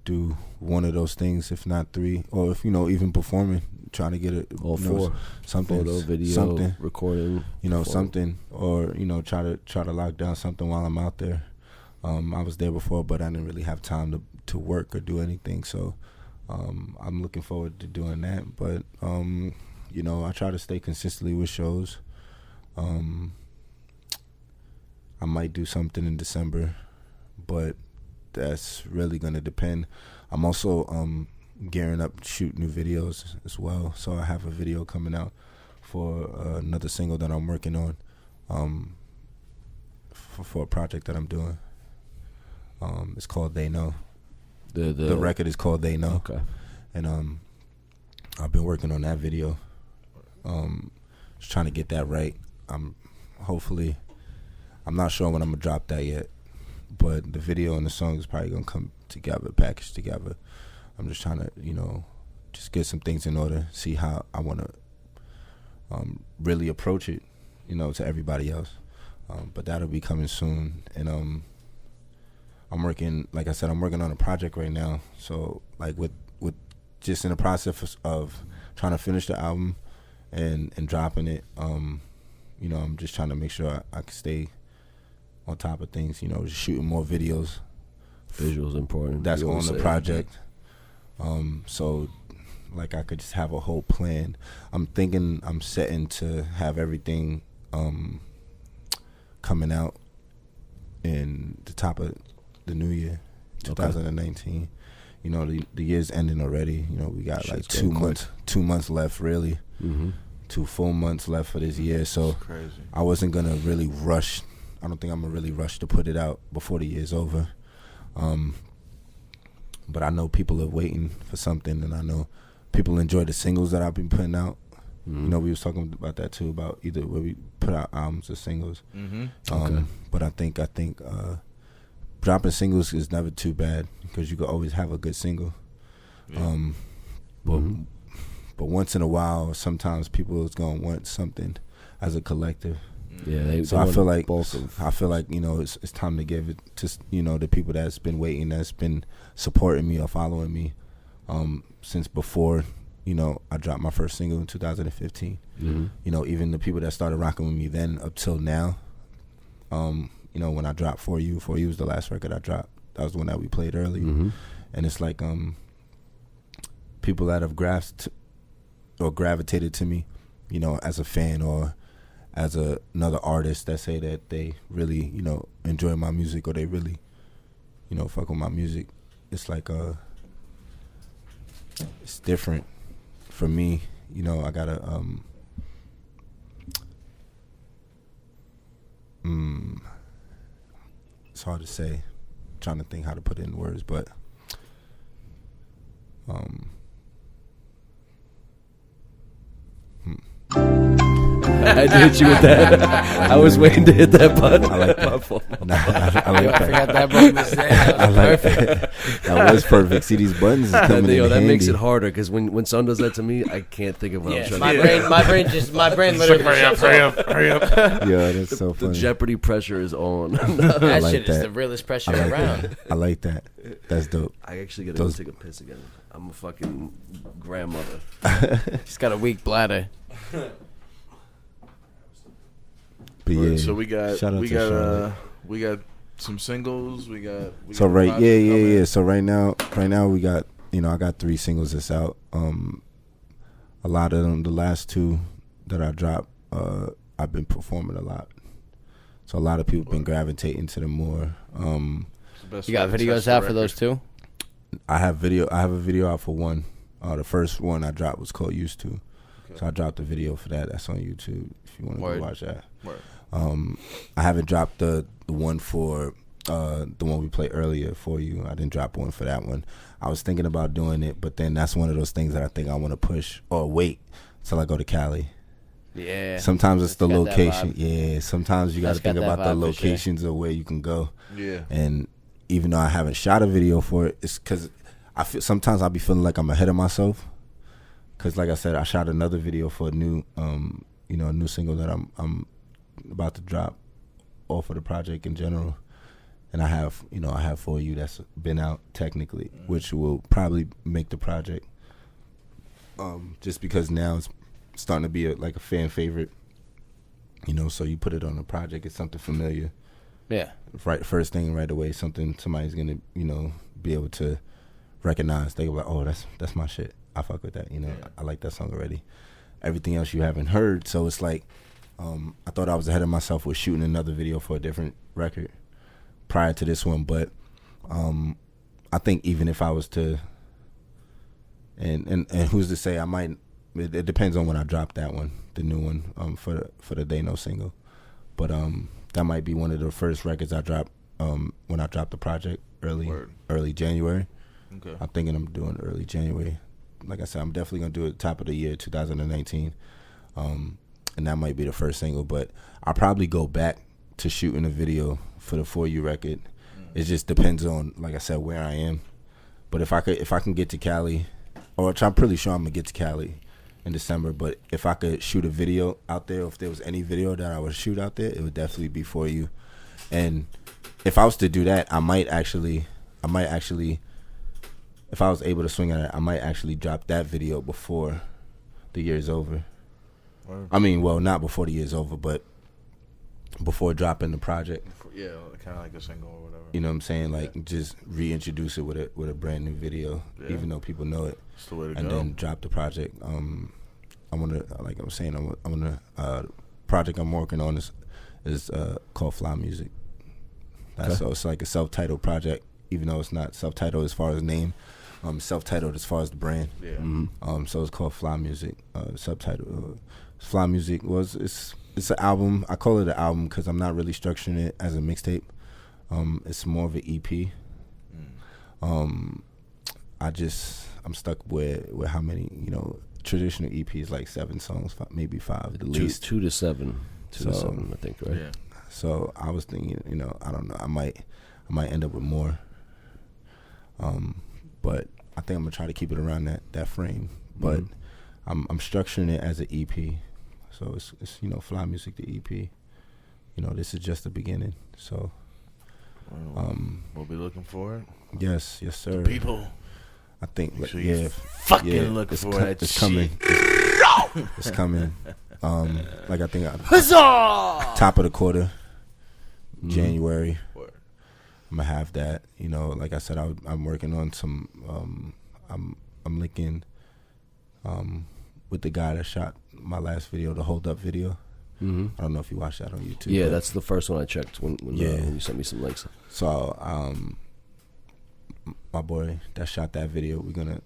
do one of those things, if not three, or if, you know, even performing, trying to get it All you know, four. something, Photo, video, something, recording. you know, performing. something, or, you know, try to lock down something while I'm out there. I was there before, but I didn't really have time to work or do anything. So I'm looking forward to doing that. But you know, I try to stay consistently with shows. I might do something in December, but that's really gonna depend. I'm also gearing up to shoot new videos as well. So I have a video coming out for another single that I'm working on, for a project that I'm doing. It's called They Know. The record is called They Know. Okay. And I've been working on that video. Just trying to get that right. I'm not sure when I'm gonna drop that yet. but the video and the song is probably gonna come together, packaged together. I'm just trying to, just get some things in order, see how I want to really approach it, to everybody else. But that'll be coming soon. And I'm working, like I said, I'm working on a project right now. So like with just in the process of trying to finish the album and dropping it, I'm just trying to make sure I can stay on top of things, just shooting more videos. Visuals important. That's on the project. So like I could just have a whole plan. I'm thinking I'm setting to have everything coming out in the top of the new year, 2019. The year's ending already. We got like 2 months left, really. 2 full months left for this year. So crazy. I wasn't gonna really rush. I don't think I'm gonna really rush to put it out before the year's over. But I know people are waiting for something, and I know people enjoy the singles that I've been putting out. We was talking about that too, about either where we put out albums or singles. But I think dropping singles is never too bad because you could always have a good single. Yeah. But once in a while, sometimes people is gonna want something as a collective. Yeah, so I feel like it's time to give it to the people that's been waiting, that's been supporting me or following me since before I dropped my first single in 2015. Even the people that started rocking with me then up till now. When I dropped For You was the last record I dropped. That was the one that we played early, and it's like people that have gravitated to me, as a fan or as another artist that say that they really, enjoy my music or they really, fuck with my music. It's like it's different for me. I gotta it's hard to say. I'm trying to think how to put it in words, but I did hit you with that. I was waiting to hit that button. I like that. My fault. Nah, I like I that. forgot that button was there. That I was like perfect. that was perfect. See, these buttons is coming in That handy. makes it harder because when son does that to me, I can't think of what I'm trying to do. My brain literally Hurry up. Yeah, that's so The funny. Jeopardy pressure is on. That like shit is that. the realest pressure I like around. that. I like that. That's dope. I actually gotta Those- go take a piss again. I'm a fucking grandmother. She's got a weak bladder. But yeah, So we got shout out to Charlotte. we got some singles. We got So a right, project yeah. coming. So right now we got, I got 3 singles that's out. A lot of them, the last 2 that I dropped, I've been performing a lot. So a lot of people been gravitating to them more. It's the best You got way to videos test the out for record. those two? I have a video out for one. The first one I dropped was called Used To. So I dropped a video for that. That's on YouTube if you want to Word. go watch that. Word. I haven't dropped the one for the one we played earlier, For You. I didn't drop one for that one. I was thinking about doing it, but then that's one of those things that I think I want to push or wait till I go to Cali. Yeah. Sometimes it's the got that location. vibe. Yeah, sometimes you got to That's got think that about the vibe for sure. locations of where you can go. Yeah. And even though I haven't shot a video for it, it's because I feel sometimes I'll be feeling like I'm ahead of myself. Because like I said, I shot another video for a new, a new single that I'm about to drop, or for the project in general. And I have For You that's been out technically, which will probably make the project. Just because now it's starting to be like a fan favorite. So you put it on a project, it's something familiar. Yeah. Right, first thing right away, something somebody's gonna be able to recognize. They go like, oh, that's my shit. I fuck with that. I like that song already. Everything else you haven't heard, so it's like I thought I was ahead of myself with shooting another video for a different record prior to this one, but I think even if I was to, and who's to say I might. It depends on when I drop that one, the new one, for the They Know single, but that might be one of the first records I drop when I drop the project early January. Okay. I'm thinking I'm doing early January. Like I said, I'm definitely gonna do it top of the year 2019, and that might be the first single. But I'll probably go back to shooting a video for the For You record It just depends on, like I said, where I am. But if I can get to Cali, which I'm pretty sure I'm gonna get to Cali in December. But if I could shoot a video out there, if there was any video that I would shoot out there, it would definitely be for you. And if I was to do that, I might actually, if I was able to swing at it, I might actually drop that video before the year's over. Word. I mean, well, not before the year's over, but before dropping the project. Yeah, kind of like a single or whatever. You know what I'm saying? Like, just reintroduce it with a brand new video, even though people know it. That's the way to go. And then drop the project. I'm gonna, like I was saying, I'm gonna project I'm working on is called Fly Music. So it's like a self-titled project, even though it's not self-titled as far as name. Self-titled as far as the brand. Yeah. Mm-hmm. So it's called Fly Music. Subtitle Fly Music it's an album. I call it an album because I'm not really structuring it as a mixtape. It's more of an EP. I'm stuck with how many, traditional EPs, like 7 songs, maybe 5 at least. 2 to 7. 2 to 7, I think, right? Yeah. So I was thinking, I don't know, I might end up with more. But I think I'm gonna try to keep it around that frame. But I'm structuring it as an EP. So it's Fly Music, the EP. This is just the beginning. So we'll be looking for it. yes, sir. The people. I think, Make sure you yeah, fucking look for that it's shit. coming. It's coming. Like I think top of the quarter, January. Word. I'm gonna have that. Like I said, I'm working on some. I'm linking with the guy that shot my last video, the Hold Up video. Mm-hmm. I don't know if you watched that on YouTube. Yeah, that's the first one I checked when you sent me some links. So my boy that shot that video, we're gonna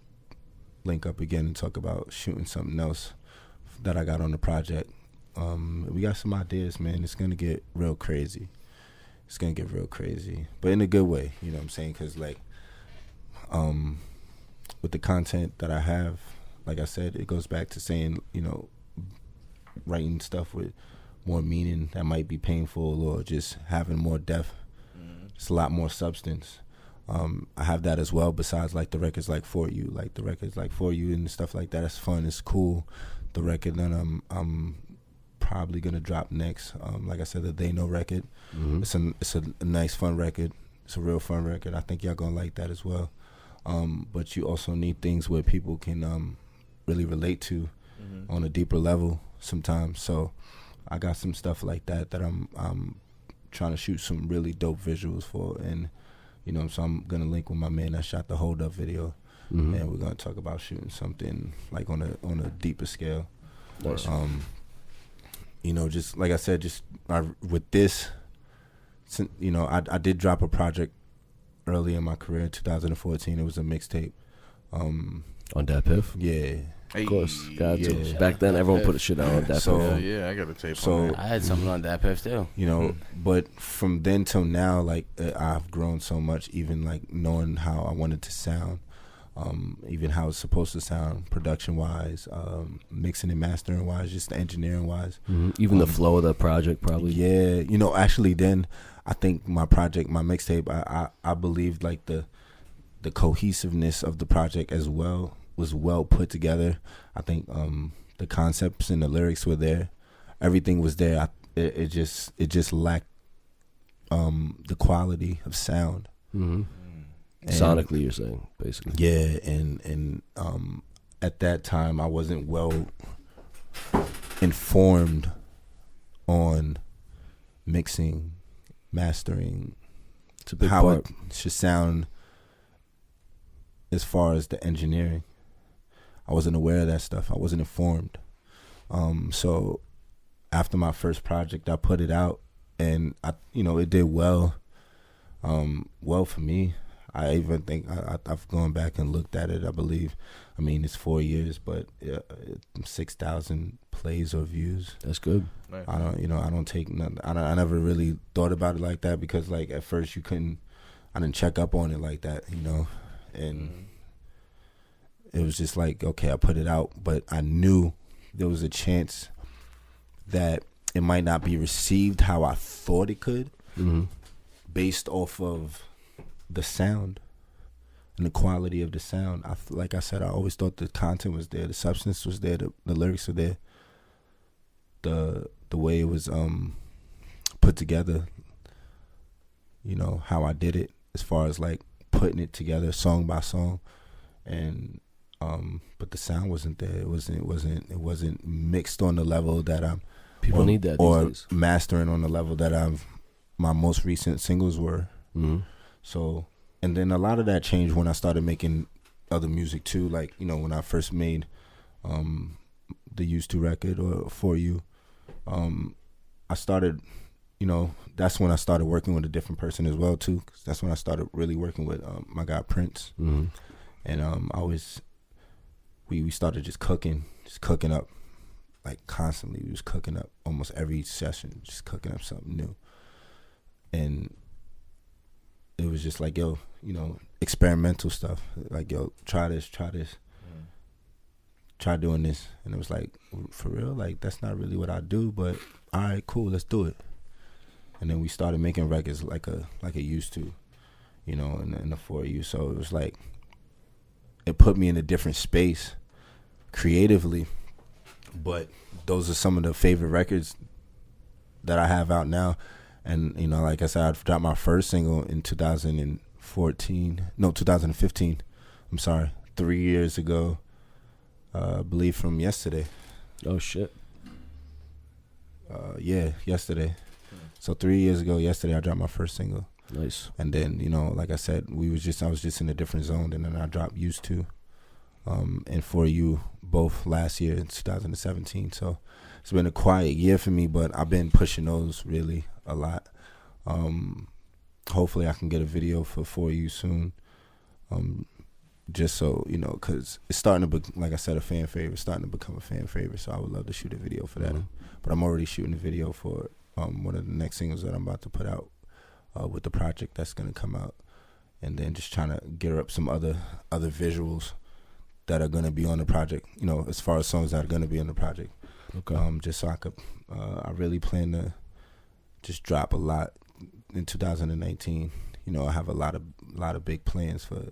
link up again and talk about shooting something else that I got on the project. We got some ideas, man. It's gonna get real crazy. But in a good way, you know what I'm saying? Because like, with the content that I have, like I said, it goes back to saying, writing stuff with more meaning that might be painful, or just having more depth. It's a lot more substance. I have that as well, besides like the records like For You, and stuff like that. It's fun, it's cool. The record that I'm probably gonna drop next, like I said, the They Know record. Mm-hmm. It's a nice, fun record. It's a real fun record. I think y'all gonna like that as well. But you also need things where people can really relate to on a deeper level sometimes. So I got some stuff like that I'm trying to shoot some really dope visuals for, and so I'm gonna link with my man that shot the Hold Up video, and we're gonna talk about shooting something like on a deeper scale. Nice. Just like I said, with this, I did drop a project early in my career in 2014. It was a mixtape. On Dat Piff? Yeah. Of course. Got to. Yeah. Back then, everyone put a shit on Dat So- Piff. Yeah, I got a tape So- on that. I had something on that Piff too. But from then till now, like I've grown so much, even like knowing how I wanted to sound, even how it's supposed to sound, production wise, mixing and mastering wise, just engineering wise. Even the flow of the project, probably. Yeah, actually, then I think my mixtape, I believed like the cohesiveness of the project as well was well put together. I think the concepts and the lyrics were there, everything was there. It just lacked the quality of sound. Mm-hmm. Sonically, you're saying, basically. Yeah, and at that time I wasn't well informed on mixing, mastering, It's a big how part. it should sound as far as the engineering. I wasn't aware of that stuff. I wasn't informed. So after my first project, I put it out, and it did well. Well for me. I even think I've gone back and looked at it. I believe, it's 4 years, but 6,000 plays or views. That's good. Nice. I don't take nothing. I never really thought about it like that, because like at first I didn't check up on it like that, and it was just like, okay, I put it out, but I knew there was a chance that it might not be received how I thought it could, based off of the sound and the quality of the sound. Like I said, I always thought the content was there, the substance was there, the lyrics were there, the way it was put together. You know how I did it, as far as like putting it together song by song, and but the sound wasn't there. It wasn't mixed on the level that I'm. People need that or these days. Mastering on the level that my most recent singles were. Mm-hmm. So, and then a lot of that changed when I started making other music too. Like, you know, when I first made the Used To record, or For You, I started, you know, that's when I started working with a different person as well too. 'Cause that's when I started really working with my guy Prince. Mm-hmm. And we started just cooking up, like constantly. We was cooking up almost every session, just cooking up something new. And it was just like, yo, you know, experimental stuff. Like, yo, try this. Try doing this. And it was like, for real? Like, that's not really what I do, but all right, cool, let's do it. And then we started making records like a Used To, you know, in the For You. So it was like, it put me in a different space creatively. But those are some of the favorite records that I have out now. And, you know, like I said, I dropped my first single in 2015. I'm sorry, 3 years ago, I believe from yesterday. Oh, shit. Yeah, yesterday. So 3 years ago, yesterday, I dropped my first single. Nice. And then, you know, like I said, I was just in a different zone. And then I dropped Used To and For You both last year in 2017. So it's been a quiet year for me, but I've been pushing those really a lot. Hopefully I can get a video for You soon. Just so, you know, because it's starting to be, like I said, a fan favorite. It's starting to become a fan favorite. So I would love to shoot a video for that. Mm-hmm. But I'm already shooting a video for one of the next singles that I'm about to put out with the project that's going to come out. And then just trying to gear up some other visuals that are going to be on the project, you know, as far as songs that are going to be on the project. Okay. Just so I could, I really plan to just drop a lot in 2019. You know, I have a lot of big plans for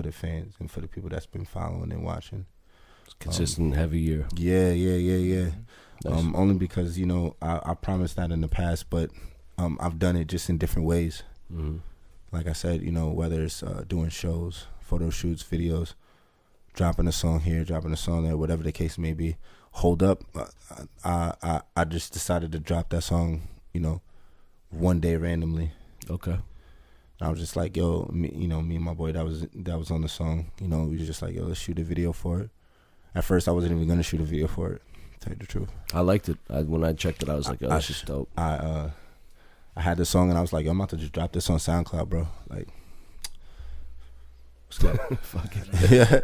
the fans and for the people that's been following and watching. Consistent, heavy year. Yeah. Nice. Only because, you know, I promised that in the past, but I've done it just in different ways. Mm-hmm. Like I said, you know, whether it's doing shows, photo shoots, videos, dropping a song here, dropping a song there, whatever the case may be. Hold Up, I just decided to drop that song, you know, one day randomly. Okay. I was just like, yo, me and my boy that was on the song, you know, we was just like, yo, let's shoot a video for it. At first, I wasn't even gonna shoot a video for it, to tell you the truth. I liked it. When I checked it, I was like, oh, that's just dope. I had the song and I was like, yo, I'm about to just drop this on SoundCloud, bro. Like, what's up? Fuck it. Yeah.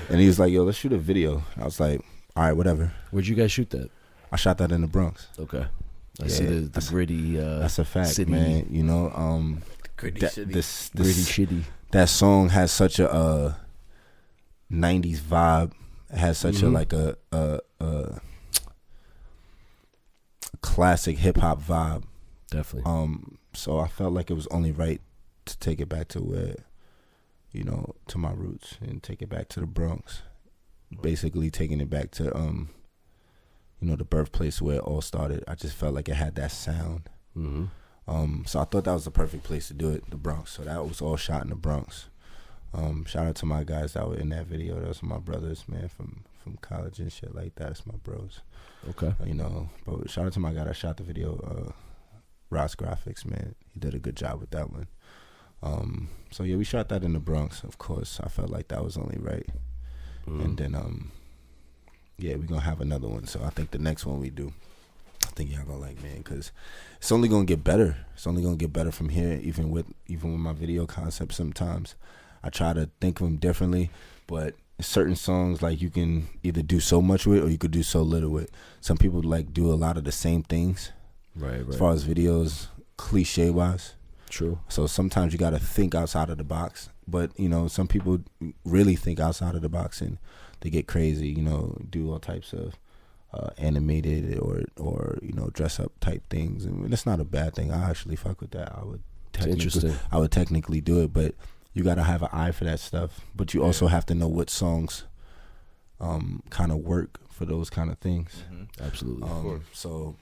And he was like, yo, let's shoot a video. I was like, all right, whatever. Where'd you guys shoot that? I shot that in the Bronx. Okay. I see the gritty that's a fact, city. man. You know, Gritty city. This Gritty shitty. that song has such a 90s vibe. It has such a like a classic hip hop vibe. Definitely. So I felt like it was only right to take it back to where, you know, to my roots and take it back to the Bronx. Basically taking it back to you know, the birthplace where it all started. I just felt like it had that sound. Mm-hmm. So I thought that was the perfect place to do it, the Bronx. So that was all shot in the Bronx. Shout out to my guys that were in that video. Those are my brothers, man, from college and shit like that. It's my bros. Okay. You know, but shout out to my guy that shot the video, Ross Graphics, man. He did a good job with that one. So yeah, we shot that in the Bronx, of course. I felt like that was only right. And then yeah, we're gonna have another one. So I think the next one we do, I think y'all gonna like, man, because it's only gonna get better. It's only gonna get better from here. Even with my video concepts, sometimes I try to think of them differently, but certain songs, like, you can either do so much with or you could do so little with. Some people like do a lot of the same things, right. as far as videos, cliche wise. True. So sometimes you got to think outside of the box. But, you know, some people really think outside of the box and they get crazy, you know, do all types of animated or you know, dress up type things. And that's not a bad thing. I actually fuck with that. I would technically do it. But you got to have an eye for that stuff, but you also have to know what songs kind of work for those kind of things. Absolutely. So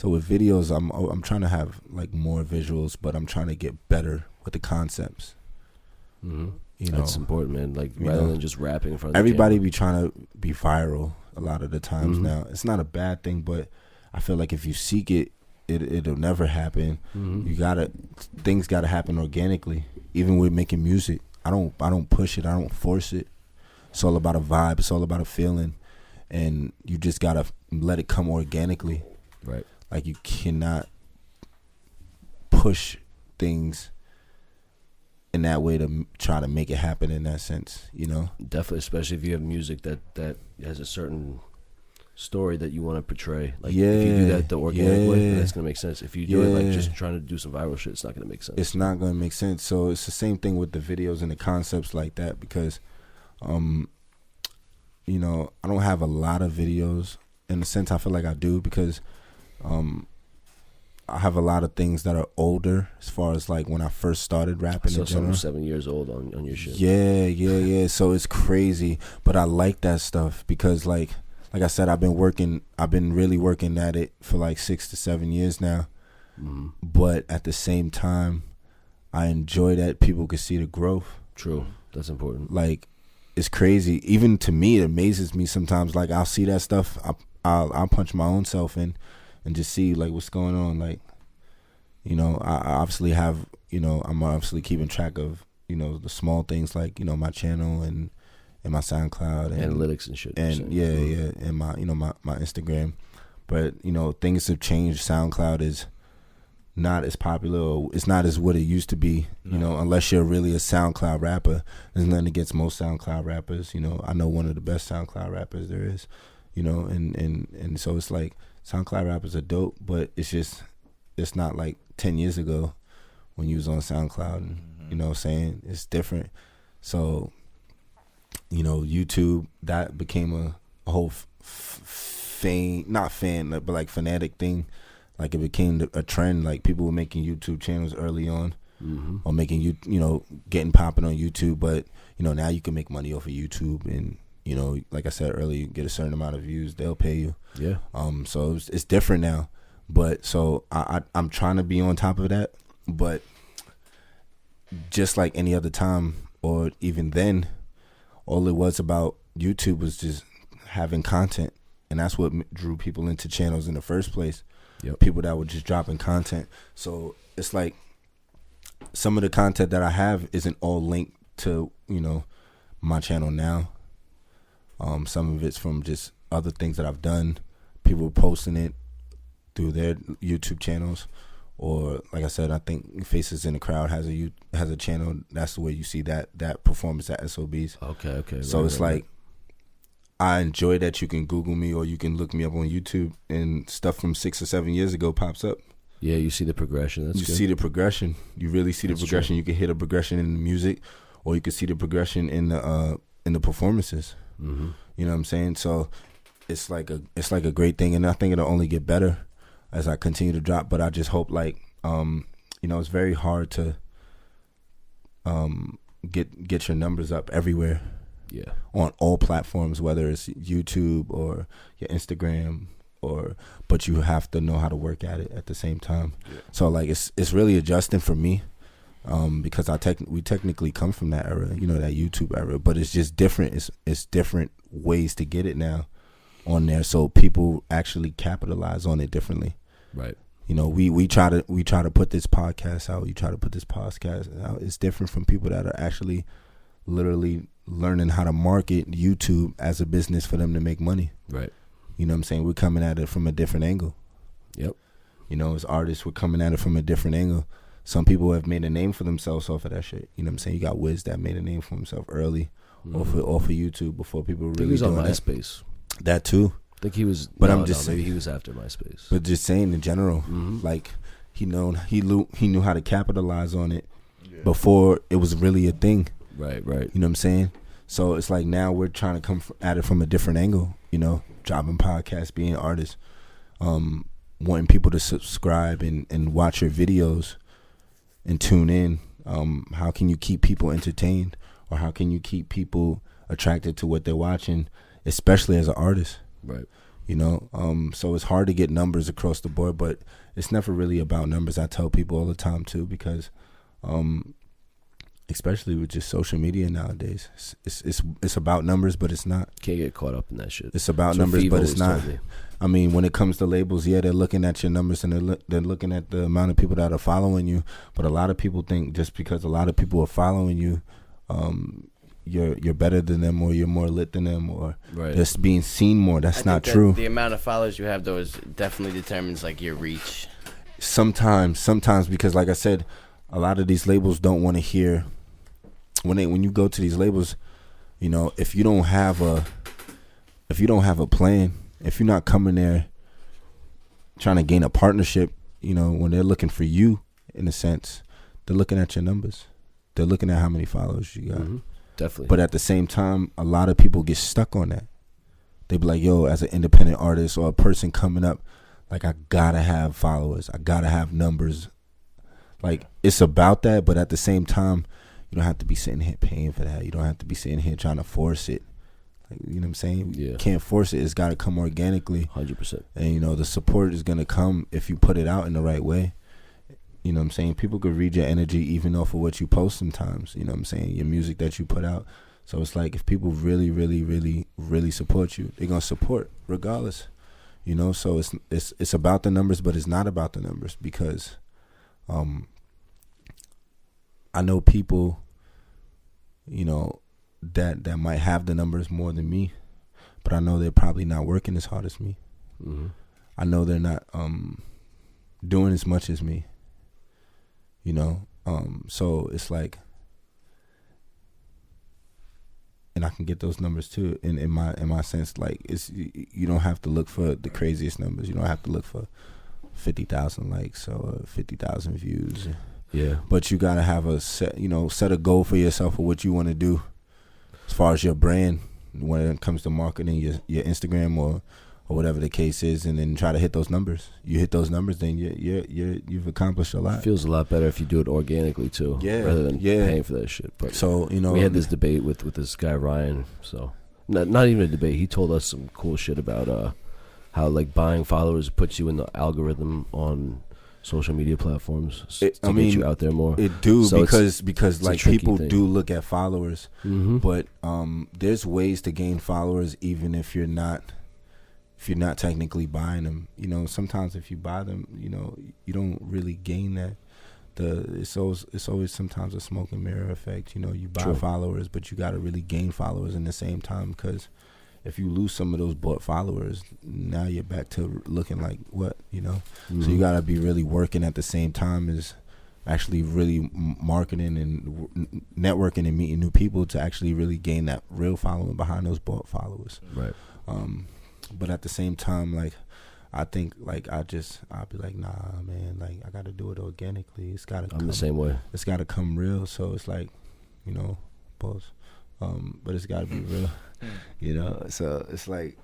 with videos, I'm trying to have like more visuals, but I'm trying to get better with the concepts. You know, that's important, man. Like rather than just rapping in front of everybody the camera. be trying to be viral a lot of the times now. It's not a bad thing, but I feel like if you seek it, it'll never happen. Things gotta happen organically. Even with making music, I don't push it. I don't force it. It's all about a vibe. It's all about a feeling, and you just gotta let it come organically. Right. Like you cannot push things in that way to try to make it happen in that sense, you know? Definitely, especially if you have music that has a certain story that you want to portray. Like if you do that the organic way, then that's gonna make sense. If you do it like just trying to do some viral shit, it's not gonna make sense. It's not gonna make sense. So it's the same thing with the videos and the concepts like that, because you know, I don't have a lot of videos in a sense. I feel like I do because I have a lot of things that are older as far as like when I first started rapping. So in general. 7 years old on your shit. Yeah. So it's crazy, but I like that stuff because like I said, I've been really working at it for like 6 to 7 years now. But at the same time, I enjoy that people can see the growth. True, that's important. Like it's crazy. Even to me, it amazes me sometimes. Like I'll see that stuff, I'll punch my own self in and just see like what's going on. Like, you know, I obviously have, you know, I'm obviously keeping track of, you know, the small things like, you know, my channel and my SoundCloud and analytics and shit. And and my, you know, my Instagram. But, you know, things have changed. SoundCloud is not as popular, or it's not as what it used to be, you know, unless you're really a SoundCloud rapper. There's nothing against most SoundCloud rappers. You know, I know one of the best SoundCloud rappers there is, you know, and so it's like SoundCloud rappers are dope, but it's not like 10 years ago when you was on SoundCloud, and, you know what I'm saying? It's different. So, you know, YouTube, that became a whole but like fanatic thing. Like it became a trend. Like people were making YouTube channels early on, or making you know, getting popping on YouTube. But you know, now you can make money off of YouTube, and you know, like I said earlier, you get a certain amount of views, they'll pay you. Yeah. So it's different now. But so I'm trying to be on top of that. But just like any other time, or even then, all it was about YouTube was just having content, and that's what drew people into channels in the first place. Yep. People that were just dropping content. So it's like some of the content that I have isn't all linked to, you know, my channel now. Some of it's from just other things that I've done. People posting it through their YouTube channels, or like I said, I think Faces in the Crowd has a channel. That's the way you see that performance at SOBs. Okay. So it's like, I enjoy that you can Google me or you can look me up on YouTube and stuff from 6 or 7 years ago pops up. Yeah, you see the progression. That's you good. see the progression. You really see the progression. True. You can hit a progression in the music, or you can see the progression in the performances. You know what I'm saying? So it's like a great thing, and I think it'll only get better as I continue to drop. But I just hope, like, you know, it's very hard to get your numbers up everywhere. Yeah. On all platforms, whether it's YouTube or your Instagram, but you have to know how to work at it at the same time. Yeah. So like it's really adjusting for me, because we technically come from that era, you know, that YouTube era, but it's just different. It's different ways to get it now on there, so people actually capitalize on it differently. Right. You know, we try to put this podcast out. You try to put this podcast out. It's different from people that are actually literally learning how to market YouTube as a business for them to make money. Right. You know what I'm saying? We're coming at it from a different angle. Yep. You know, as artists, we're coming at it from a different angle. Some people have made a name for themselves off of that shit. You know what I'm saying? You got Wiz that made a name for himself early off of YouTube before people really. He was on MySpace. That too. I think he was. But I'm just saying, maybe he was after MySpace. But just saying in general, like he knew how to capitalize on it before it was really a thing. Right. You know what I'm saying? So it's like now we're trying to come at it from a different angle, you know, dropping podcasts, being artists, wanting people to subscribe and watch your videos, and tune in? How can you keep people entertained, or how can you keep people attracted to what they're watching, especially as an artist? Right. You know, so it's hard to get numbers across the board, but it's never really about numbers. I tell people all the time too, because especially with just social media nowadays, it's about numbers, but it's not. Can't get caught up in that shit. It's about That's numbers, but it's not. told me. I mean, when it comes to labels, yeah, they're looking at your numbers and they're looking at the amount of people that are following you. But a lot of people think just because a lot of people are following you, you're better than them, or you're more lit than them, or Right. just being seen more. That's I not think that true. The amount of followers you have, though, is definitely determines like your reach. Sometimes because like I said, a lot of these labels don't want to hear when you go to these labels, you know, if you don't have a plan, if you're not coming there trying to gain a partnership, you know, when they're looking for you, in a sense, they're looking at your numbers. They're looking at how many followers you got. Mm-hmm. Definitely. But at the same time, a lot of people get stuck on that. They be like, yo, as an independent artist or a person coming up, like, I gotta have followers. I gotta have numbers. Like, it's about that, but at the same time, you don't have to be sitting here paying for that. You don't have to be sitting here trying to force it. Like, you know what I'm saying? Yeah. You can't force it. It's got to come organically. 100%. And, you know, the support is going to come if you put it out in the right way. You know what I'm saying? People could read your energy even off of what you post sometimes. You know what I'm saying? Your music that you put out. So it's like, if people really, really, really, really support you, they're going to support regardless. You know, so it's about the numbers, but it's not about the numbers, because I know people, you know, that might have the numbers more than me, but I know they're probably not working as hard as me. Mm-hmm. I know they're not doing as much as me. You know, so it's like, and I can get those numbers too. In my sense, like, it's, you don't have to look for the craziest numbers. You don't have to look for 50,000 likes or 50,000 views. Yeah. But you gotta have a set a goal for yourself of what you want to do as far as your brand when it comes to marketing your Instagram or whatever the case is, and then try to hit those numbers. You hit those numbers, then you've accomplished a lot. It feels a lot better if you do it organically too, rather than paying for that shit. But so, you know, we had this debate with this guy Ryan. So not even a debate. He told us some cool shit about how, like, buying followers puts you in the algorithm on social media platforms to get you out there more. It do, so because like, people thing. do look at followers, mm-hmm. but there's ways to gain followers even if you're not technically buying them. You know, sometimes if you buy them, you know, you don't really gain that. It's always sometimes a smoke and mirror effect. You know, you buy followers, but you got to really gain followers in the same time, because if you lose some of those bought followers, now you're back to looking like what, you know? Mm-hmm. So you got to be really working at the same time as actually really marketing and networking and meeting new people to actually really gain that real following behind those bought followers. Right. But at the same time, like, I think, like, I'll be like, nah, man, like, I got to do it organically. It's got to come. I'm the same way. It's got to come real. So it's like, you know, pause. But it's got to be real. You know, so it's like,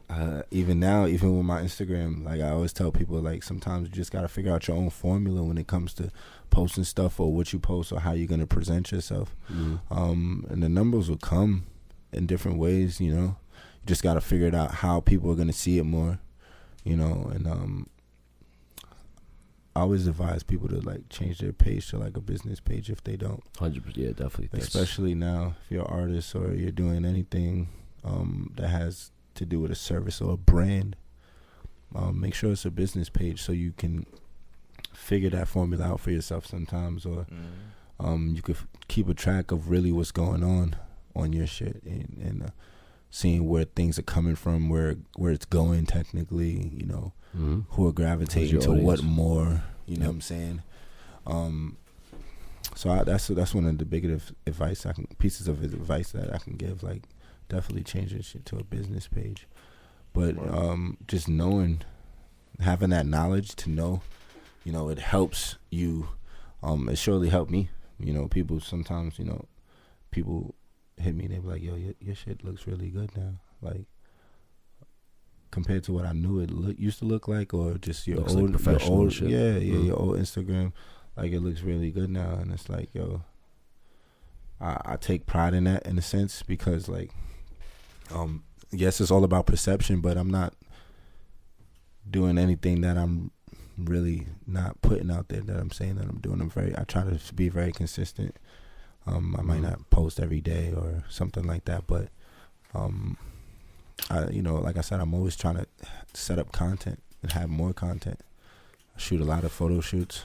even now, even with my Instagram, like, I always tell people, like, sometimes you just got to figure out your own formula when it comes to posting stuff or what you post or how you're going to present yourself. Mm-hmm. And the numbers will come in different ways, you know. You just got to figure it out how people are going to see it more, you know. And I always advise people to, like, change their page to, like, a business page if they don't. 100%, yeah, definitely. Especially now, if you're an artist or you're doing anything that has to do with a service or a brand, make sure it's a business page so you can figure that formula out for yourself sometimes, or you could keep a track of really what's going on your shit, and seeing where things are coming from, where it's going technically, you know, mm-hmm. who are gravitating to what more, you know what I'm saying? So that's one of the biggest pieces of advice that I can give, like, definitely change this shit to a business page. But just knowing, having that knowledge to know, you know, it helps you. It surely helped me. You know, people sometimes, you know, people hit me and they be like, yo, your shit looks really good now. Like, compared to what I knew it used to look like, or just your old, like professional shit. Your old Instagram. Like it looks really good now, and it's like, yo, I take pride in that in a sense because like, yes, it's all about perception, but I'm not doing anything that I'm really not putting out there that I'm saying that I'm doing. I try to be very consistent. I might not post every day or something like that, but like I said, I'm always trying to set up content and have more content. I shoot a lot of photo shoots.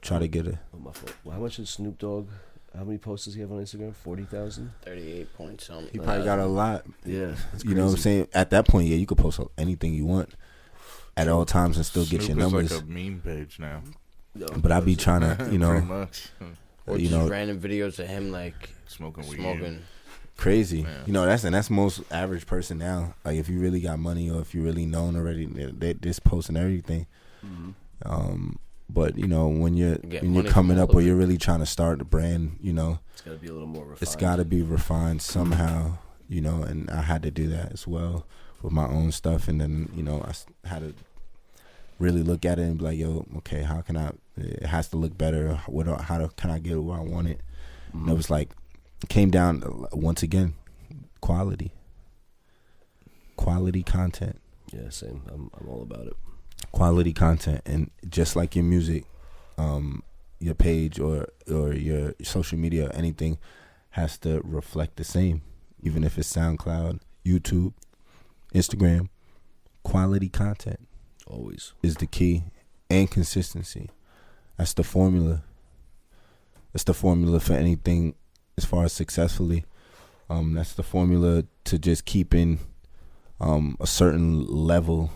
Try to get how much is Snoop Dogg? How many posts does he have on Instagram? 40,000? 38 point something. He probably got a lot. Yeah. You know what I'm saying? At that point, yeah, you could post anything you want at all times and still get your numbers. Is like a meme page now. But I be trying to, pretty much. Or just random videos of him like smoking weed. Crazy. Yeah. That's most average person now. Like if you really got money or if you really known already, they're just posting everything. Mm-hmm. But when you're coming up or you're really trying to start a brand, it's got to be a little more refined. It's got to be refined somehow, and I had to do that as well with my own stuff. And then, I had to really look at it and be like, yo, okay, how can it has to look better. How can I get it where I want it? Mm-hmm. And it was like, it came down once again, quality content. Yeah, same. I'm all about it. Quality content, and just like your music, your page or your social media or anything has to reflect the same, even if it's SoundCloud, YouTube, Instagram. Quality content always is the key, and consistency. That's the formula. That's the formula for anything as far as successfully. That's the formula to just keeping a certain level.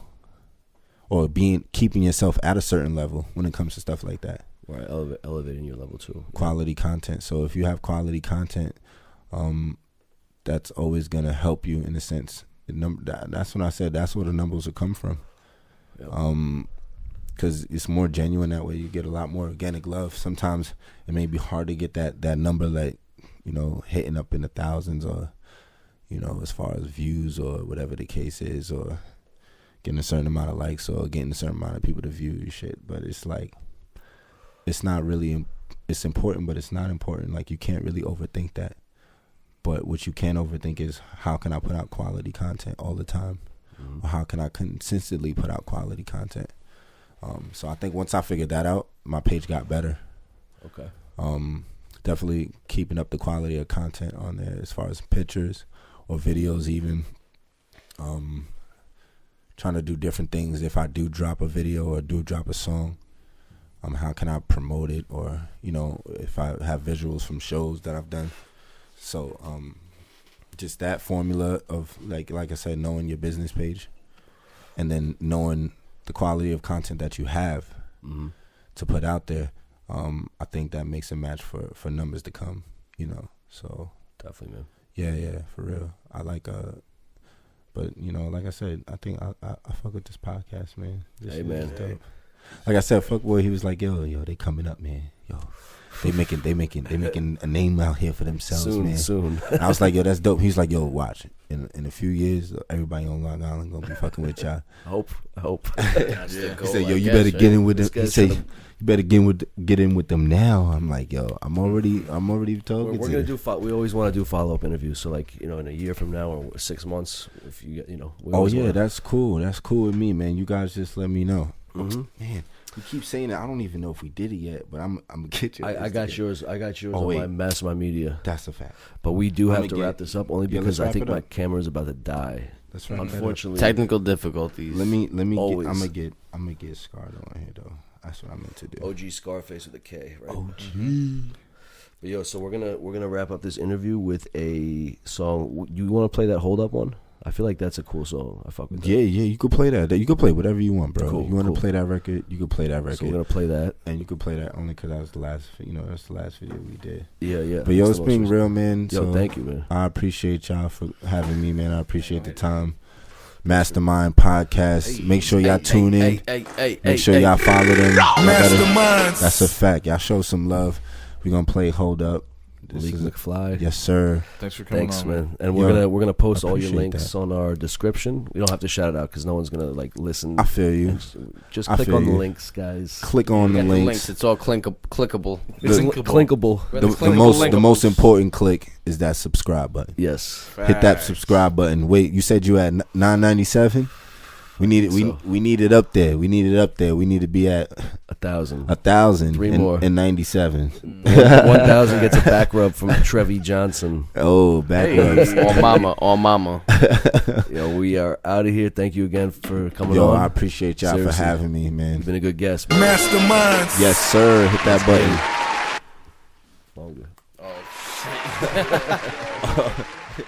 Or keeping yourself at a certain level when it comes to stuff like that. Right, elevating your level too. Quality content. So if you have quality content, that's always gonna help you in a sense. That's when I said that's where the numbers will come from. Yep. Because it's more genuine that way. You get a lot more organic love. Sometimes it may be hard to get that number, like hitting up in the thousands, or as far as views or whatever the case is, or getting a certain amount of likes or getting a certain amount of people to view your shit. But it's like, it's not really, it's important, but it's not important. Like, you can't really overthink that. But what you can overthink is, how can I put out quality content all the time? Mm-hmm. Or how can I consistently put out quality content? So I think once I figured that out, my page got better. Okay. Definitely keeping up the quality of content on there as far as pictures or videos even. Trying to do different things. If I do drop a video or do drop a song, how can I promote it? Or, if I have visuals from shows that I've done. So, just that formula of, like I said, knowing your business page and then knowing the quality of content that you have to put out there. I think that makes a match for numbers to come, so. Definitely, man. Yeah, for real. I like, but, like I said, I think I fuck with this podcast, man. This man. Dope. Like I said, Fuckboy, he was like, yo, they coming up, man. Yo, they making a name out here for themselves, man. Soon. And I was like, yo, that's dope. He was like, yo, watch. In a few years, everybody on Long Island gonna be fucking with y'all. I hope. He said, yo, you better get in with them. He said, you better get in with them now. I'm like, yo, I'm already talking. We're gonna do. We always want to do follow-up interviews. So like, in a year from now or 6 months, if you that's cool. That's cool with me, man. You guys just let me know. Mm-hmm. Man, you keep saying that. I don't even know if we did it yet, but I'm gonna get you. I got yours. I got yours on my Mastermind Media. That's a fact. But we do have to wrap this up only because I think my camera is about to die. That's right. Unfortunately, technical difficulties. Let me. I'm gonna get Scarred on here though. That's what I meant to do. OG Scarface with a K, right? OG. But yo, so we're gonna wrap up this interview with a song. You want to play that Hold Up one? I feel like that's a cool song. I fuck with that. Yeah, you could play that. You could play whatever you want, bro. Cool, you want to play that record, you could play that record. So we're gonna play that, and you could play that only because that was the last. That's the last video we did. Yeah. But yo, it's been real, man. Yo, thank you, man. I appreciate y'all for having me, man. I appreciate the time. Mastermind podcast. Make sure y'all tune in. Make sure y'all follow them. Mastermind. That's a fact. Y'all show some love. We're gonna play Hold Up. Malik McFly. Yes, sir. Thanks for coming Thanks, on, man. And Yo, we're gonna post all your appreciate links that. on our description. We don't have to shout it out because no one's gonna like listen. I feel you. Just I click feel on the you. links, guys. Click on We the got links. It's all clickable. It's clinkable. We're The clickable most linkables. important click is that subscribe button. Yes. Hit that Facts. subscribe button. Wait, you said you at $9.97? We need it. So. We need it up there. We need it up there. We need to be at 1,000. 1,000 3 more. and 97. 1,000 gets a back rub from Trevi Johnson. Oh, back rubs. All mama. Yo, we are out of here. Thank you again for coming Yo, on. I appreciate y'all Seriously. for having me, man. You've been a good guest, man. Mastermind. Yes, sir. Hit that button. Longer. Oh shit.